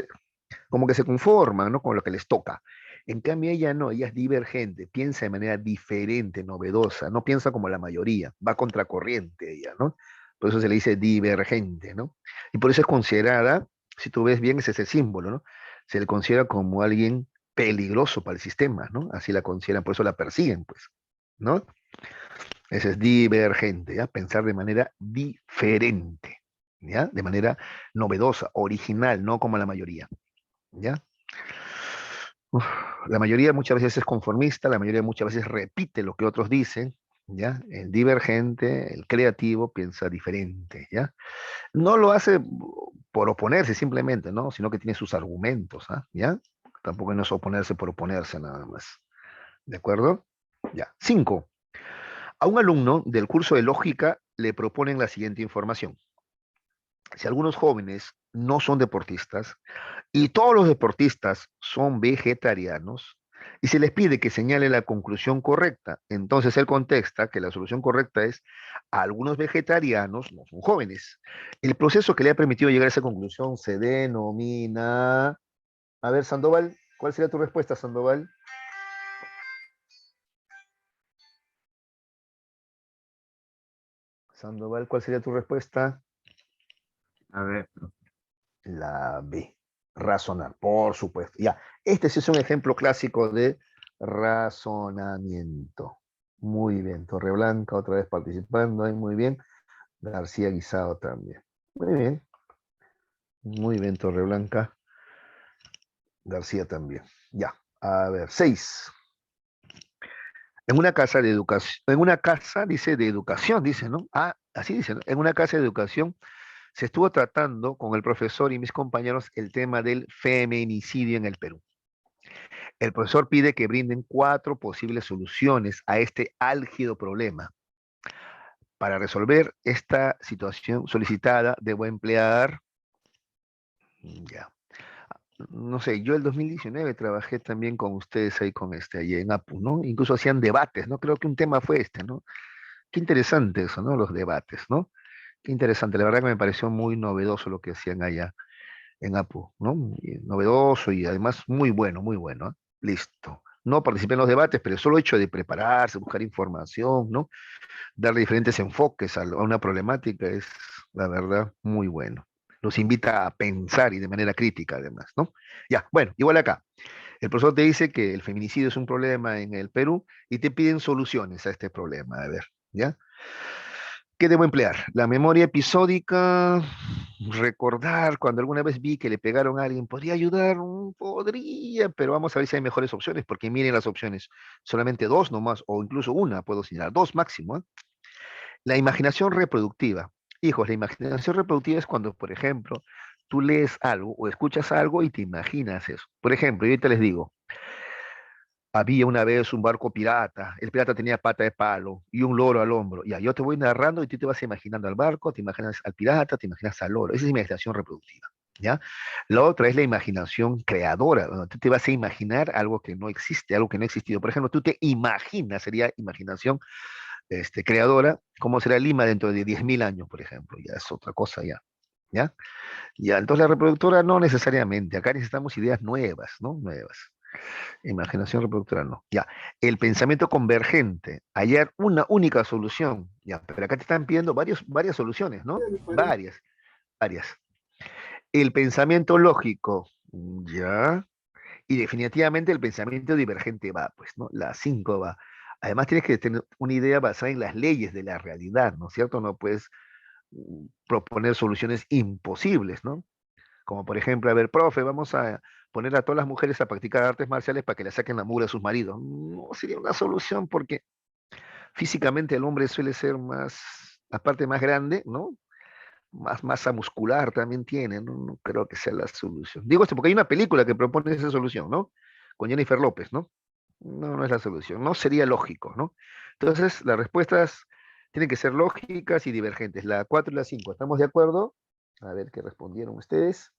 Como que se conforman, ¿no? Con lo que les toca. En cambio, ella no, ella es divergente, piensa de manera diferente, novedosa, no piensa como la mayoría, va contracorriente ella, ¿no? Por eso se le dice divergente, ¿no? Y por eso es considerada, si tú ves bien, ese es el símbolo, ¿no? Se le considera como alguien peligroso para el sistema, ¿no? Así la consideran, por eso la persiguen, pues, ¿no? Ese es divergente, ¿ya? Pensar de manera diferente, ¿ya? De manera novedosa, original, no como la mayoría, ¿ya? Uf, la mayoría muchas veces es conformista, la mayoría muchas veces repite lo que otros dicen, ¿ya? El divergente, el creativo, piensa diferente, ¿ya? No lo hace por oponerse simplemente, ¿no? Sino que tiene sus argumentos, ¿ah? ¿Ya? Tampoco no es oponerse por oponerse nada más. ¿De acuerdo? Ya. 5. A un alumno del curso de lógica le proponen la siguiente información. Si algunos jóvenes no son deportistas y todos los deportistas son vegetarianos y se les pide que señale la conclusión correcta, entonces él contesta que la solución correcta es algunos vegetarianos no son jóvenes. El proceso que le ha permitido llegar a esa conclusión se denomina... A ver, Sandoval, ¿cuál sería tu respuesta, Sandoval? Sandoval, ¿cuál sería tu respuesta? A ver, La B. Razonar, por supuesto. Ya, este sí es un ejemplo clásico de razonamiento. Muy bien, Torreblanca otra vez participando ahí, muy bien. García Guisado también. Muy bien. Muy bien, Torreblanca. García también. Ya, a ver, 6. En una casa de educación, en una casa, dice, de educación, dice, ¿no? Ah, así dice, ¿no? En una casa de educación se estuvo tratando con el profesor y mis compañeros el tema del feminicidio en el Perú. El profesor pide que brinden 4 posibles soluciones a este álgido problema. Para resolver esta situación solicitada, debo emplear, ya, no sé, yo el 2019 trabajé también con ustedes ahí ahí en APU, ¿no? Incluso hacían debates, ¿no? Creo que un tema fue ¿no? Qué interesante eso, ¿no? Los debates, ¿no? Qué interesante, la verdad que me pareció muy novedoso lo que hacían allá en APU, ¿no? Y novedoso y además muy bueno, ¿eh? Listo. No participé en los debates, pero solo el hecho de prepararse, buscar información, ¿no? Darle diferentes enfoques a una problemática es, la verdad, muy bueno. Los invita a pensar y de manera crítica, además, ¿no? Ya, bueno, igual acá. El profesor te dice que el feminicidio es un problema en el Perú y te piden soluciones a este problema. A ver, ¿ya? ¿Qué debo emplear? La memoria episódica, recordar cuando alguna vez vi que le pegaron a alguien, ¿podría ayudar? Podría, pero vamos a ver si hay mejores opciones, porque miren las opciones, solamente dos nomás, o incluso una puedo señalar, dos máximo, ¿eh? La imaginación reproductiva. Hijos, la imaginación reproductiva es cuando, por ejemplo, tú lees algo o escuchas algo y te imaginas eso. Por ejemplo, yo ahorita les digo, había una vez un barco pirata, el pirata tenía pata de palo y un loro al hombro. Ya, yo te voy narrando y tú te vas imaginando al barco, te imaginas al pirata, te imaginas al loro. Esa es imaginación reproductiva, ¿ya? La otra es la imaginación creadora, donde tú te vas a imaginar algo que no existe, algo que no ha existido. Por ejemplo, tú te imaginas, sería imaginación creadora, cómo será Lima dentro de 10.000 años, por ejemplo. Ya es otra cosa ya. ¿Ya? Ya, entonces la reproductora no necesariamente, acá necesitamos ideas nuevas, ¿no? Nuevas. Imaginación reproductora no. Ya. El pensamiento convergente, hallar una única solución. Ya, pero acá te están pidiendo varias soluciones, ¿no? Varias. El pensamiento lógico, ya. Y definitivamente el pensamiento divergente va, pues, ¿no? La 5 va. Además tienes que tener una idea basada en las leyes de la realidad, ¿no es cierto? No puedes proponer soluciones imposibles, ¿no? Como por ejemplo, a ver, profe, vamos a poner a todas las mujeres a practicar artes marciales para que le saquen la mugre a sus maridos. No sería una solución porque físicamente el hombre suele ser más, aparte más grande, ¿no? Más masa muscular también tiene, ¿no? No creo que sea la solución. Digo esto porque hay una película que propone esa solución, ¿no? Con Jennifer López, ¿no? No, no es la solución, no sería lógico, ¿no? Entonces, las respuestas tienen que ser lógicas y divergentes. La 4 y la 5, ¿estamos de acuerdo? A ver qué respondieron ustedes.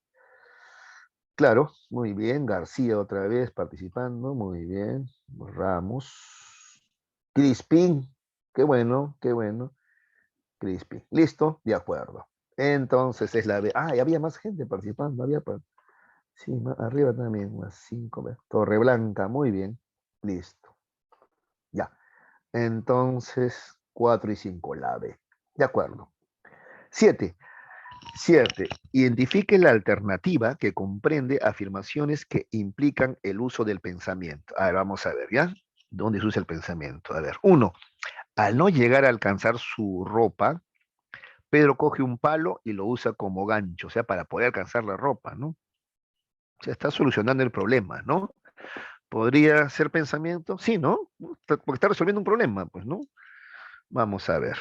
Claro, muy bien. García otra vez participando, muy bien. Ramos. Crispin, qué bueno, qué bueno. Crispin, listo, de acuerdo. Entonces es la B. Ah, y había más gente participando, sí, arriba también, más 5. Torreblanca, muy bien. Listo. Ya. Entonces, 4 y 5, la B. De acuerdo. 7. 7. Identifique la alternativa que comprende afirmaciones que implican el uso del pensamiento. A ver, vamos a ver, ¿ya? ¿Dónde se usa el pensamiento? A ver, 1. Al no llegar a alcanzar su ropa, Pedro coge un palo y lo usa como gancho, o sea, para poder alcanzar la ropa, ¿no? O sea, está solucionando el problema, ¿no? ¿Podría ser pensamiento? Sí, ¿no? Porque está resolviendo un problema, pues, ¿no? Vamos a ver.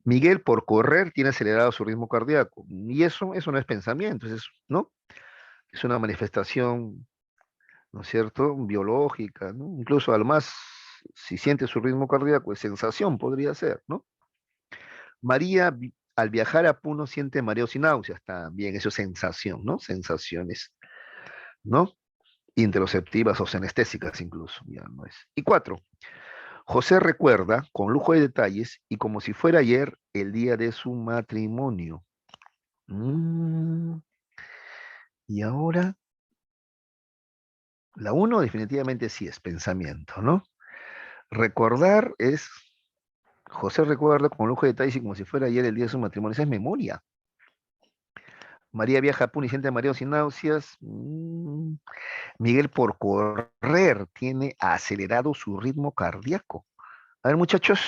Miguel, por correr, tiene acelerado su ritmo cardíaco. Y eso no es pensamiento, ¿no? Es una manifestación, ¿no es cierto?, biológica, ¿no? Incluso además, si siente su ritmo cardíaco, es sensación, podría ser, ¿no? María, al viajar a Puno, siente mareos y náuseas. También, eso es sensación, ¿no? Sensaciones, ¿no? Interoceptivas o anestésicas incluso, ya no es. Y 4. José recuerda, con lujo de detalles, y como si fuera ayer, el día de su matrimonio. Y ahora, la 1 definitivamente sí es pensamiento, ¿no? Recordar es, José recuerda con lujo de detalles y como si fuera ayer el día de su matrimonio. Esa es memoria. María viaja a Puno y siente mareos y náuseas. Miguel por correr tiene acelerado su ritmo cardíaco. A ver, muchachos,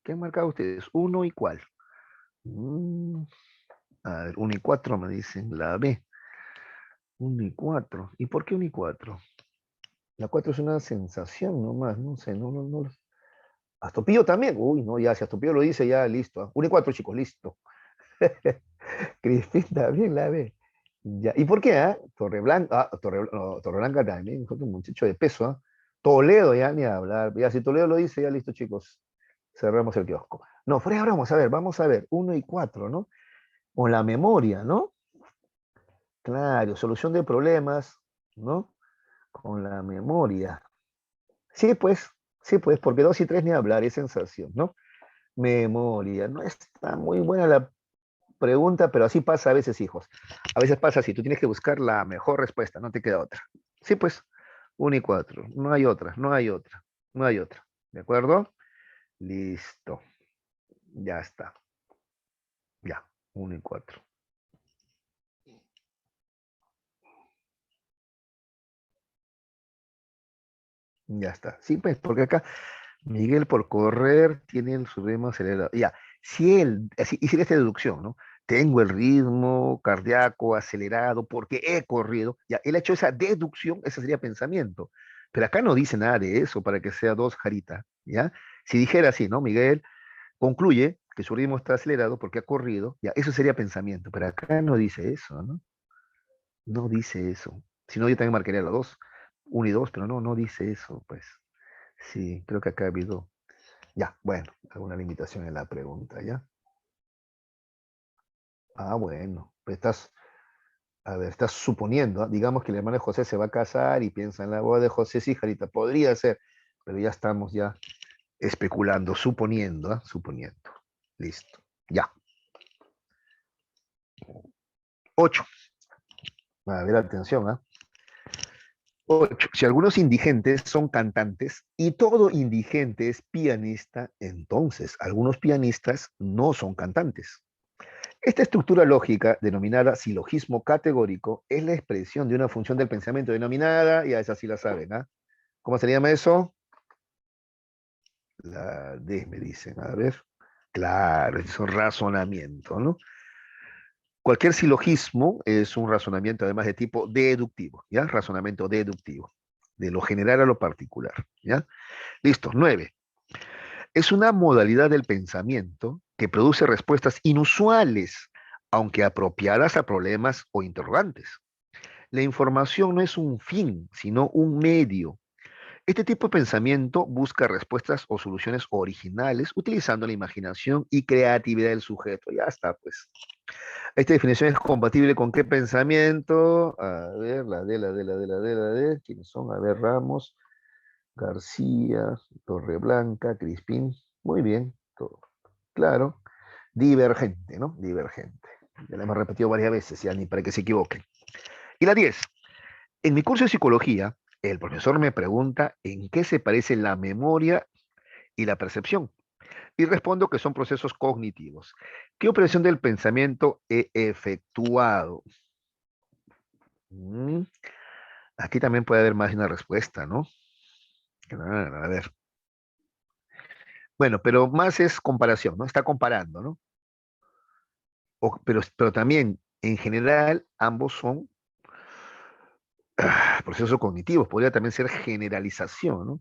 ¿qué han marcado ustedes? ¿Uno y cuál? A ver, 1 y 4 me dicen la B. 1 y 4. ¿Y por qué 1 y 4? La 4 es una sensación nomás, no sé, no. Astopillo también. Uy, no, ya, si Astopillo lo dice, ya, listo. 1 y 4, chicos, listo. Cristina también la B. Ya. ¿Y por qué? Torreblanca, Torreblanca también, un muchacho de peso. Toledo ya ni a hablar. Ya, si Toledo lo dice, ya listo, chicos. Cerramos el kiosco. No, fuera ahora vamos a ver. 1 y 4, ¿no? Con la memoria, ¿no? Claro, solución de problemas, ¿no? Con la memoria. Sí, pues, porque 2 y 3 ni hablar, es sensación, ¿no? Memoria. No está muy buena la pregunta, pero así pasa a veces, hijos. A veces pasa así, tú tienes que buscar la mejor respuesta, no te queda otra. Sí, pues, 1 y 4. No hay otra, no hay otra, no hay otra. ¿De acuerdo? Listo. Ya está. Ya, 1 y 4. Ya está. Sí, pues, porque acá Miguel por correr tiene su ritmo acelerado. Ya, si él, así, hiciera esta deducción, ¿no? Tengo el ritmo cardíaco acelerado porque he corrido. Ya, él ha hecho esa deducción, ese sería pensamiento. Pero acá no dice nada de eso para que sea 2 Jarita, ¿ya? Si dijera así, ¿no? Miguel concluye que su ritmo está acelerado porque ha corrido, ya, eso sería pensamiento. Pero acá no dice eso, ¿no? No dice eso. Si no, yo también marcaría los 2, 1 y 2, pero no, no dice eso, pues. Sí, creo que acá ha habido. Ya, bueno, alguna limitación en la pregunta, ¿ya? Ah, bueno, pues estás, a ver, estás suponiendo, ¿ah? Digamos que el hermano de José se va a casar y piensa en la boda de José, sí, Jarita, podría ser, pero ya estamos ya especulando, suponiendo, ¿ah? Suponiendo. Listo, ya. 8. A ver, atención, ¿ah? 8. Si algunos indigentes son cantantes y todo indigente es pianista, entonces algunos pianistas no son cantantes. Esta estructura lógica, denominada silogismo categórico, es la expresión de una función del pensamiento denominada, ya esa sí la saben, ¿ah? ¿Cómo se llama eso? La D, me dicen, a ver. Claro, es un razonamiento, ¿no? Cualquier silogismo es un razonamiento además de tipo deductivo, ¿ya? Razonamiento deductivo, de lo general a lo particular, ¿ya? Listo, 9. Es una modalidad del pensamiento que produce respuestas inusuales, aunque apropiadas a problemas o interrogantes. La información no es un fin, sino un medio. Este tipo de pensamiento busca respuestas o soluciones originales utilizando la imaginación y creatividad del sujeto. Ya está, pues. Esta definición es compatible con qué pensamiento. A ver, la D. ¿Quiénes son? A ver, Ramos, García, Torreblanca, Crispín. Muy bien, todo claro. Divergente, ¿no? Divergente. Ya lo hemos repetido varias veces, ya ni para que se equivoquen. Y la 10. En mi curso de psicología, el profesor me pregunta en qué se parece la memoria y la percepción. Y respondo que son procesos cognitivos. ¿Qué operación del pensamiento he efectuado? Mm, Aquí también puede haber más de una respuesta, ¿no? A ver. Bueno, pero más es comparación, ¿no? Está comparando, ¿no? Pero también, en general, ambos son procesos cognitivos. Podría también ser generalización, ¿no?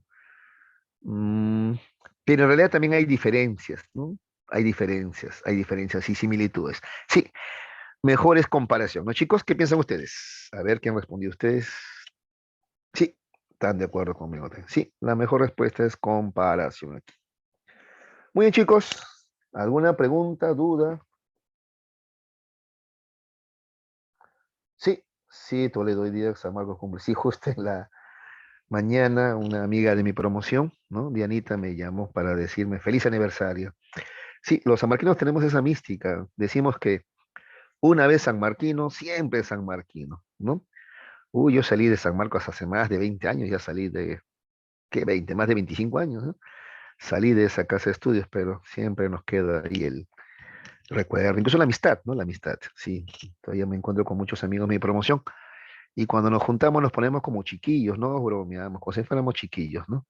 Mm, pero en realidad también hay diferencias, ¿no? Hay diferencias y similitudes. Sí, mejor es comparación, ¿no, chicos? ¿Qué piensan ustedes? A ver, ¿quién respondió ustedes? Sí, están de acuerdo conmigo. Sí, la mejor respuesta es comparación aquí. Muy bien, chicos. ¿Alguna pregunta, duda? Sí, sí, Toledo, hoy día San Marcos cumple. Sí, justo en la mañana una amiga de mi promoción, ¿no? Dianita me llamó para decirme feliz aniversario. Sí, los sanmarquinos tenemos esa mística. Decimos que una vez sanmarquino, siempre sanmarquino, ¿no? Yo salí de San Marcos hace más de 20 años, ya salí de, ¿qué 20? Más de 25 años, ¿no? Salí de esa casa de estudios, pero siempre nos queda ahí el recuerdo, incluso la amistad, ¿no? La amistad, sí. Todavía me encuentro con muchos amigos de mi promoción y cuando nos juntamos nos ponemos como chiquillos, ¿no? Bromeamos, como si fuéramos chiquillos, ¿no?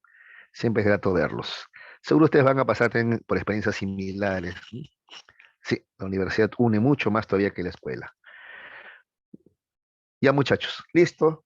Siempre es grato verlos. Seguro ustedes van a pasar por experiencias similares, ¿no? Sí, la universidad une mucho más todavía que la escuela. Ya muchachos, listo.